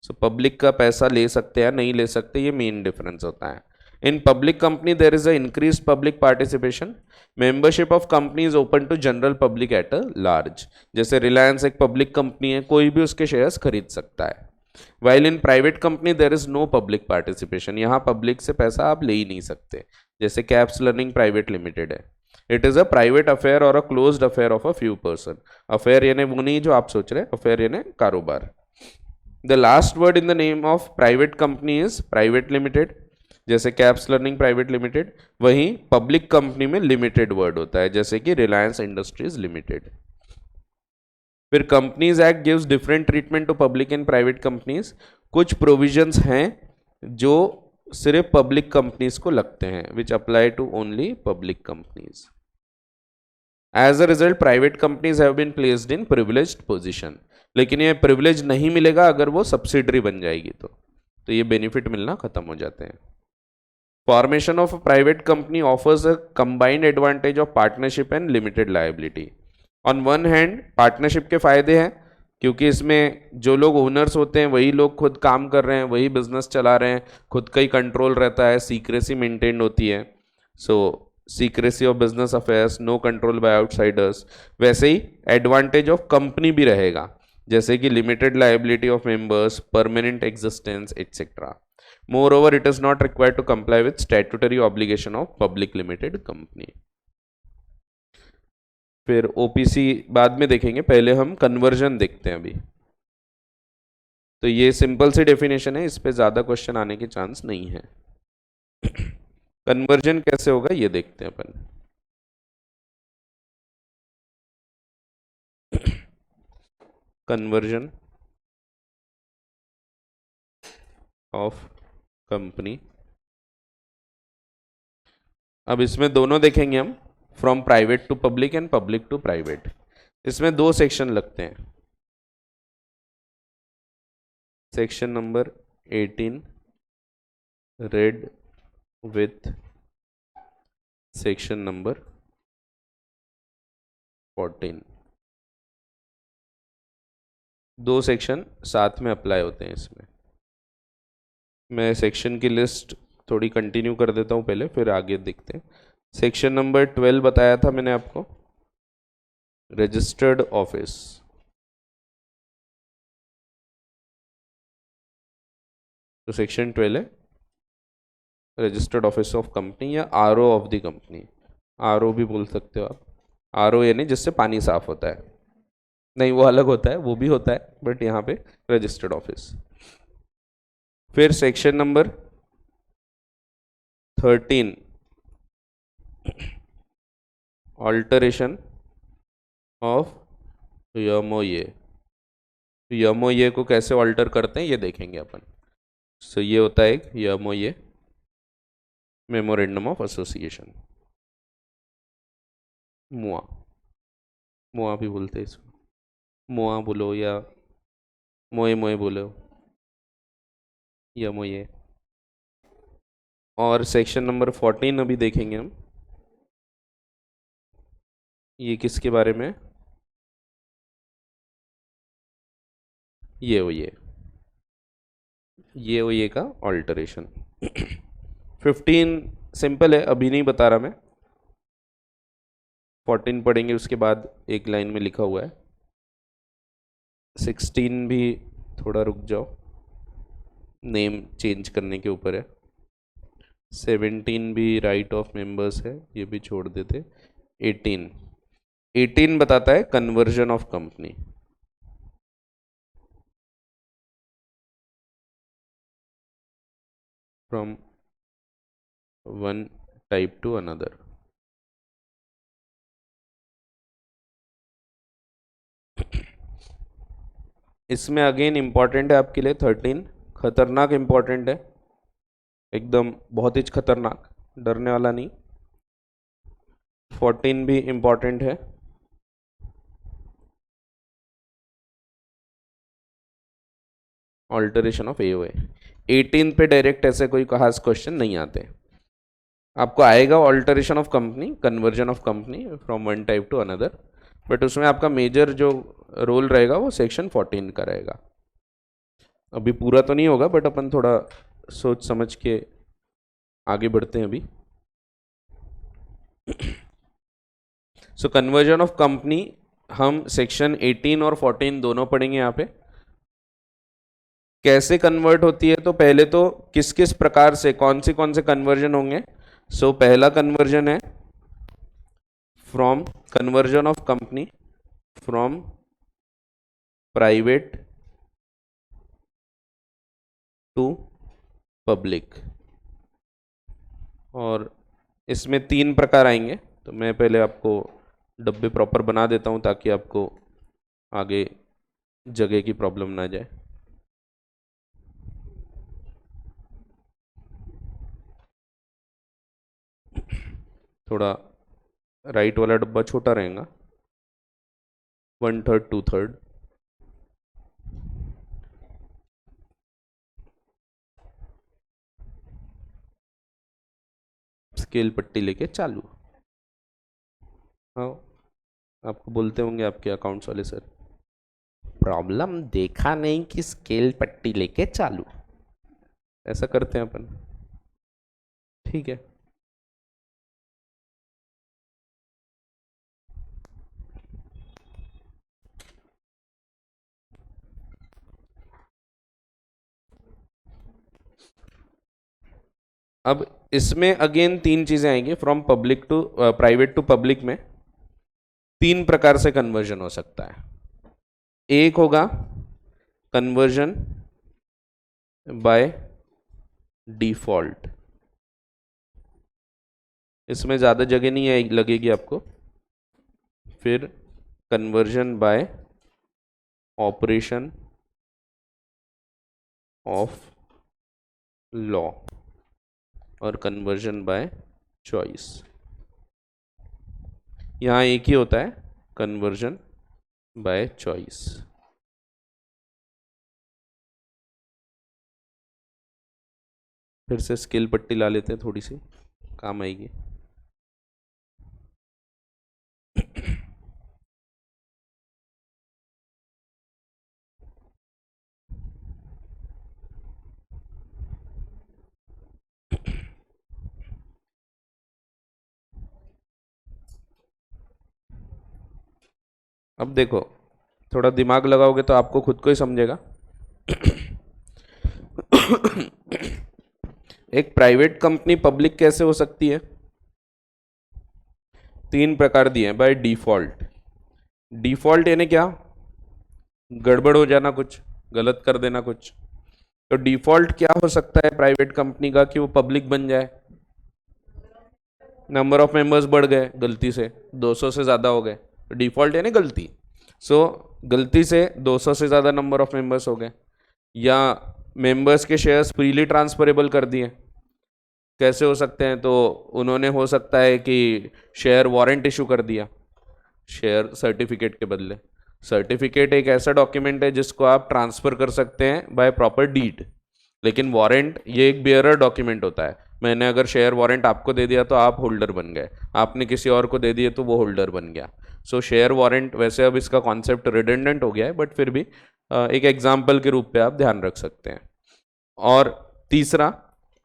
So public का पैसा ले सकते हैं नहीं ले सकते, ये मेन डिफरेंस होता है। In public company there is a increase public participation. Membership of company is open to general public at a large. जैसे रिलायंस एक पब्लिक कंपनी है, कोई भी उसके शेयर्स खरीद सकता है। While in private company there is no public participation, यहाँ पब्लिक से पैसा आप ले ही नहीं सकते। जैसे कैप्स लर्निंग प्राइवेट लिमिटेड है, it is a private affair और a closed affair of a few person. Affair यानी वो नहीं जो आप सोच रहे हैं, अफेयर यानी कारोबार। The last word in the name of private company is private limited. जैसे कैप्स लर्निंग प्राइवेट लिमिटेड, वहीं पब्लिक कंपनी में लिमिटेड वर्ड होता है, जैसे कि रिलायंस इंडस्ट्रीज लिमिटेड। फिर companies act gives different treatment to public and private companies. कुछ प्रोविजंस हैं जो सिर्फ पब्लिक कंपनीज को लगते हैं, which apply to only public companies. As a result private companies have been placed in privileged position. लेकिन ये प्रिविलेज नहीं मिलेगा अगर वो सब्सिडरी बन जाएगी, तो ये बेनिफिट मिलना खत्म हो जाते हैं। Formation of a private company offers a combined advantage of partnership and limited liability. On one hand partnership के फायदे हैं, क्योंकि इसमें जो लोग ओनर्स होते हैं वही लोग खुद काम कर रहे हैं, वही बिजनेस चला रहे हैं, खुद का ही कंट्रोल रहता है, सीक्रेसी मेंटेन होती है। So secrecy of business affairs, no control by outsiders. वैसे ही एडवांटेज ऑफ कंपनी भी रहेगा, जैसे कि limited liability of members, permanent existence etcetera. Moreover, it is not required to comply with statutory obligation of public limited company. फिर ओपीसी बाद में देखेंगे, पहले हम कन्वर्जन देखते हैं अभी। तो ये सिंपल सी डेफिनेशन है, इस पे ज्यादा क्वेश्चन आने के चांस नहीं है। कन्वर्जन कैसे होगा ये देखते हैं अपन। कन्वर्जन ऑफ कंपनी, अब इसमें दोनों देखेंगे हम, from private to public and public to private. इसमें दो सेक्शन लगते हैं। Section number 18 read with section number 14, दो सेक्शन साथ में अप्लाई होते हैं इसमें। मैं सेक्शन की लिस्ट थोड़ी कंटिन्यू कर देता हूँ पहले, फिर आगे देखते हैं। सेक्शन नंबर 12 बताया था मैंने आपको, रजिस्टर्ड ऑफिस। तो सेक्शन 12 है रजिस्टर्ड ऑफिस ऑफ कंपनी या RO of the company. RO भी बोल सकते हो आप, आरओ यानी जिससे पानी साफ होता है, नहीं वो अलग होता है, वो भी होता है, बट यहाँ पे रजिस्टर्ड ऑफिस। फिर section number 13 alteration of MOA. MOA को कैसे ऑल्टर करते हैं ये देखेंगे अपन। सो ये होता है एक यमओए, मेमोरेंडम ऑफ एसोसिएशन, मुआ, मुआ भी बोलते हैं इसको, मुआ बोलो या मोए मोए बोलो, यमओए। और सेक्शन नंबर 14 अभी देखेंगे हम, ये किसके बारे में, ये हो ये का ऑल्टरेशन। 15 सिंपल है, अभी नहीं बता रहा मैं, 14 पढ़ेंगे उसके बाद, एक लाइन में लिखा हुआ है। 16 भी थोड़ा रुक जाओ, नेम चेंज करने के ऊपर है। 17 भी राइट ऑफ मेंबर्स है, ये भी छोड़ देते। 18 बताता है conversion of company. From one type two another. इसमें अगेन इंपॉर्टेंट है आपके लिए 13, खतरनाक इंपॉर्टेंट है, एकदम बहुत ही खतरनाक, डरने वाला नहीं। 14 भी इंपॉर्टेंट है, ऑल्टरेशन ऑफ एओए। 18 पे डायरेक्ट ऐसे कोई खास क्वेश्चन नहीं आते, आपको आएगा alteration of company, conversion of company from one type two another, but उसमें आपका मेजर जो रोल रहेगा वो सेक्शन 14 का रहेगा। अभी पूरा तो नहीं होगा, बट अपन थोड़ा सोच समझ के आगे बढ़ते हैं अभी। सो कन्वर्जन ऑफ कंपनी हम सेक्शन 18 और 14 दोनों पढ़ेंगे यहाँ पे। कैसे कन्वर्ट होती है, तो पहले तो किस किस प्रकार से कौन से कन्वर्जन होंगे। सो पहला कन्वर्जन है from conversion of company from private to public, और इसमें 3 प्रकार आएंगे। तो मैं पहले आपको डब्बे प्रॉपर बना देता हूँ ताकि आपको आगे जगह की प्रॉब्लम ना जाए। थोड़ा राइट वाला डब्बा छोटा रहेगा, 1/3 2/3। स्केल पट्टी लेके चालू। हाँ, आपको बोलते होंगे आपके अकाउंट्स वाले सर, प्रॉब्लम देखा नहीं कि स्केल पट्टी लेके चालू, ऐसा करते हैं अपन, ठीक है। अब इसमें अगेन 3 चीजें आएंगी, from public to private to public में 3 प्रकार से कन्वर्जन हो सकता है। एक होगा कन्वर्जन बाय डिफॉल्ट, इसमें ज़्यादा जगह नहीं लगेगी आपको। फिर conversion bye operation of law, और कन्वर्जन बाय चॉइस। यहाँ एक ही होता है, कन्वर्जन बाय चॉइस। फिर से स्केल पट्टी ला लेते हैं, थोड़ी सी काम आएगी। अब देखो, थोड़ा दिमाग लगाओगे तो आपको खुद को ही समझेगा। एक प्राइवेट कंपनी पब्लिक कैसे हो सकती है, 3 प्रकार दिए हैं बाय डिफॉल्ट। डिफॉल्ट यानी क्या, गड़बड़ हो जाना, कुछ गलत कर देना कुछ। तो डिफॉल्ट क्या हो सकता है प्राइवेट कंपनी का, कि वो पब्लिक बन जाए, नंबर ऑफ मेंबर्स बढ़ गए गलती से, 200 से ज़्यादा हो गए, तो डिफॉल्ट यानी गलती। सो गलती से 200 से ज़्यादा नंबर ऑफ मेंबर्स हो गए, या मेंबर्स के शेयर्स फ्रीली ट्रांसफरेबल कर दिए। कैसे हो सकते हैं? तो उन्होंने हो सकता है कि शेयर वारंट इशू कर दिया शेयर सर्टिफिकेट के बदले। सर्टिफिकेट एक ऐसा डॉक्यूमेंट है जिसको आप ट्रांसफ़र कर सकते हैं बाय प्रॉपर डीड, लेकिन वारंट ये एक बियरर डॉक्यूमेंट होता है। मैंने अगर शेयर वारंट आपको दे दिया तो आप होल्डर बन गए, आपने किसी और को दे दिए तो वो होल्डर बन गया। सो शेयर वारंट, वैसे अब इसका कॉन्सेप्ट रिडंडेंट हो गया है, बट फिर भी एक एग्जाम्पल के रूप पे आप ध्यान रख सकते हैं। और तीसरा,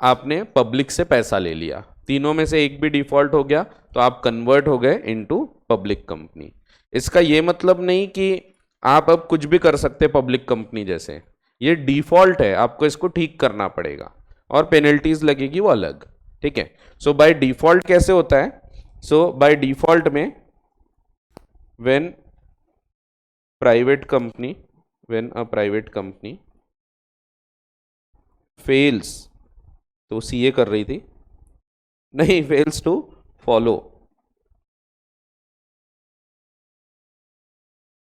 आपने पब्लिक से पैसा ले लिया, तीनों में से एक भी डिफॉल्ट हो गया तो आप कन्वर्ट हो गए इनटू पब्लिक कंपनी। इसका ये मतलब नहीं कि आप अब कुछ भी कर सकते पब्लिक कंपनी जैसे, ये डिफॉल्ट है, आपको इसको ठीक करना पड़ेगा और पेनल्टीज लगेगी वो अलग। ठीक है। सो बाय डिफॉल्ट कैसे होता है? सो बाय डिफॉल्ट में when a private company fails, तो सीए कर रही थी, नहीं, fails to follow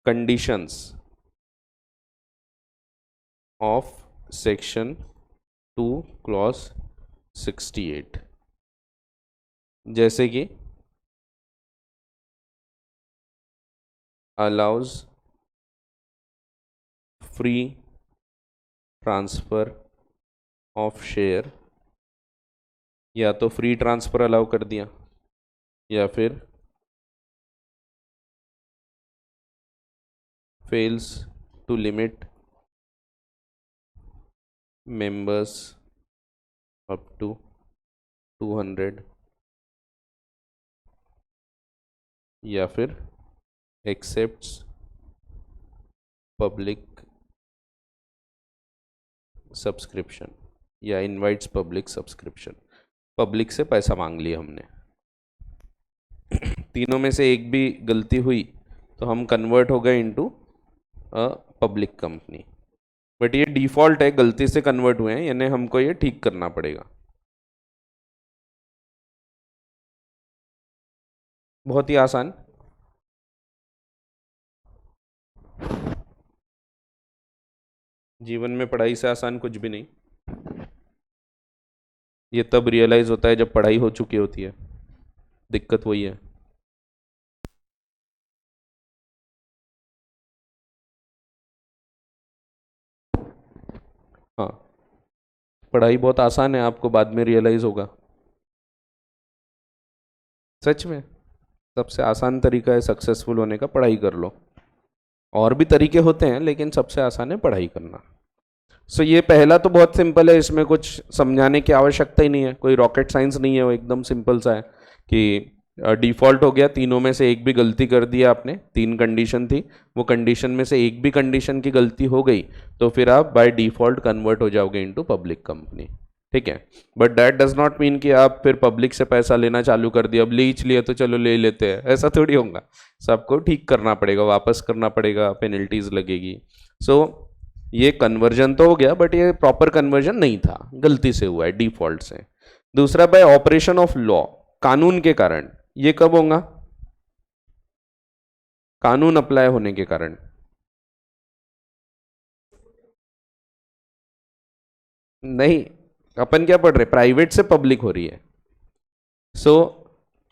conditions of section 2 clause 68, जैसे कि allows free transfer of share, या तो फ्री ट्रांसफर अलाउ कर दिया या फिर fails to limit members up to 200, या फिर accepts public सब्सक्रिप्शन या इनवाइट्स पब्लिक सब्सक्रिप्शन। पब्लिक से पैसा मांग लिया हमने, तीनों में से एक भी गलती हुई तो हम कन्वर्ट हो गए into a public company. But ये डिफॉल्ट है, गलती से कन्वर्ट हुए हैं, यानी हमको ये ठीक करना पड़ेगा। बहुत ही आसान। जीवन में पढ़ाई से आसान कुछ भी नहीं। ये तब रियलाइज होता है जब पढ़ाई हो चुकी होती है, दिक्कत वही है। हाँ, पढ़ाई बहुत आसान है, आपको बाद में रियलाइज होगा। सच में सबसे आसान तरीका है सक्सेसफुल होने का, पढ़ाई कर लो। और भी तरीके होते हैं लेकिन सबसे आसान है पढ़ाई करना। सो ये पहला तो बहुत सिंपल है, इसमें कुछ समझाने की आवश्यकता ही नहीं है, कोई रॉकेट साइंस नहीं है, वो एकदम सिंपल सा है कि डिफॉल्ट हो गया, तीनों में से एक भी गलती कर दिया आपने, 3 कंडीशन थी, वो कंडीशन में से एक भी कंडीशन की गलती हो गई तो फिर आप बाय डिफॉल्ट कन्वर्ट हो जाओगे इनटू पब्लिक कंपनी। ठीक है। But that does not mean कि आप फिर पब्लिक से पैसा लेना चालू कर दिया, अब लीच लिया तो चलो ले लेते हैं, ऐसा थोड़ी होगा। सबको ठीक करना पड़ेगा, वापस करना पड़ेगा, पेनल्टीज लगेगी। सो ये कन्वर्जन तो हो गया, बट ये प्रॉपर कन्वर्जन नहीं था, गलती से हुआ है डिफॉल्ट से। दूसरा, बाय ऑपरेशन ऑफ लॉ, कानून के कारण। ये कब होगा? कानून अप्लाई होने के कारण। नहीं, अपन क्या पढ़ रहे, प्राइवेट से पब्लिक हो रही है। सो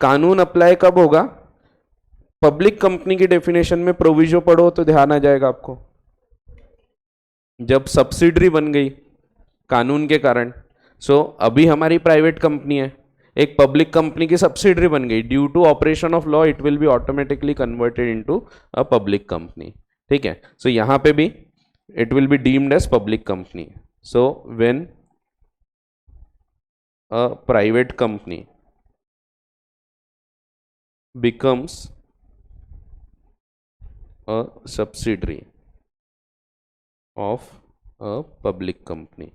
कानून अप्लाई कब होगा? पब्लिक कंपनी की डेफिनेशन में प्रोविजो पढ़ो तो ध्यान आ जाएगा आपको, जब सब्सिडरी बन गई कानून के कारण। सो अभी हमारी प्राइवेट कंपनी है, एक पब्लिक कंपनी की सब्सिडरी बन गई, due to operation of law it will be automatically converted into a public company. ठीक है। सो यहां पे भी it will be deemed as public company. So when a private company becomes a subsidiary of a public company।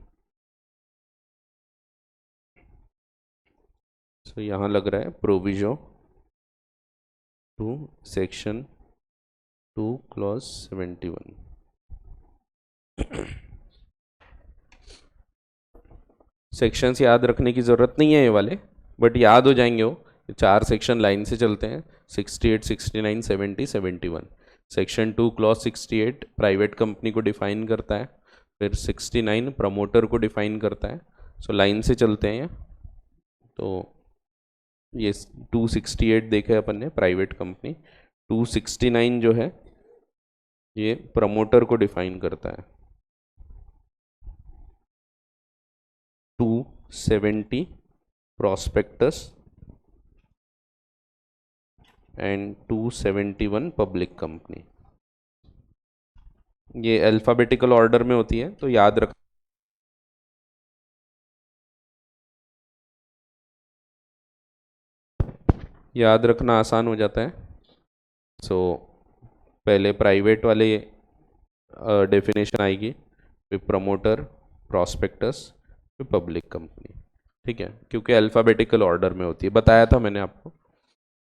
so यहां लग रहा है proviso to section 2 clause 71। Sections याद रखने की जरूरत नहीं है ये वाले, बट याद हो जाएंगे वो। 4 सेक्शन लाइन से चलते हैं, 68, 69, 70, 71। सेक्शन 2 क्लॉज 68 प्राइवेट कंपनी को डिफाइन करता है, फिर 69 प्रमोटर को डिफाइन करता है। सो लाइन से चलते हैं। तो ये 268 देखे अपन ने प्राइवेट कंपनी, 269 जो है ये प्रमोटर को डिफाइन करता है। 270 प्रॉस्पेक्टस एंड 271 पब्लिक कंपनी। ये अल्फ़ाबेटिकल ऑर्डर में होती है, तो याद रखना आसान हो जाता है। सो पहले प्राइवेट वाले डेफिनेशन आएगी, फिर प्रमोटर, प्रॉस्पेक्टस, फिर पब्लिक कंपनी। ठीक है, क्योंकि अल्फ़ाबेटिकल ऑर्डर में होती है, बताया था मैंने आपको।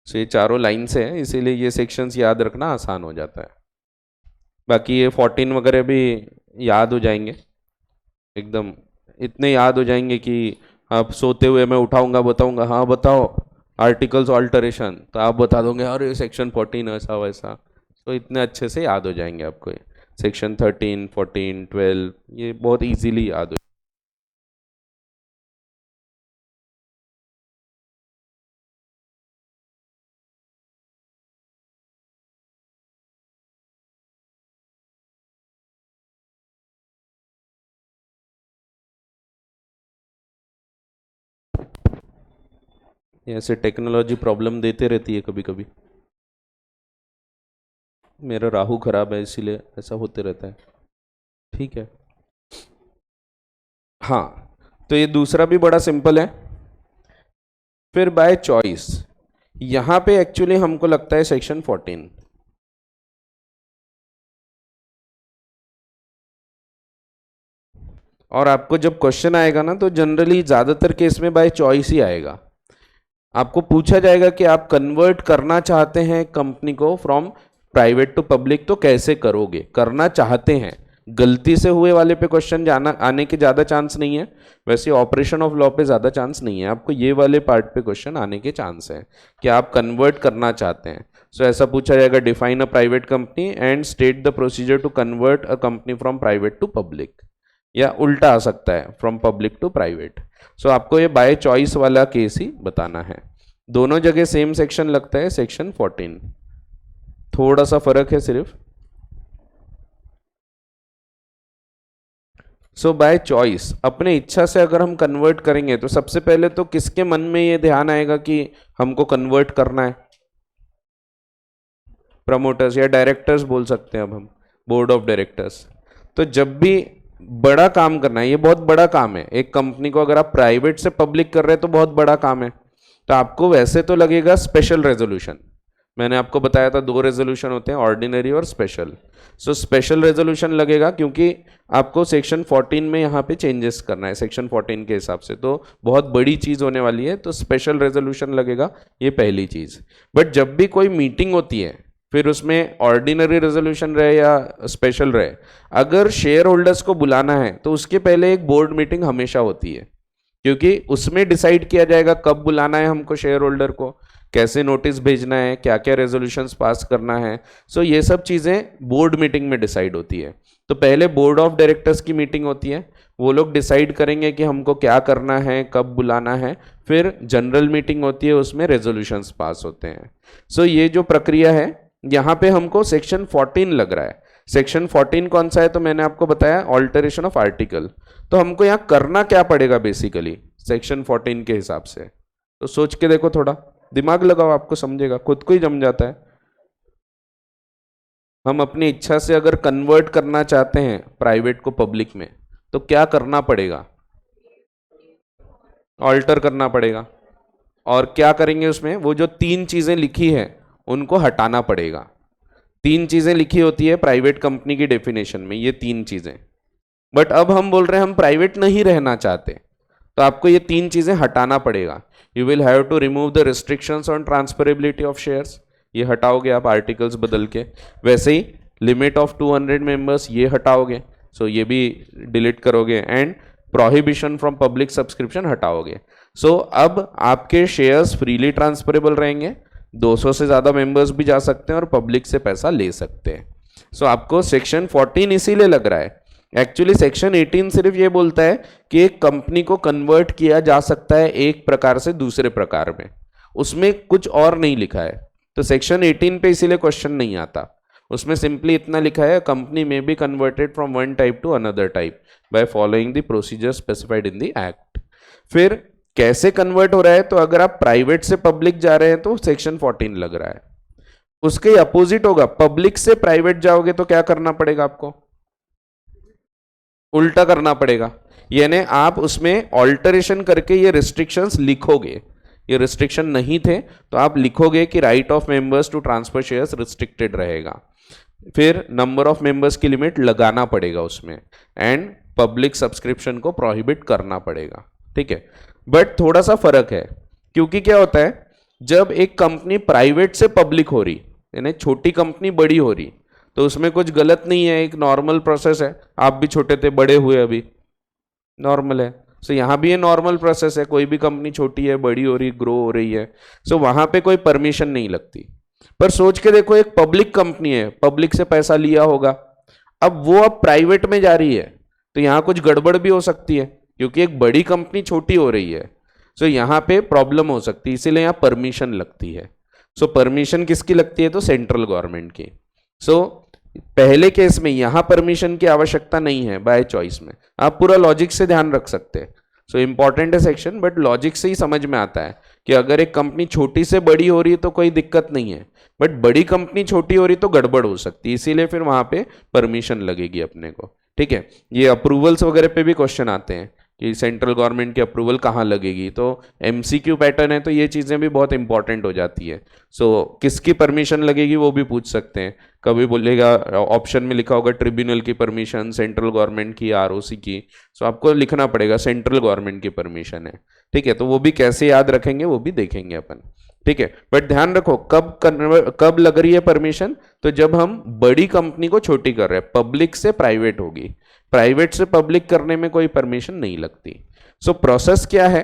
सो ये चारों लाइन से है, इसीलिए ये सेक्शंस याद रखना आसान हो जाता है। बाकी ये 14 वगैरह भी याद हो जाएंगे, एकदम इतने याद हो जाएंगे कि आप सोते हुए मैं उठाऊंगा, बताऊंगा, हाँ बताओ आर्टिकल्स ऑल्टरेशन, तो आप बता दोगे अरे सेक्शन 14 ऐसा वैसा, तो इतने अच्छे से याद हो जाएंगे आपको। ये सेक्शन 13, 14, 12 ये बहुत इजीली याद हो। ऐसे टेक्नोलॉजी प्रॉब्लम देते रहती है कभी कभी। मेरा राहु खराब है इसीलिए ऐसा होते रहता है। ठीक है, हाँ, तो ये दूसरा भी बड़ा सिंपल है। फिर बाय चॉइस, यहां पे एक्चुअली हमको लगता है सेक्शन 14। और आपको जब क्वेश्चन आएगा ना, तो जनरली ज्यादातर केस में बाय चॉइस ही आएगा। आपको पूछा जाएगा कि आप कन्वर्ट करना चाहते हैं कंपनी को फ्रॉम प्राइवेट टू पब्लिक, तो कैसे करोगे, करना चाहते हैं। गलती से हुए वाले पे क्वेश्चन जाना आने के ज़्यादा चांस नहीं है, वैसे ऑपरेशन ऑफ लॉ पे ज़्यादा चांस नहीं है। आपको ये वाले पार्ट पे क्वेश्चन आने के चांस है कि आप कन्वर्ट करना चाहते हैं। सो ऐसा पूछा जाएगा, define a private company and state the procedure to convert a company from private to public, या उल्टा आ सकता है from public to private. So आपको ये बाय चॉइस वाला केस ही बताना है। दोनों जगह सेम सेक्शन लगता है, सेक्शन 14, थोड़ा सा फर्क है सिर्फ। सो बाय चॉइस, अपने इच्छा से अगर हम कन्वर्ट करेंगे तो सबसे पहले तो किसके मन में ये ध्यान आएगा कि हमको कन्वर्ट करना है? प्रमोटर्स या डायरेक्टर्स बोल सकते हैं अब हम, बोर्ड ऑफ डायरेक्टर्स। तो जब भी बड़ा काम करना है, ये बहुत बड़ा काम है, एक कंपनी को अगर आप प्राइवेट से पब्लिक कर रहे हैं तो बहुत बड़ा काम है। तो आपको वैसे तो लगेगा स्पेशल रेजोल्यूशन। मैंने आपको बताया था 2 रेजोल्यूशन होते हैं, ऑर्डिनरी और स्पेशल। सो स्पेशल रेजोल्यूशन लगेगा क्योंकि आपको सेक्शन 14 में यहाँ पे चेंजेस करना है सेक्शन 14 के हिसाब से, तो बहुत बड़ी चीज़ होने वाली है, तो स्पेशल रेजोल्यूशन लगेगा, ये पहली चीज़। बट जब भी कोई मीटिंग होती है, फिर उसमें ऑर्डिनरी रेजोल्यूशन रहे या स्पेशल रहे, अगर शेयर होल्डर्स को बुलाना है तो उसके पहले एक बोर्ड मीटिंग हमेशा होती है, क्योंकि उसमें डिसाइड किया जाएगा कब बुलाना है हमको शेयर होल्डर को, कैसे नोटिस भेजना है, क्या क्या रेजोल्यूशंस पास करना है। सो ये सब चीज़ें बोर्ड मीटिंग में डिसाइड होती है। तो पहले बोर्ड ऑफ डायरेक्टर्स की मीटिंग होती है, वो लोग डिसाइड करेंगे कि हमको क्या करना है, कब बुलाना है, फिर जनरल मीटिंग होती है, उसमें रेजोल्यूशंस पास होते हैं। सो ये जो प्रक्रिया है, यहाँ पे हमको सेक्शन 14 लग रहा है। सेक्शन 14 कौन सा है? तो मैंने आपको बताया ऑल्टरेशन ऑफ आर्टिकल। तो हमको यहाँ करना क्या पड़ेगा बेसिकली सेक्शन 14 के हिसाब से? तो सोच के देखो, थोड़ा दिमाग लगाओ, आपको समझेगा, खुद को ही जम जाता है। हम अपनी इच्छा से अगर कन्वर्ट करना चाहते हैं प्राइवेट को पब्लिक में, तो क्या करना पड़ेगा? ऑल्टर करना पड़ेगा। और क्या करेंगे उसमें? वो जो 3 चीजें लिखी है उनको हटाना पड़ेगा। 3 चीजें लिखी होती है प्राइवेट कंपनी की डेफिनेशन में, ये 3 चीजें। बट अब हम बोल रहे हैं हम प्राइवेट नहीं रहना चाहते, तो आपको ये 3 चीजें हटाना पड़ेगा। You will have to remove the restrictions on transferability of shares, ये हटाओगे आप आर्टिकल्स बदल के। वैसे ही लिमिट ऑफ 200 मेंबर्स, ये हटाओगे, सो ये भी डिलीट करोगे। And prohibition from public subscription हटाओगे। सो अब आपके शेयर्स फ्रीली ट्रांसफरेबल रहेंगे, 200 से ज़्यादा मेंबर्स भी जा सकते हैं और पब्लिक से पैसा ले सकते हैं। सो आपको सेक्शन 14 इसीलिए लग रहा है। एक्चुअली सेक्शन 18 सिर्फ ये बोलता है कि एक कंपनी को कन्वर्ट किया जा सकता है एक प्रकार से दूसरे प्रकार में, उसमें कुछ और नहीं लिखा है। तो सेक्शन 18 पे इसीलिए क्वेश्चन नहीं आता। उसमें सिंपली इतना लिखा है, कंपनी में be converted from one type two another type by following the procedure specified in the act. फिर कैसे कन्वर्ट हो रहा है, तो अगर आप प्राइवेट से पब्लिक जा रहे हैं तो सेक्शन 14 लग रहा है। उसके अपोजिट होगा, पब्लिक से प्राइवेट जाओगे तो क्या करना पड़ेगा आपको, उल्टा करना पड़ेगा। यानी आप उसमें ऑल्टरेशन करके ये रिस्ट्रिक्शंस लिखोगे, ये रिस्ट्रिक्शन नहीं थे तो आप लिखोगे कि right of members to transfer shares restricted रहेगा, फिर नंबर ऑफ मेंबर्स की लिमिट लगाना पड़ेगा उसमें, एंड पब्लिक सब्सक्रिप्शन को प्रोहिबिट करना पड़ेगा। ठीक है, बट थोड़ा सा फर्क है, क्योंकि क्या होता है जब एक कंपनी प्राइवेट से पब्लिक हो रही, यानी छोटी कंपनी बड़ी हो रही, तो उसमें कुछ गलत नहीं है, एक नॉर्मल प्रोसेस है। आप भी छोटे थे, बड़े हुए, अभी नॉर्मल है। सो यहाँ भी ये नॉर्मल प्रोसेस है, कोई भी कंपनी छोटी है, बड़ी हो रही, ग्रो हो रही है, सो वहां पे कोई परमिशन नहीं लगती। पर सोच के देखो, एक पब्लिक कंपनी है, पब्लिक से पैसा लिया होगा, अब वो अब प्राइवेट में जा रही है, तो यहाँ कुछ गड़बड़ भी हो सकती है, क्योंकि एक बड़ी कंपनी छोटी हो रही है। सो यहाँ पे प्रॉब्लम हो सकती है, इसीलिए यहाँ परमिशन लगती है। सो परमिशन किसकी लगती है, तो सेंट्रल गवर्नमेंट की। सो पहले केस में यहां परमिशन की आवश्यकता नहीं है, बाय चॉइस में। आप पूरा लॉजिक से ध्यान रख सकते हैं। सो इंपॉर्टेंट है सेक्शन, बट लॉजिक से ही समझ में आता है कि अगर एक कंपनी छोटी से बड़ी हो रही है तो कोई दिक्कत नहीं है, बट बड़ी कंपनी छोटी हो रही तो गड़बड़ हो सकती है, इसीलिए फिर वहां पे परमिशन लगेगी अपने को। ठीक है, ये अप्रूवल्स वगैरह पे भी क्वेश्चन आते हैं कि सेंट्रल गवर्नमेंट की अप्रूवल कहाँ लगेगी, तो एमसीक्यू पैटर्न है, तो ये चीज़ें भी बहुत इंपॉर्टेंट हो जाती है। सो किसकी परमिशन लगेगी वो भी पूछ सकते हैं। कभी बोलेगा, ऑप्शन में लिखा होगा ट्रिब्यूनल की परमिशन, सेंट्रल गवर्नमेंट की, आरओसी की, सो आपको लिखना पड़ेगा सेंट्रल गवर्नमेंट की परमिशन है। ठीक है, तो वो भी कैसे याद रखेंगे वो भी देखेंगे अपन। ठीक है, बट ध्यान रखो कब लग रही है परमिशन, तो जब हम बड़ी कंपनी को छोटी कर रहे हैं, पब्लिक से प्राइवेट होगी, प्राइवेट से पब्लिक करने में कोई परमिशन नहीं लगती। सो प्रोसेस क्या है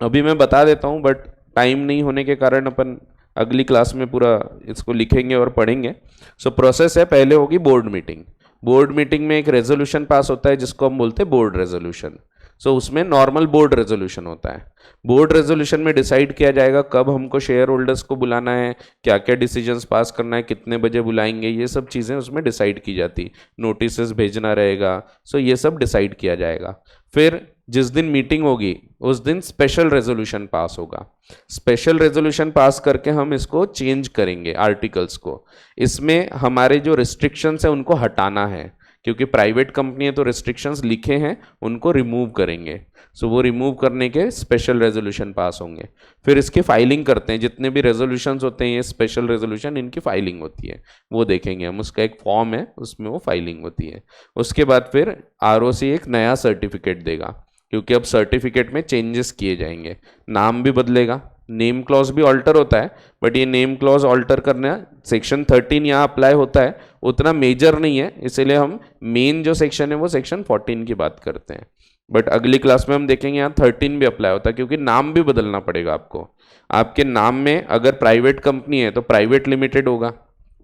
अभी मैं बता देता हूं, बट टाइम नहीं होने के कारण अपन अगली क्लास में पूरा इसको लिखेंगे और पढ़ेंगे। सो प्रोसेस है, पहले होगी बोर्ड मीटिंग। बोर्ड मीटिंग में एक रेजोल्यूशन पास होता है जिसको हम बोलते हैं बोर्ड रेजोल्यूशन। सो उसमें नॉर्मल बोर्ड रेजोल्यूशन होता है। बोर्ड रेजोल्यूशन में डिसाइड किया जाएगा कब हमको शेयर होल्डर्स को बुलाना है, क्या क्या डिसीजंस पास करना है, कितने बजे बुलाएंगे, ये सब चीज़ें उसमें डिसाइड की जाती, नोटिस भेजना रहेगा। सो ये सब डिसाइड किया जाएगा। फिर जिस दिन मीटिंग होगी उस दिन स्पेशल रेजोल्यूशन पास होगा। स्पेशल रेजोल्यूशन पास करके हम इसको चेंज करेंगे आर्टिकल्स को। इसमें हमारे जो रिस्ट्रिक्शंस है उनको हटाना है, क्योंकि प्राइवेट कंपनी है तो रिस्ट्रिक्शंस लिखे हैं उनको रिमूव करेंगे। सो वो रिमूव करने के स्पेशल रेजोल्यूशन पास होंगे। फिर इसकी फाइलिंग करते हैं, जितने भी रेजोल्यूशंस होते हैं ये स्पेशल रेजोल्यूशन, इनकी फाइलिंग होती है, वो देखेंगे हम। उसका एक फॉर्म है उसमें वो फाइलिंग होती है। उसके बाद फिर आरओसी एक नया सर्टिफिकेट देगा, क्योंकि अब सर्टिफिकेट में चेंजेस किए जाएंगे, नाम भी बदलेगा, नेम क्लॉज भी ऑल्टर होता है, बट ये नेम क्लॉज ऑल्टर करना सेक्शन 13 यहाँ अप्लाई होता है, उतना मेजर नहीं है, इसीलिए हम मेन जो सेक्शन है वो सेक्शन 14 की बात करते हैं। बट अगली क्लास में हम देखेंगे यहाँ 13 भी अप्लाई होता है, क्योंकि नाम भी बदलना पड़ेगा आपको। आपके नाम में अगर प्राइवेट कंपनी है तो प्राइवेट लिमिटेड होगा,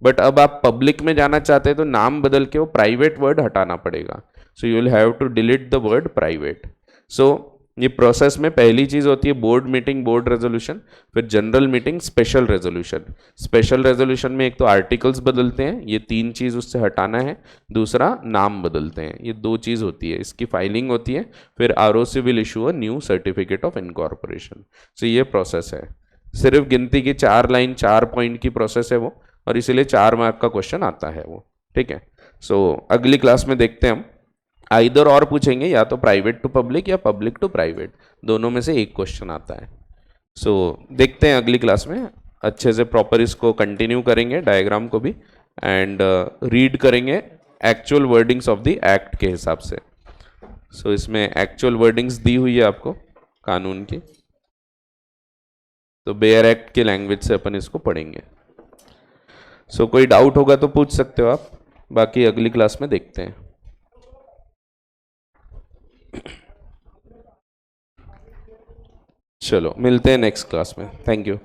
बट अब आप पब्लिक में जाना चाहते हैं तो नाम बदल के वो प्राइवेट वर्ड हटाना पड़ेगा। So you will have to delete the word private. So ये प्रोसेस में पहली चीज होती है बोर्ड मीटिंग, बोर्ड रेजोल्यूशन, फिर general meeting, special resolution. Special resolution में एक तो आर्टिकल्स बदलते हैं, ये 3 चीज उससे हटाना है, दूसरा नाम बदलते हैं, ये 2 चीज होती है, इसकी फाइलिंग होती है, फिर ROC will issue a new certificate of incorporation. So ये प्रोसेस है, सिर्फ गिनती की 4 लाइन 4 पॉइंट की प्रोसेस है वो, और इसीलिए 4 मार्क का क्वेश्चन आता है वो। ठीक है, सो अगली क्लास में देखते हैं हम, आइदर और पूछेंगे, या तो प्राइवेट टू पब्लिक या पब्लिक टू प्राइवेट, दोनों में से एक क्वेश्चन आता है। सो देखते हैं अगली क्लास में, अच्छे से प्रॉपर इसको कंटिन्यू करेंगे, डायग्राम को भी, एंड रीड करेंगे actual wordings of the act के हिसाब से। सो इसमें एक्चुअल वर्डिंग्स दी हुई है आपको कानून की, तो बेयर एक्ट के लैंग्वेज से अपन इसको पढ़ेंगे। सो कोई डाउट होगा तो पूछ सकते हो आप, बाकी अगली क्लास में देखते हैं। चलो मिलते हैं नेक्स्ट क्लास में, थैंक यू।